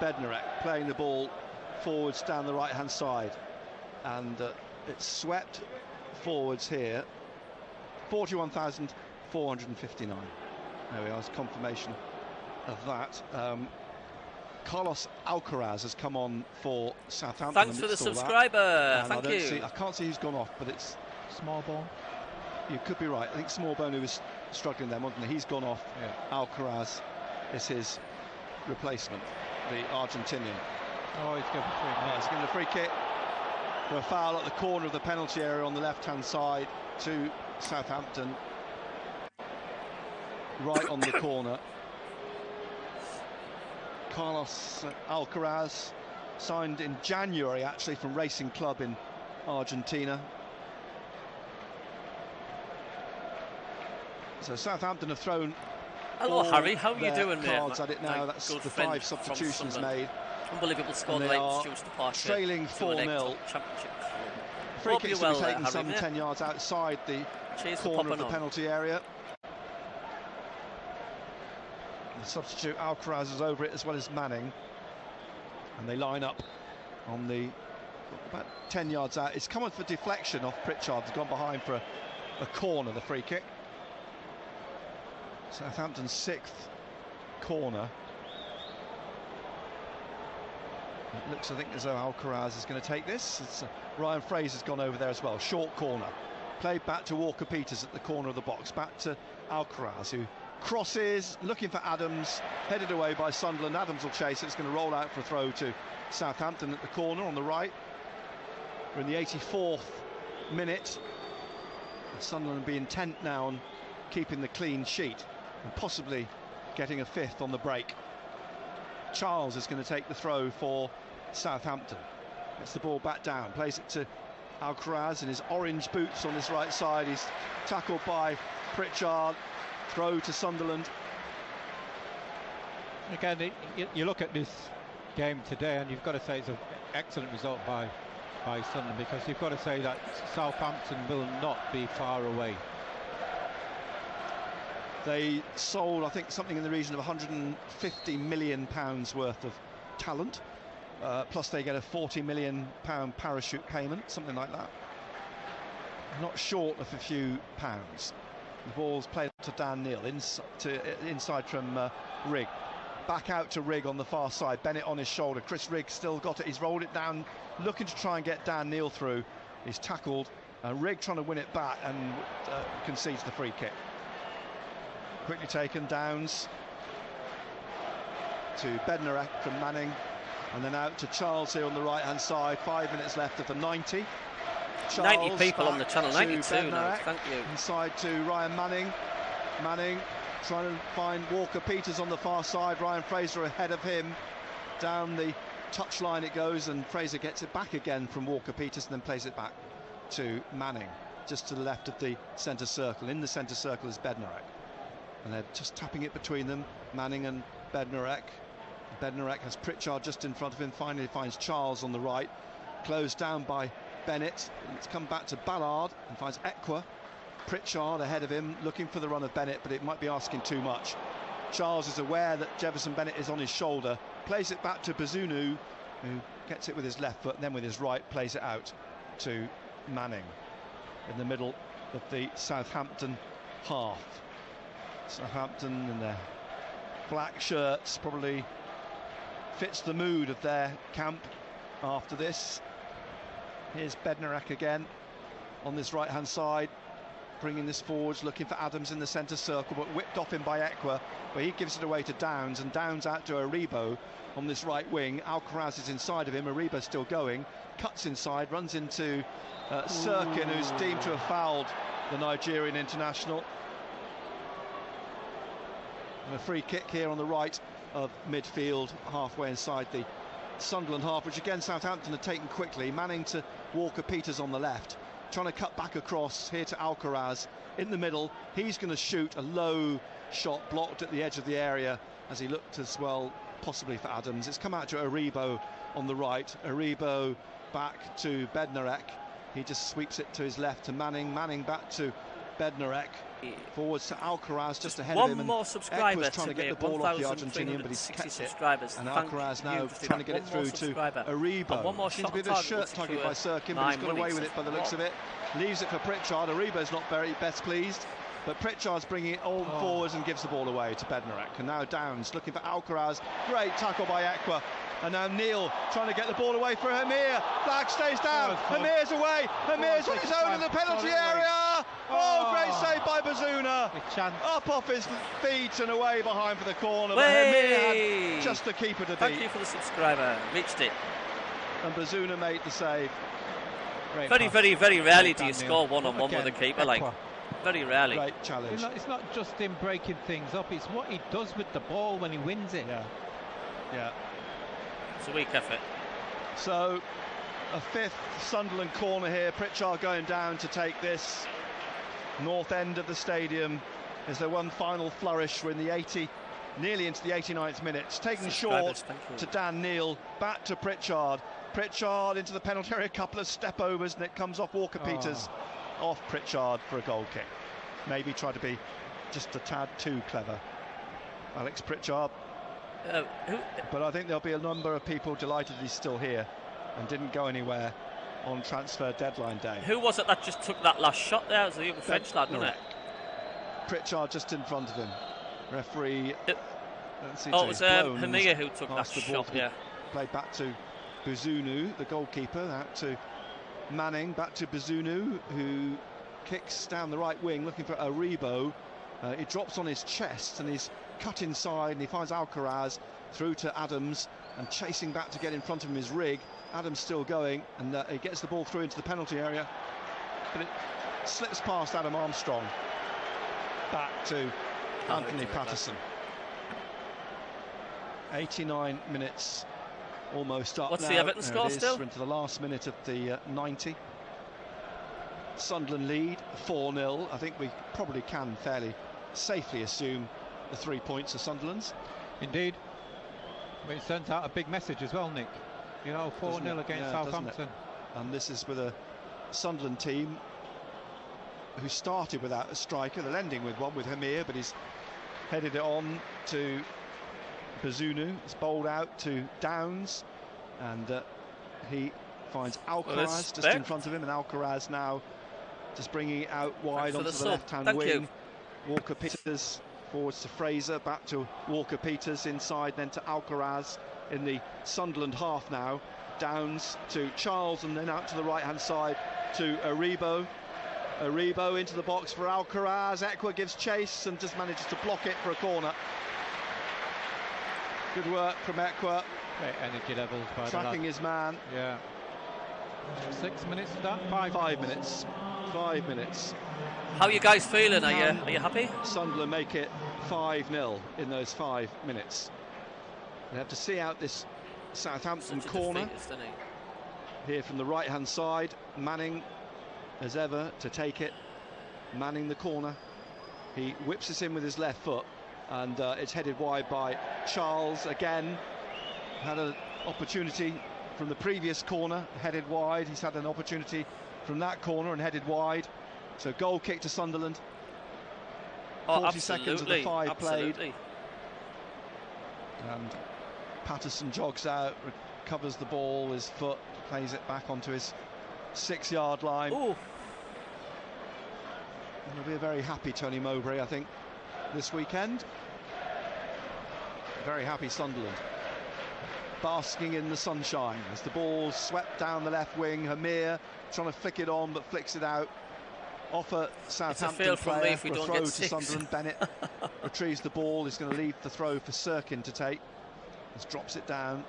Bednarek playing the ball forwards down the right-hand side. And it's swept forwards here. 41,459. There we are, as confirmation of that. Carlos Alcaraz has come on for Southampton. Thanks for the subscriber. Thank you. I can't see who's gone off, but it's Smallbone. You could be right. I think Smallbone, who was struggling there, wasn't he? He's gone off. Yeah. Alcaraz is his replacement, the Argentinian. Oh, he's given a free kick. He's given a free kick for a foul at the corner of the penalty area on the left-hand side to Southampton. Right on the corner. Carlos Alcaraz, signed in January actually from Racing Club in Argentina. So Southampton have thrown. Hello Harry, how are you doing there? Cards at it now. That's the 5 substitutions made. Unbelievable score late, trailing 4-0. Free kicks will be taken some 10 yards outside the corner of the penalty area. The substitute Alcaraz is over it as well as Manning, and they line up on the about 10 yards out. It's come on for deflection off Pritchard. He's gone behind for a corner, the free kick. Southampton's 6th corner. It looks, I think, as though Alcaraz is going to take this. Ryan Fraser's gone over there as well. Short corner. Played back to Walker-Peters at the corner of the box. Back to Alcaraz, who crosses, looking for Adams, headed away by Sunderland. Adams will chase it. It's going to roll out for a throw to Southampton at the corner on the right. We're in the 84th minute. Sunderland will be intent now on keeping the clean sheet and possibly getting a 5th on the break. Charles is going to take the throw for Southampton. Gets the ball back down, plays it to Alcaraz in his orange boots on this right side. He's tackled by Pritchard. Throw to Sunderland. Again, you look at this game today, and you've got to say it's an excellent result by Sunderland, because you've got to say that Southampton will not be far away. They sold, I think, something in the region of £150 million worth of talent, plus they get a £40 million parachute payment, something like that. Not short of a few pounds. The ball's played to Dan Neil, inside from Rigg. Back out to Rigg on the far side. Bennett on his shoulder. Chris Rigg still got it. He's rolled it down, looking to try and get Dan Neil through. He's tackled. Rigg trying to win it back and concedes the free kick. Quickly taken, Downs to Bednarek from Manning, and then out to Charles here on the right-hand side. 5 minutes left of the 90. Charles 90 people on the channel, 92 now, thank you. Inside to Ryan Manning. Manning trying to find Walker-Peters on the far side. Ryan Fraser ahead of him. Down the touchline it goes, and Fraser gets it back again from Walker-Peters and then plays it back to Manning, just to the left of the centre circle. In the centre circle is Bednarek. And they're just tapping it between them, Manning and Bednarek. Bednarek has Pritchard just in front of him. Finally finds Charles on the right. Closed down by Bennett. It's come back to Ballard and finds Ekwa. Pritchard ahead of him, looking for the run of Bennett, but it might be asking too much. Charles is aware that Jefferson Bennett is on his shoulder. Plays it back to Bazunu, who gets it with his left foot, and then with his right plays it out to Manning in the middle of the Southampton half. Southampton in their black shirts probably fits the mood of their camp after this. Here's Bednarek again on this right-hand side, bringing this forwards, looking for Adams in the centre circle, but whipped off him by Ekwa, where he gives it away to Downs, and Downs out to Aribo on this right wing. Alcaraz is inside of him, Aribo still going, cuts inside, runs into Sirkin, who's deemed to have fouled the Nigerian international. And a free kick here on the right of midfield, halfway inside the Sunderland half, which again Southampton had taken quickly. Manning to Walker-Peters on the left, trying to cut back across here to Alcaraz in the middle. He's going to shoot a low shot, blocked at the edge of the area as he looked as well, possibly for Adams. It's come out to Aribo on the right. Aribo back to Bednarek. He just sweeps it to his left to Manning. Manning back to Bednarek. Forwards to Alcaraz just ahead of him. One more subscriber Eckler's trying to get the ball off the Argentinian, but he's kept it. And Alcaraz now trying to get it through to Aribo. One more Seems to be a bit of shirt tugging by Sirkin, but he's got away with it by the looks of it. Leaves it for Pritchard. Aribo's not very best pleased, but Pritchard's bringing it all forwards and gives the ball away to Bednarek. And now Downs looking for Alcaraz. Great tackle by Eckler. And now Neil trying to get the ball away for Hamir. Flag stays down. Hamir's away. Hamir's on his own in the penalty area. Oh, great save by Bazuna. Up off his feet and away behind for the corner. But Hamir had just the keeper to beat. Thank you for the subscriber. Reached it. And Bazuna made the save. Very rarely do you score one-on-one with a keeper. Like, very rarely. Great challenge. It's not just him breaking things up. It's what he does with the ball when he wins it. Yeah. It's a weak effort. So, a fifth Sunderland corner here. Pritchard going down to take this. North end of the stadium. Is there one final flourish? We're in the nearly into the 89th minute. It's taken short to Dan Neil. Back to Pritchard. Pritchard into the penalty area. A couple of step overs, and it comes off Walker-Peters. Off Pritchard for a goal kick. Maybe try to be just a tad too clever, Alex Pritchard. But I think there'll be a number of people delighted he's still here and didn't go anywhere on transfer deadline day. Who was it that just took that last shot there? It was the young French lad, wasn't it? Pritchard just in front of him. Referee. It was Hamir who took that shot. Yeah. Played back to Bazunu, the goalkeeper. Out to Manning. Back to Bazunu, who kicks down the right wing, looking for Aribo. He drops on his chest and he's cut inside, and he finds Alcaraz through to Adams, and chasing back to get in front of him is Rigg. Adams still going, and he gets the ball through into the penalty area, but it slips past Adam Armstrong. Back to Anthony Patterson. 89 minutes almost up. What's now. The Everton score still? We're into the last minute of the 90. Sunderland lead 4-0. I think we probably can fairly safely assume the 3 points of Sunderland's. Indeed. It sends out a big message as well, Nick. 4-0 against Southampton. And this is with a Sunderland team who started without a striker. They're ending with one, with Hamir, but he's headed it on to Bazunu. It's bowled out to Downs, and he finds Alcaraz just in front of him, and Alcaraz now just bringing it out wide onto the left-hand wing. Walker-Peters forwards to Fraser, back to Walker-Peters inside, then to Alcaraz in the Sunderland half now. Downs to Charles, and then out to the right-hand side to Aribo. Aribo into the box for Alcaraz. Eckler gives chase and just manages to block it for a corner. Good work from Eckler. Great energy levels by tracking his man. Yeah. 6 minutes to that? 5 minutes. 5 minutes. How are you guys feeling? Are you happy? Sunderland make it 5-0 in those 5 minutes. They have to see out this Southampton corner. Here from the right-hand side, Manning, as ever, to take it. Manning the corner. He whips us in with his left foot, and it's headed wide by Charles again. Had an opportunity from the previous corner, headed wide. He's had an opportunity from that corner and headed wide. So goal kick to Sunderland. 40 seconds of the 5 played. And Patterson jogs out, recovers the ball, his foot, plays it back onto his 6-yard line. Ooh. He'll be a very happy Tony Mowbray, I think, this weekend. Very happy Sunderland. Basking in the sunshine as the ball's swept down the left wing. Hamir trying to flick it on, but flicks it out. Offer Southampton player for a throw to Sunderland. Bennett retrieves the ball. He's going to leave the throw for Sirkin to take. Just drops it down.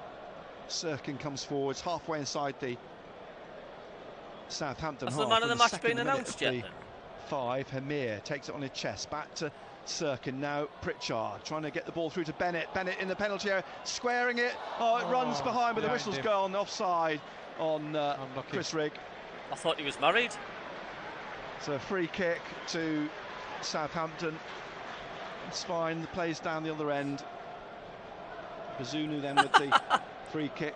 Sirkin comes forwards halfway inside the Southampton half. Has the man of the match been announced yet? 5. Hamir takes it on his chest, back to Sirkin, now Pritchard trying to get the ball through to Bennett. Bennett in the penalty area, squaring it. Oh, it runs behind, but the whistle's gone. Offside on Chris Rigg. I thought he was married. So a free kick to Southampton. It's fine, the play's down the other end. Bazunu then with the free kick.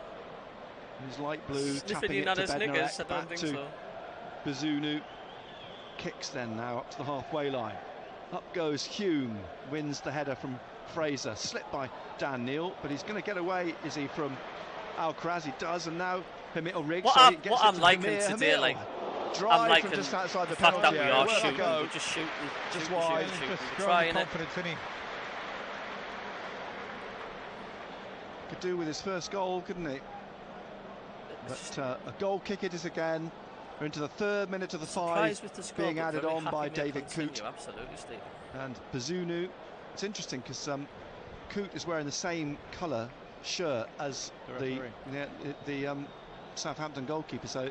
He's light blue, tapping it to Bednarek, back to Bazunu. Kicks then now up to the halfway line. Up goes Hume, wins the header from Fraser. Slipped by Dan Neil, but he's going to get away, is he, from Alcaraz? He does, and now Hamir Rigg. What I'm liking today, like, I'm liking just outside the fact that we area. are shooting, we're just shooting, just wide. shooting. We're trying it. Could do with his first goal, couldn't he? But a goal kick it is again. We're into the 3rd minute of the 5, being added on by David Coote. Absolutely, Steve. And Bazunu. It's interesting because Coote is wearing the same colour shirt as the Southampton goalkeeper, so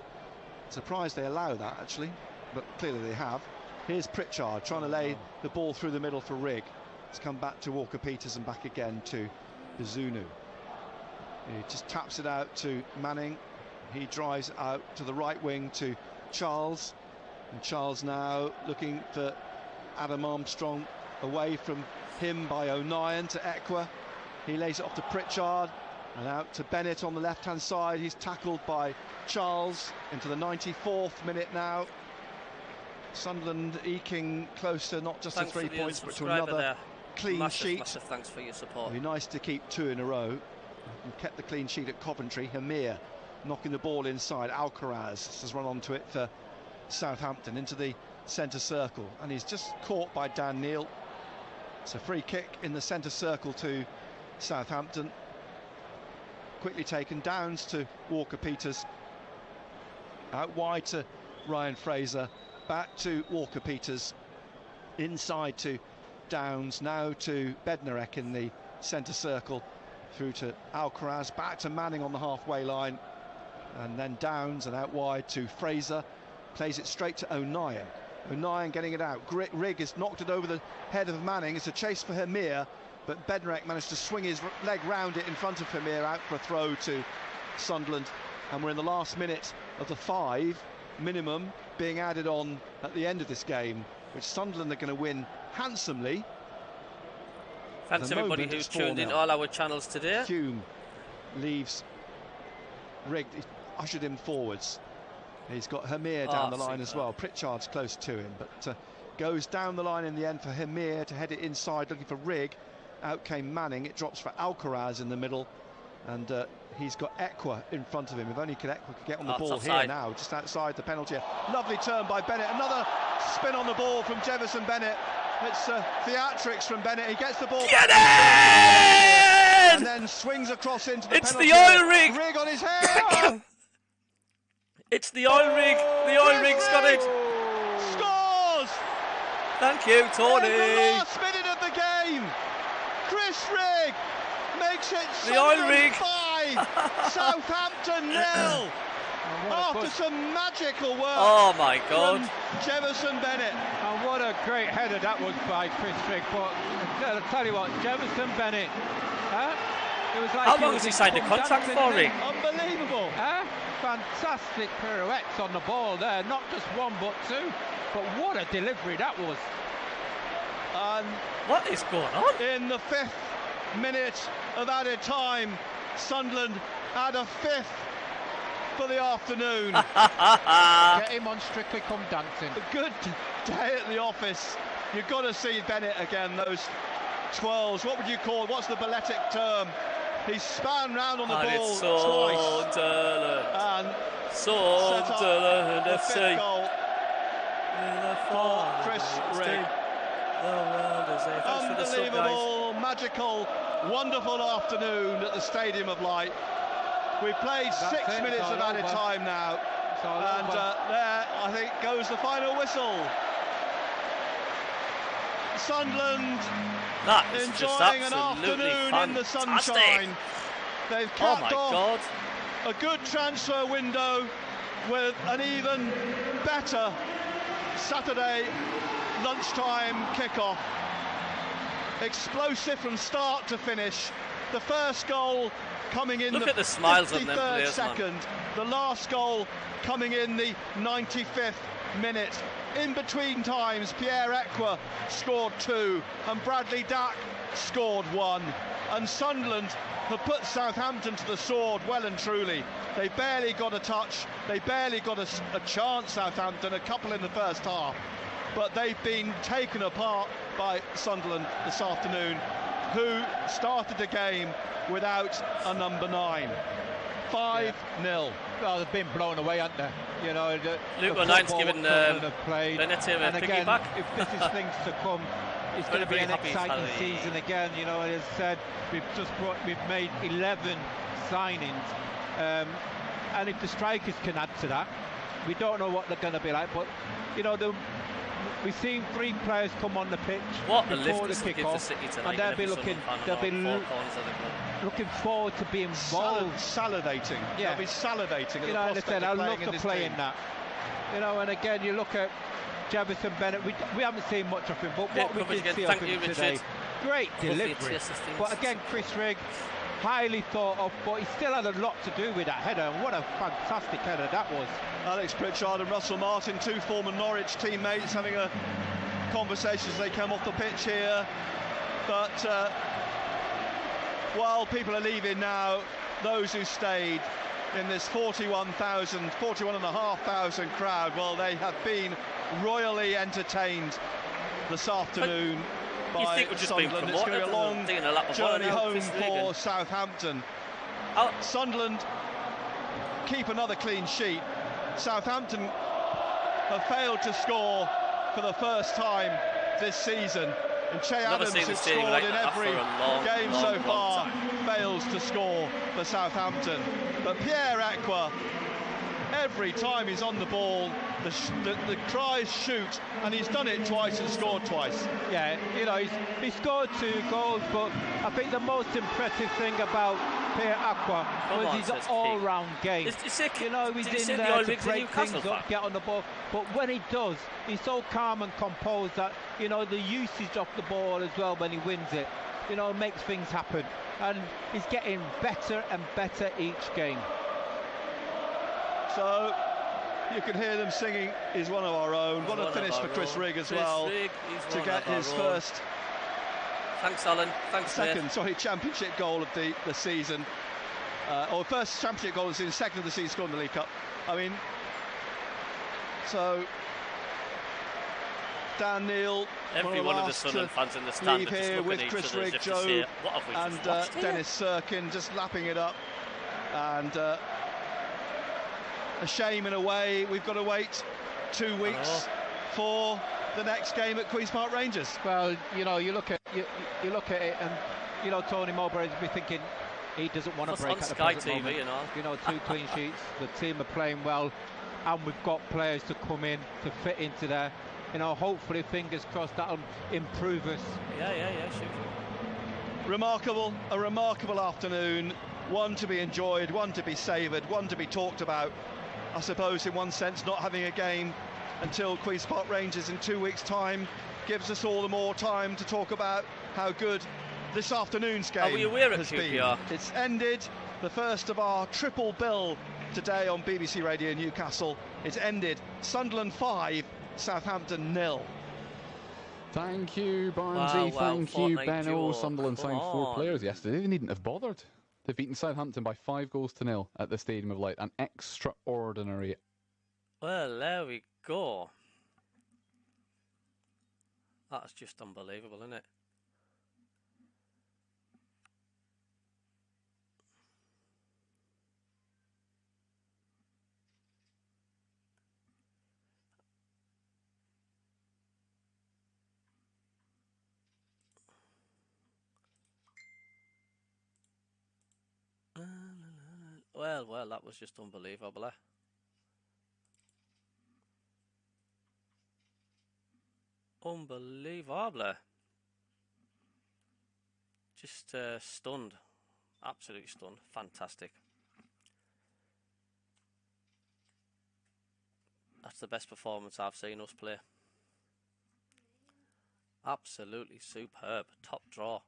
surprised they allow that actually, but clearly they have. Here's Pritchard trying to lay the ball through the middle for Rigg. It's come back to Walker-Peters and back again to Bazunu. He just taps it out to Manning. He drives out to the right wing to Charles, and Charles now looking for Adam Armstrong, away from him by O'Nien to Ekwa. He lays it off to Pritchard and out to Bennett on the left hand side. He's tackled by Charles into the 94th minute now. Sunderland eking closer, not just to 3 points but to another clean sheet. Massive thanks for your support. It'd be nice to keep 2 in a row. And kept the clean sheet at Coventry. Hamir knocking the ball inside. Alcaraz has run onto it for Southampton into the centre circle, and he's just caught by Dan Neil. It's a free kick in the centre circle to Southampton. Quickly taken. Downs to Walker-Peters. Out wide to Ryan Fraser. Back to Walker-Peters. Inside to Downs. Now to Bednarek in the centre circle. Through to Alcaraz. Back to Manning on the halfway line. And then Downs and out wide to Fraser. Plays it straight to O'Nien. O'Nien getting it out. Rigg has knocked it over the head of Manning. It's a chase for Hamir, but Bednarek managed to swing his leg round it in front of Hamir, out for a throw to Sunderland. And we're in the last minute of the 5 minimum being added on at the end of this game, which Sunderland are going to win handsomely. Thanks everybody who's tuned in all our channels today. Hume leaves Rigg, ushered him forwards. He's got Hamir down the line as well. Pritchard's close to him, but goes down the line in the end for Hamir to head it inside, looking for Rigg. Out came Manning. It drops for Alcaraz in the middle, and he's got Ekwa in front of him. If only Ekwa could get on the ball here now, just outside the penalty. Lovely turn by Bennett. Another spin on the ball from Jefferson Bennett. It's theatrics from Bennett. He gets the ball. Get in! And then swings across into the penalty. It's the oil rig. Rigg on his head. It's the oil rig. The oil rig's got it. Scores! Thank you, Tony. In the last minute of the game, Chris Rigg makes it the oil rig 5, Southampton 0. After some magical work. Oh my God! Jefferson Bennett. And what a great header that was by Chris Rigg. But I'll tell you what, Jefferson Bennett. It was like how long has he signed a contract for, Rigg? Unbelievable. Fantastic pirouettes on the ball there, not just 1 but 2. But what a delivery that was. And what is going on? In the 5th minute of added time, Sunderland had a 5th for the afternoon. Get him on Strictly Come Dancing. A good day at the office. You've got to see Bennett again, those 12s. What would you call, what's the balletic term? He span round on the ball twice. And Sunderland FC. Goal for Chris Rigg. Unbelievable, magical, wonderful afternoon at the Stadium of Light. We've played 6 minutes of added time now, and there, I think, goes the final whistle. Sunderland enjoying an afternoon in the sunshine. They've capped off a good transfer window with an even better Saturday lunchtime kickoff. Explosive from start to finish. The first goal coming in Look at the smiles on them 53rd players, second. man. The last goal coming in the 95th minute. In between times, Pierre Ekwa scored 2 and Bradley Dack scored 1. And Sunderland have put Southampton to the sword well and truly. They barely got a touch, they barely got a chance, Southampton, a couple in the first half. But they've been taken apart by Sunderland this afternoon, who started the game without a number 9. 5-0. Well, they've been blown away, haven't they? You know, Luke O'Nine's given Bennett a piggyback. If this is things to come, it's going to be an exciting season again. You know, as I said, we've made 11 signings, and if the strikers can add to that, we don't know what they're going to be like. But you know, we've seen 3 players come on the pitch before the kick-off, and they'll be looking forward to being involved. Salivating. Yeah. They'll be salivating. You know, as I said, I love to play in that. You know, and again, you look at Jefferson Bennett. We haven't seen much of him, but what we did see of him today, great delivery. But again, Chris Rigg, highly thought of, but he still had a lot to do with that header, and what a fantastic header that was. Alex Pritchard and Russell Martin, 2 former Norwich teammates, having a conversation as they come off the pitch here. But while people are leaving now, those who stayed in this 41,500 crowd, well, they have been royally entertained this afternoon by Sunderland. It's going to be a long journey home for Southampton. Sunderland keep another clean sheet. Southampton have failed to score for the first time this season. And Che Adams, who's scored in every game so far, fails to score for Southampton. But Pierre Ekwa, every time he's on the ball, the cries shoot, and he's done it twice and scored twice. Yeah, you know, he scored 2 goals, but I think the most impressive thing about Pierre Ekwa was his all-round game. You know, he's in there to break things up, get on the ball, but when he does, he's so calm and composed that, you know, the usage of the ball as well when he wins it, you know, makes things happen, and he's getting better and better each game. So you can hear them singing "He's one of our own." What a finish for Chris Rigg as well, to get his first. Thanks, Alan. Thanks, second, championship goal of the season, or first championship goal of the season, second of the season, scored in the League Cup. I mean, so Dan Neil, every one of the Sunderland fans in the stand leave here with Chris Rigg, Joe, and Dennis Sirkin just lapping it up, and. A shame in a way. We've got to wait 2 weeks for the next game at Queen's Park Rangers. Well, you know, you look at it, and you know, Tony Mowbray will be thinking he doesn't want to break at the present moment. You know, 2 clean sheets. The team are playing well, and we've got players to come in to fit into there. You know, hopefully, fingers crossed, that'll improve us. Yeah, sure. A remarkable afternoon. One to be enjoyed, one to be savoured, one to be talked about. I suppose in one sense not having a game until Queen's Park Rangers in 2 weeks' time gives us all the more time to talk about how good this afternoon's game has been. It's ended, the first of our triple bill today on BBC Radio Newcastle. It's ended, Sunderland 5, Southampton 0. Thank you, Barnesy. Thank you, Benno. Sunderland signed 4 players yesterday. They needn't have bothered. They've beaten Southampton by 5-0 at the Stadium of Light. An extraordinary. Well, there we go. That's just unbelievable, isn't it? Well, that was just unbelievable. Unbelievable. Just stunned. Absolutely stunned. Fantastic. That's the best performance I've seen us play. Absolutely superb. Top draw.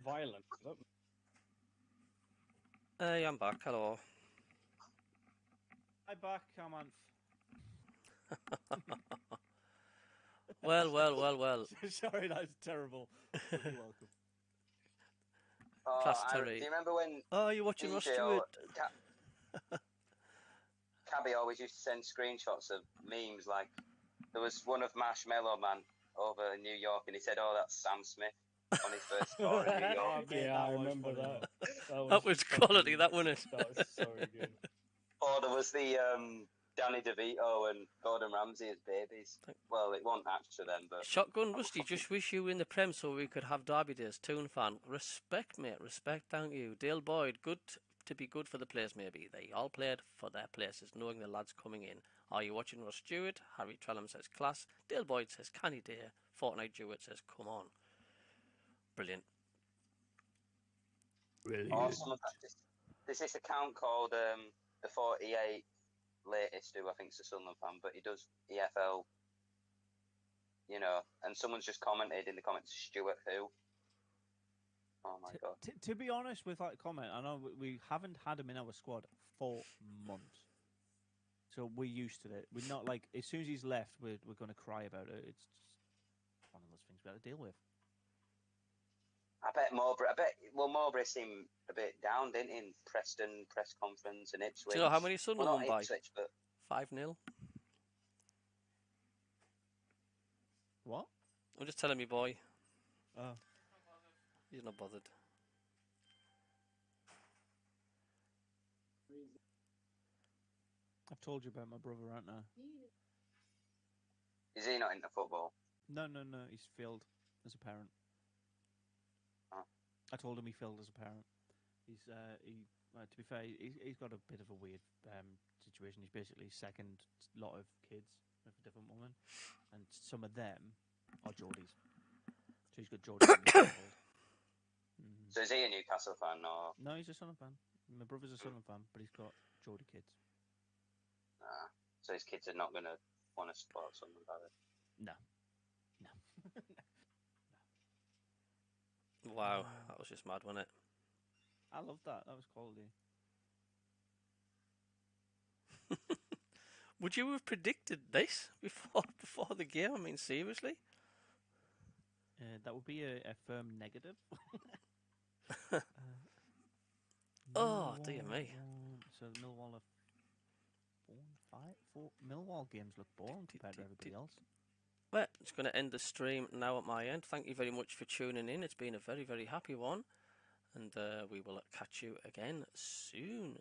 Violent. Hey, I'm back. Hello. Hi, back. I'm on. Well. Sorry, that was terrible. You're welcome. Class Do Terry. you remember when? Oh, you're watching Ross Stewart. Cabby always used to send screenshots of memes. Like there was one of Marshmallow Man over in New York, and he said, "Oh, that's Sam Smith on his first score in New York." Yeah, I remember that. That was quality, that wasn't it? That was so good. Or there was the Danny DeVito and Gordon Ramsay as babies. Well, it wasn't actually then, but Shotgun Rusty, just wish you were in the Prem so we could have Derby Days. Toon fan. Respect, mate. Respect, thank you. Dale Boyd, good to be good for the players, maybe. They all played for their places, knowing the lads coming in. Are you watching Ross Stewart? Harry Trellum says class. Dale Boyd says canny day. Fortnite Jewett says come on. Brilliant. awesome. There's this account called the 48 latest, who I think is a Sunderland fan, but he does EFL, you know, and someone's just commented in the comments, Stuart who? Oh my god. To be honest with that comment, I know we haven't had him in our squad for months. So we're used to it. We're not like, as soon as he's left, we're going to cry about it. It's just one of those things we have to deal with. I bet Mowbray seemed a bit down, didn't he, in Preston press conference and Ipswich. Do you know how many Sunderland won by? Ipswich, but 5-0. What? I'm just telling me, boy. Oh. He's not bothered. I've told you about my brother, haven't I? Is he not into football? No. He's failed as a parent. Oh. I told him he failed as a parent. He's to be fair, he's got a bit of a weird situation. He's basically second lot of kids with a different woman, and some of them are Geordies. So he's got Geordies. So is he a Newcastle fan or? No, he's a Sunderland fan. My brother's a Sunderland fan, but he's got Geordie kids. So his kids are not going to want to support Sunderland, are they? No. Wow, that was just mad, wasn't it? I love that. That was quality. Would you have predicted this before the game? I mean, seriously? That would be a firm negative. Oh, dear me. So Millwall have 4 Millwall games look boring compared to everybody else. Well, it's going to end the stream now at my end. Thank you very much for tuning in. It's been a very, very happy one. And we will catch you again soon.